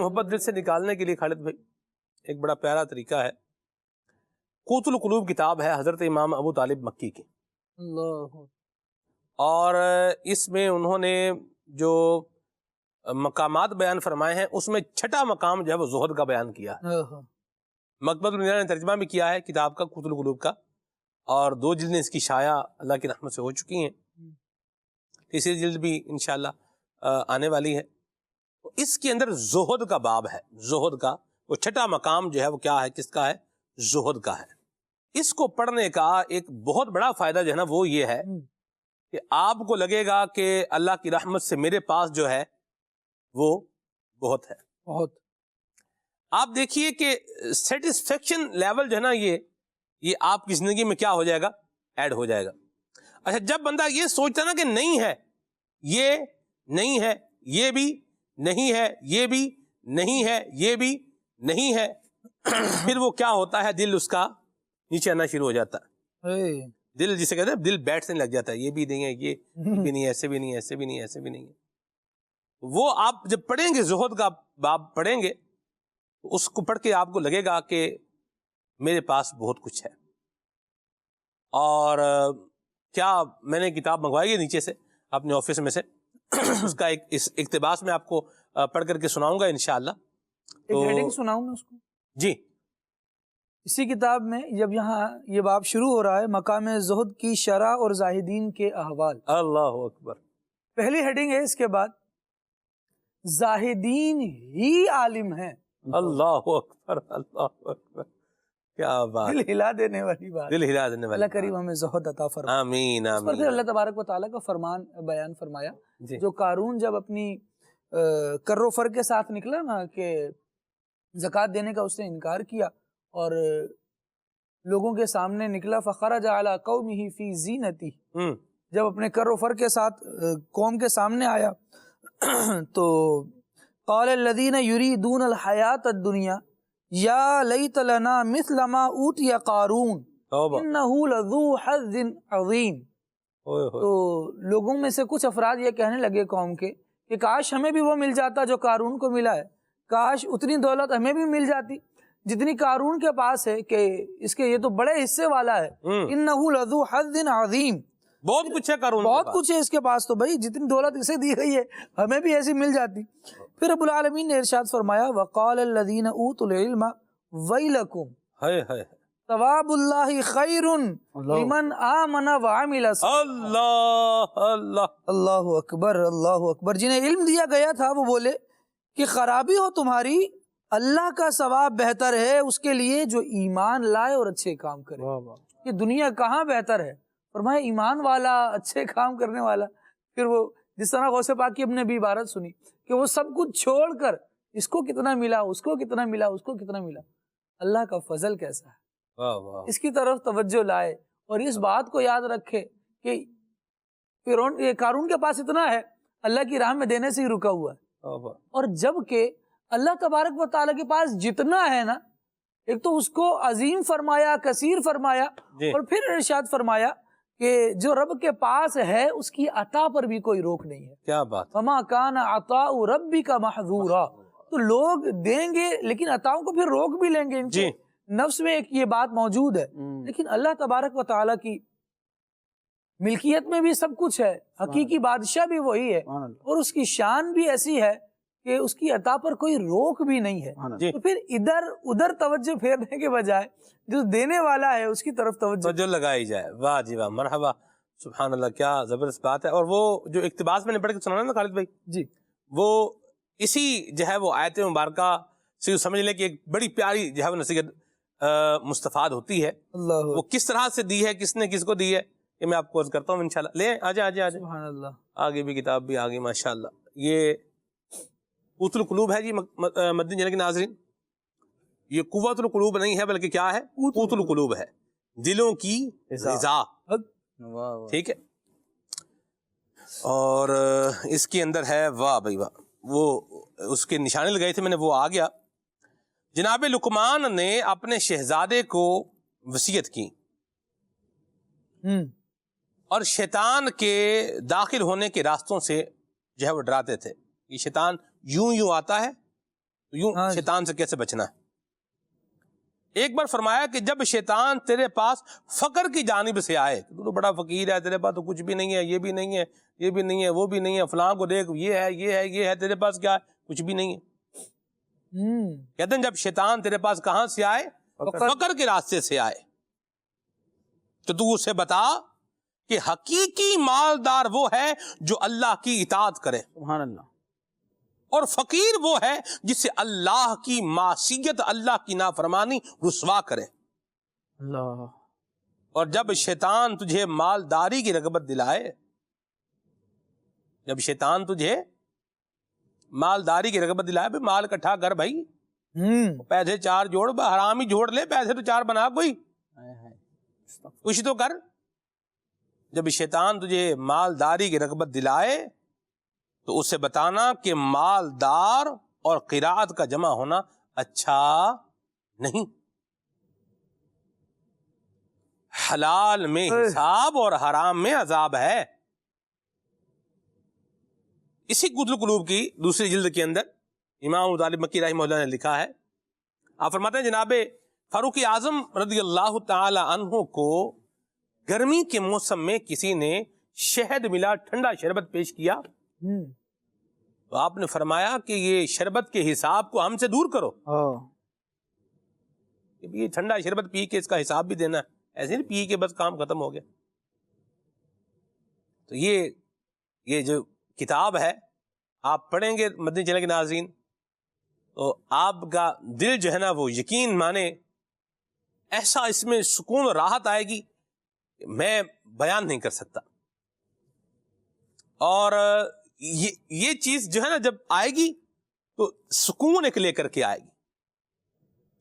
Speaker 2: محبت دل سے نکالنے کے لیے خالد بھائی ایک بڑا پیارا طریقہ ہے. قوت القلوب کتاب ہے حضرت امام ابو طالب مکی کی,
Speaker 9: اللہ,
Speaker 2: اور اس میں انہوں نے جو مقامات بیان فرمائے ہیں اس میں چھٹا مقام جو ہے وہ زہد کا بیان کیا ہے. مقبت المنیر نے ترجمہ بھی کیا ہے کتاب کا قوت القلوب کا, اور 2 جلدیں اس کی شائع اللہ کی رحمت سے ہو چکی ہیں, تیسری جلد بھی انشاءاللہ آنے والی ہے. اس کے اندر زہد کا باب ہے, زہد کا وہ چھٹا مقام جو ہے وہ کیا ہے, کس کا ہے, زہد کا ہے. اس کو پڑھنے کا ایک بہت بڑا فائدہ جو ہے نا وہ یہ ہے کہ آپ کو لگے گا کہ اللہ کی رحمت سے میرے پاس جو ہے وہ بہت ہے,
Speaker 9: بہت.
Speaker 2: آپ دیکھیے کہ سیٹسفیکشن لیول جو ہے نا یہ آپ کی زندگی میں کیا ہو جائے گا, ایڈ ہو جائے گا. اچھا, جب بندہ یہ سوچتا نا کہ نہیں ہے, یہ نہیں ہے, یہ بھی نہیں ہے, یہ بھی نہیں ہے, یہ بھی نہیں ہے, پھر وہ کیا ہوتا ہے, دل اس کا نیچے آنا شروع ہو جاتا ہے. دل جسے کہتے ہیں دل بیٹھنے لگ جاتا ہے, یہ بھی نہیں ہے, یہ بھی نہیں ہے, ایسے بھی نہیں ہے, ایسے بھی نہیں ہے, ایسے بھی نہیں ہے. وہ آپ جب پڑھیں گے زہد کا باب پڑھیں گے اس کو پڑھ کے آپ کو لگے گا کہ میرے پاس بہت کچھ ہے. اور کیا میں نے کتاب منگوائی ہے نیچے سے اپنے آفس میں سے, اس کا ایک اقتباس میں آپ کو پڑھ کر کے سناؤں گا انشاءاللہ.
Speaker 9: ایک ہیڈنگ سناؤں میں اس کو
Speaker 2: جی.
Speaker 9: اسی کتاب میں جب یہاں یہ باب شروع ہو رہا ہے, مقام زہد کی شرح اور زاہدین کے احوال.
Speaker 2: اللہ اکبر.
Speaker 9: پہلی ہیڈنگ ہے اس کے بعد زاہدین ہی عالم ہیں.
Speaker 2: اللہ اکبر, اللہ اکبر, کیا بات,
Speaker 9: دل ہلا دینے والی بات,
Speaker 2: دل ہلا دینے والی.
Speaker 9: اللہ کریم ہمیں زہد عطا فرمائے.
Speaker 2: آمین
Speaker 9: اس پر
Speaker 2: آمین.
Speaker 9: پھر اللہ تبارک و تعالیٰ کا فرمان بیان فرمایا جو قارون جب اپنی کر و فر کے ساتھ نکلا نا کہ زکوٰۃ دینے کا اس نے انکار کیا اور لوگوں کے سامنے نکلا, فخرج علی قومہ فی زینتی, جب اپنے کر و فر کے ساتھ قوم کے سامنے آیا تو قال الذین یریدون الحیات الدنیا یا لیت لنا مثل ما اوتی قارون انہ لذو حظ عظیم. تو لوگوں میں سے کچھ افراد یہ کہنے لگے قوم کے کہ کاش ہمیں بھی وہ مل جاتا جو قارون کو ملا ہے, کاش اتنی دولت ہمیں بھی مل جاتی جتنی قارون کے پاس ہے, کہ اس کے یہ تو بڑے حصے والا ہے. انہ لذو حظ عظیم,
Speaker 2: بہت کچھ ہے قارون,
Speaker 9: بہت کچھ ہے اس کے پاس, تو بھائی جتنی دولت اسے دی گئی ہے ہمیں بھی ایسی مل جاتی. پھر رب العالمین نے ارشاد فرمایا وقال الذین اوتوا العلم ویلکم ثواب اللہ خیر لمن آمن وعمل صالحا. اللہ اکبر, اللہ اکبر. جنہیں علم دیا گیا تھا وہ بولے کہ خرابی ہو تمہاری, اللہ کا ثواب بہتر ہے اس کے لیے جو ایمان لائے اور اچھے کام کرے. یہ دنیا کہاں بہتر ہے, فرمایا ایمان والا, اچھے کام کرنے والا. پھر وہ جس طرح غوث پاک کی اپنے بھی عبارت سنی کہ وہ سب کچھ چھوڑ کر اس کو کتنا ملا, اس کو کتنا ملا, اس کو کتنا ملا. اللہ کا فضل کیسا ہے, اس کی طرف توجہ لائے اور اس بات کو یاد رکھے کہ قارون کے پاس اتنا ہے, اللہ کی راہ میں دینے سے ہی رکا ہوا ہے. اور جب کہ اللہ تبارک و تعالیٰ کے پاس جتنا ہے نا, ایک تو اس کو عظیم فرمایا, کثیر فرمایا, اور پھر ارشاد فرمایا کہ جو رب کے پاس ہے اس کی عطا پر بھی کوئی روک نہیں ہے.
Speaker 2: کیا بات.
Speaker 9: وما کان عطاء ربک محظورا, تو لوگ دیں گے لیکن عطاؤں کو پھر روک بھی لیں گے. ان کے نفس میں ایک یہ بات موجود ہے, لیکن اللہ تبارک و تعالیٰ کی ملکیت میں بھی سب کچھ ہے, حقیقی بادشاہ بھی وہی ہے, اور اس کی شان بھی ایسی ہے کہ اس کی عطا پر کوئی روک بھی نہیں ہے. تو پھر ادھر ادھر توجہ پھیرنے کے بجائے جو دینے والا ہے اس کی طرف توجہ
Speaker 2: لگائی جائے. واہ جی واہ, مرحبا, سبحان اللہ, کیا زبردست بات ہے. اور وہ جو اقتباس میں نے پڑھ کے سنانا نا خالد بھائی
Speaker 9: جی,
Speaker 2: وہ اسی جو ہے وہ آیت مبارکہ سے سمجھ لیں کہ ایک بڑی پیاری جو ہے وہ نصیحت مستفاد ہوتی ہے. وہ کس طرح سے دی ہے, کس نے کس کو دی ہے, یہ میں آپ کو عرض کرتا ہوں انشاءاللہ. لیں آجے آجے آجے,
Speaker 9: سبحان اللہ.
Speaker 2: آگے بھی کتاب بھی آگے ماشاءاللہ. یہ قوت القلوب ہے جی مدنی چینل کے ناظرین. یہ قوت القلوب نہیں ہے بلکہ کیا ہے, قوت القلوب ہے, دلوں کی غذا. ٹھیک ہے. اور اس کے اندر ہے واہ بھائی واہ, وہ اس کے نشانے لگائے تھے میں نے, وہ آ گیا. جناب لقمان نے اپنے شہزادے کو وصیت کی اور شیطان کے داخل ہونے کے راستوں سے جو ہے وہ ڈراتے تھے. یہ شیطان یوں یوں آتا ہے تو یوں شیطان سے کیسے بچنا ہے؟ ایک بار فرمایا کہ جب شیطان تیرے پاس فقر کی جانب سے آئے، تو بڑا فقیر ہے، تیرے پاس تو کچھ بھی نہیں ہے، یہ بھی نہیں ہے، یہ بھی نہیں ہے، وہ بھی نہیں ہے، فلاں کو دیکھ، یہ ہے، یہ ہے، یہ ہے، تیرے پاس کیا ہے؟ کچھ بھی نہیں ہے۔ کہتے ہیں جب شیطان تیرے پاس کہاں سے آئے؟ فقر کے راستے سے آئے، تو تو اسے بتا کہ حقیقی مالدار وہ ہے جو اللہ کی اطاعت کرے،
Speaker 8: سبحان اللہ،
Speaker 2: اور فقیر وہ ہے جسے اللہ کی معصیت، اللہ کی نافرمانی رسوا کرے۔
Speaker 8: اللہ،
Speaker 2: اور جب شیطان تجھے مالداری کی رغبت دلائے، جب شیطان تجھے مالداری کی رغبت دلائے، بھائی مال اکٹھا کر، بھائی پیسے چار جوڑ، حرام ہی جوڑ لے، پیسے تو چار بنا، کوئی کچھ تو کر۔ جب شیطان تجھے مالداری کی رغبت دلائے تو اسے بتانا کہ مالدار اور قرات کا جمع ہونا اچھا نہیں، حلال میں حساب اور حرام میں عذاب ہے۔ اسی قوت القلوب کی دوسری جلد کے اندر امام ابو طالب مکی رحمہ اللہ نے لکھا ہے، آپ فرماتے ہیں جناب فاروق اعظم رضی اللہ تعالی عنہ کو گرمی کے موسم میں کسی نے شہد ملا ٹھنڈا شربت پیش کیا، تو آپ نے فرمایا کہ یہ شربت کے حساب کو ہم سے دور کرو، یہ ٹھنڈا شربت پی کے اس کا حساب بھی دینا ہے، ایسے نہیں پی کے بس کام ختم ہو گیا۔ تو یہ جو کتاب ہے آپ پڑھیں گے مدنی چینل کے ناظرین، تو آپ کا دل جو ہے نا وہ یقین مانے، ایسا اس میں سکون اور راحت آئے گی میں بیان نہیں کر سکتا۔ اور یہ چیز جو ہے نا جب آئے گی تو سکون ایک لے کر کے آئے گی،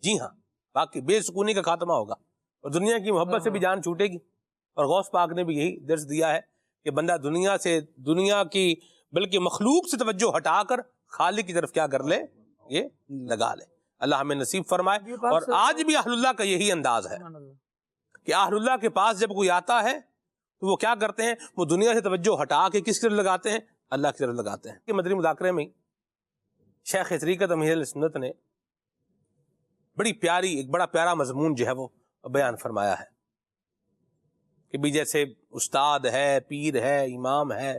Speaker 2: جی ہاں، باقی بے سکونی کا خاتمہ ہوگا اور دنیا کی محبت سے بھی جان چھوٹے گی۔ اور غوث پاک نے بھی یہی درس دیا ہے کہ بندہ دنیا کی بلکہ مخلوق سے توجہ ہٹا کر خالق کی طرف کیا کر لے، یہ لگا لے۔ اللہ ہمیں نصیب فرمائے۔ اور آج بھی اہل اللہ کا یہی انداز ہے کہ اہل اللہ کے پاس جب کوئی آتا ہے تو وہ کیا کرتے ہیں، وہ دنیا سے توجہ ہٹا کے کس کی طرف لگاتے ہیں؟ اللہ کی طرف لگاتے ہیں۔ کہ مدنی مذاکرے میں شیخ طریقت امیر اہل سنت نے ایک بڑا پیارا مضمون جو ہے وہ بیان فرمایا ہے کہ بھی جیسے استاد ہے، پیر ہے، امام ہے،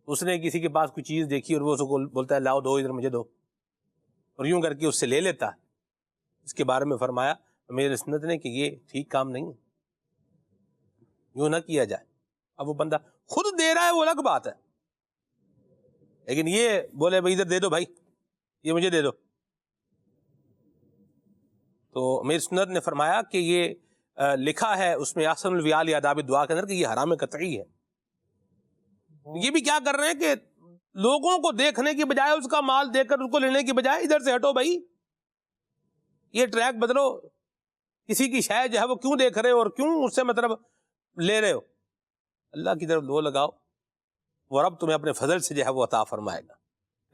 Speaker 2: اس نے کسی کے پاس کوئی چیز دیکھی اور وہ اس کو بولتا ہے لاؤ، دو ادھر مجھے دو، اور یوں کر کے اس سے لے لیتا ہے۔ اس کے بارے میں فرمایا امیر اہل سنت نے کہ یہ ٹھیک کام نہیں، یوں نہ کیا جائے۔ اب وہ بندہ خود دے رہا ہے وہ الگ بات ہے، لیکن یہ بولے بھائی ادھر دے دو، بھائی یہ مجھے دے دو، تو امیر سنت نے فرمایا کہ یہ لکھا ہے اس میں احسن الویال آداب دعا کے اندر کہ یہ حرام قطعی ہے۔ یہ بھی کیا کر رہے ہیں کہ لوگوں کو دیکھنے کی بجائے، اس کا مال دیکھ کر اس کو لینے کی بجائے ادھر سے ہٹو بھائی، یہ ٹریک بدلو، کسی کی شے جو ہے وہ کیوں دیکھ رہے ہو اور کیوں اس سے مطلب لے رہے ہو؟ اللہ کی طرف دو لگاؤ، وہ رب تمہیں اپنے فضل سے جو ہے وہ عطا فرمائے گا،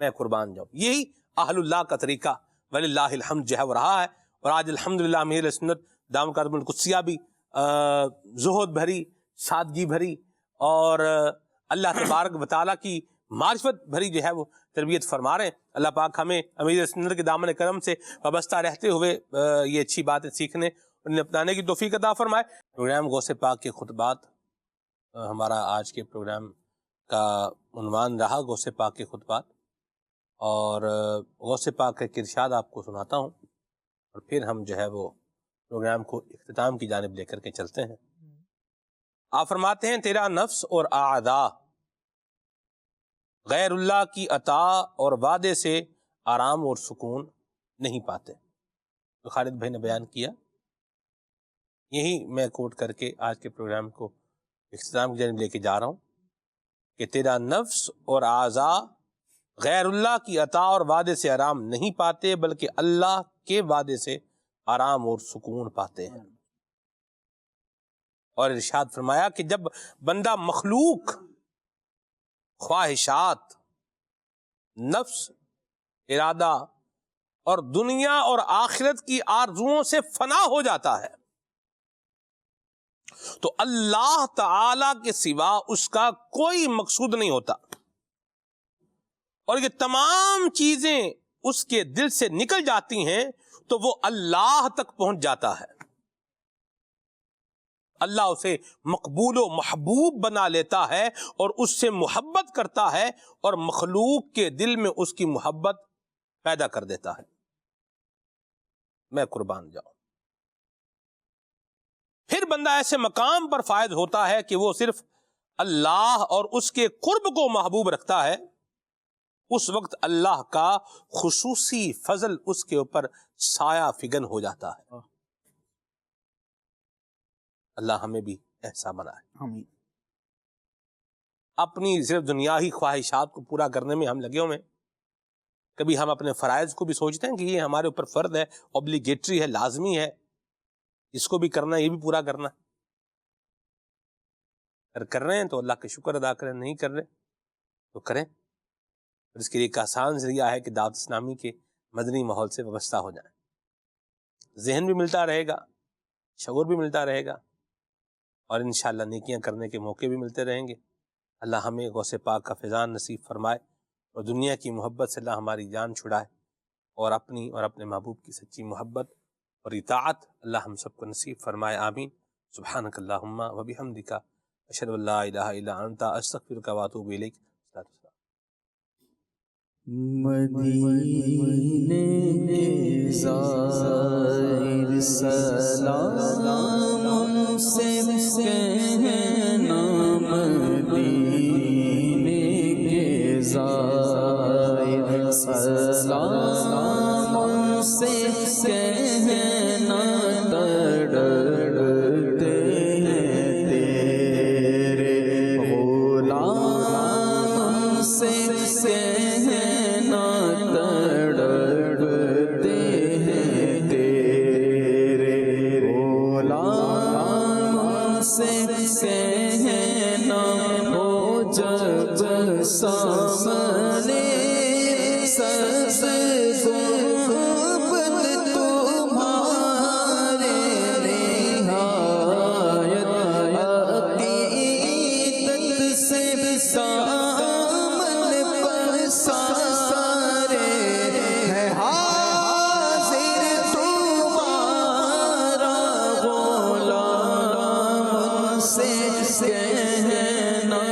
Speaker 2: میں قربان جاؤں۔ یہی اہل اللہ کا طریقہ وللہ الحمد جو ہے وہ رہا ہے۔ اور آج الحمدللہ امیر سنت دامت قدم القدسیہ بھی زہد بھری، سادگی بھری اور اللہ تبارک و تعالیٰ کی معرفت بھری جو ہے وہ تربیت فرما رہے ہیں۔ اللہ پاک ہمیں امیر سنت کے دامن کرم سے وابستہ رہتے ہوئے یہ اچھی باتیں سیکھنے، انہیں اپنانے کی توفیق عطا فرمائے۔ پروگرام غوث پاک کے خطبات، ہمارا آج کے پروگرام کا عنوان رہا غوث پاک کے خطبات، اور غوث پاک کا ایک ارشاد آپ کو سناتا ہوں اور پھر ہم جو ہے وہ پروگرام کو اختتام کی جانب لے کر کے چلتے ہیں۔ آپ فرماتے ہیں تیرا نفس اور اعضاء غیر اللہ کی عطا اور وعدے سے آرام اور سکون نہیں پاتے۔ تو خالد بھائی نے بیان کیا، یہی میں کوٹ کر کے آج کے پروگرام کو اختتام کی جانب لے کے جا رہا ہوں کہ تیرا نفس اور اعضاء غیر اللہ کی عطا اور وعدے سے آرام نہیں پاتے، بلکہ اللہ کے وعدے سے آرام اور سکون پاتے ہیں۔ اور ارشاد فرمایا کہ جب بندہ مخلوق، خواہشات، نفس، ارادہ اور دنیا اور آخرت کی آرزوؤں سے فنا ہو جاتا ہے تو اللہ تعالی کے سوا اس کا کوئی مقصود نہیں ہوتا، اور یہ تمام چیزیں اس کے دل سے نکل جاتی ہیں تو وہ اللہ تک پہنچ جاتا ہے. اللہ اسے مقبول و محبوب بنا لیتا ہے اور اس سے محبت کرتا ہے اور مخلوق کے دل میں اس کی محبت پیدا کر دیتا ہے. میں قربان جاؤں. پھر بندہ ایسے مقام پر فائز ہوتا ہے کہ وہ صرف اللہ اور اس کے قرب کو محبوب رکھتا ہے. اس وقت اللہ کا خصوصی فضل اس کے اوپر سایہ فگن ہو جاتا ہے. اللہ ہمیں بھی ایسا بنائے.
Speaker 8: آمین.
Speaker 2: اپنی صرف دنیاوی خواہشات کو پورا کرنے میں ہم لگے ہوئے ہیں. کبھی ہم اپنے فرائض کو بھی سوچتے ہیں کہ یہ ہمارے اوپر فرض ہے, اوبلیگیٹری ہے, لازمی ہے, اس کو بھی کرنا, یہ بھی پورا کرنا. اگر کر رہے ہیں تو اللہ کا شکر ادا کریں, نہیں کر رہے تو کریں. اور اس کے لیے ایک آسان ذریعہ ہے کہ دعوت اسلامی کے مدنی ماحول سے وابستہ ہو جائیں. ذہن بھی ملتا رہے گا, شعور بھی ملتا رہے گا, اور انشاءاللہ نیکیاں کرنے کے موقع بھی ملتے رہیں گے. اللہ ہمیں غوث پاک کا فیضان نصیب فرمائے اور دنیا کی محبت سے اللہ ہماری جان چھڑائے, اور اپنی اور اپنے محبوب کی سچی محبت اور اطاعت اللہ ہم سب کو نصیب فرمائے. آمین. سبحانک اللہم و بحمدک اشہد ان لا الہ الا انت استغفرک و اتوب الیک.
Speaker 7: مدینے کے زائر سلام ان سے کہنا, مدینے کے زائر سلام ان سے کہنا, تڑپتے ہیں تیرے غلام ان سے سامنے سبز گنبد تمہارے, نہایت عقیدت سے دامن پسارے ہے حاضر تمہارا غلام سے کہنا,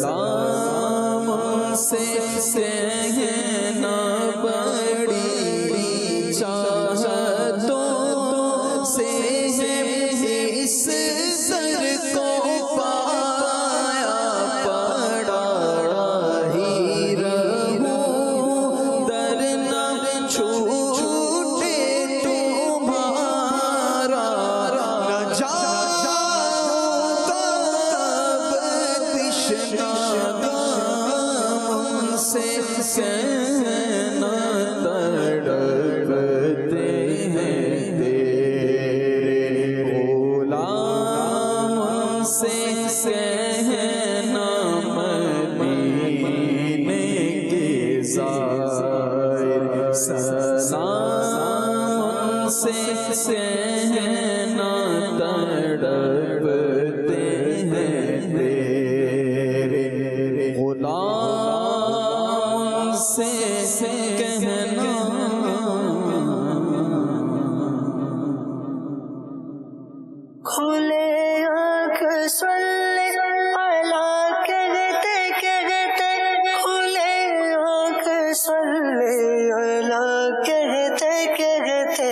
Speaker 7: سلام سے کہنا, بڑی چاہتوں سے اس سر کو پایا, پڑا ہی رہوں در نہ چھوٹے تمہارا, نہ کہنا, تڑپتے ہیں تیرے غلام سے کہنا, مدینے کے زائر سلام سے کہنا, تڑپتے ہیں تیرے غلام سے کہنا.
Speaker 1: کھلے آنکھ صلی اللہ کہتے کہتے, کھلے آنکھ صلی اللہ کہتے کہتے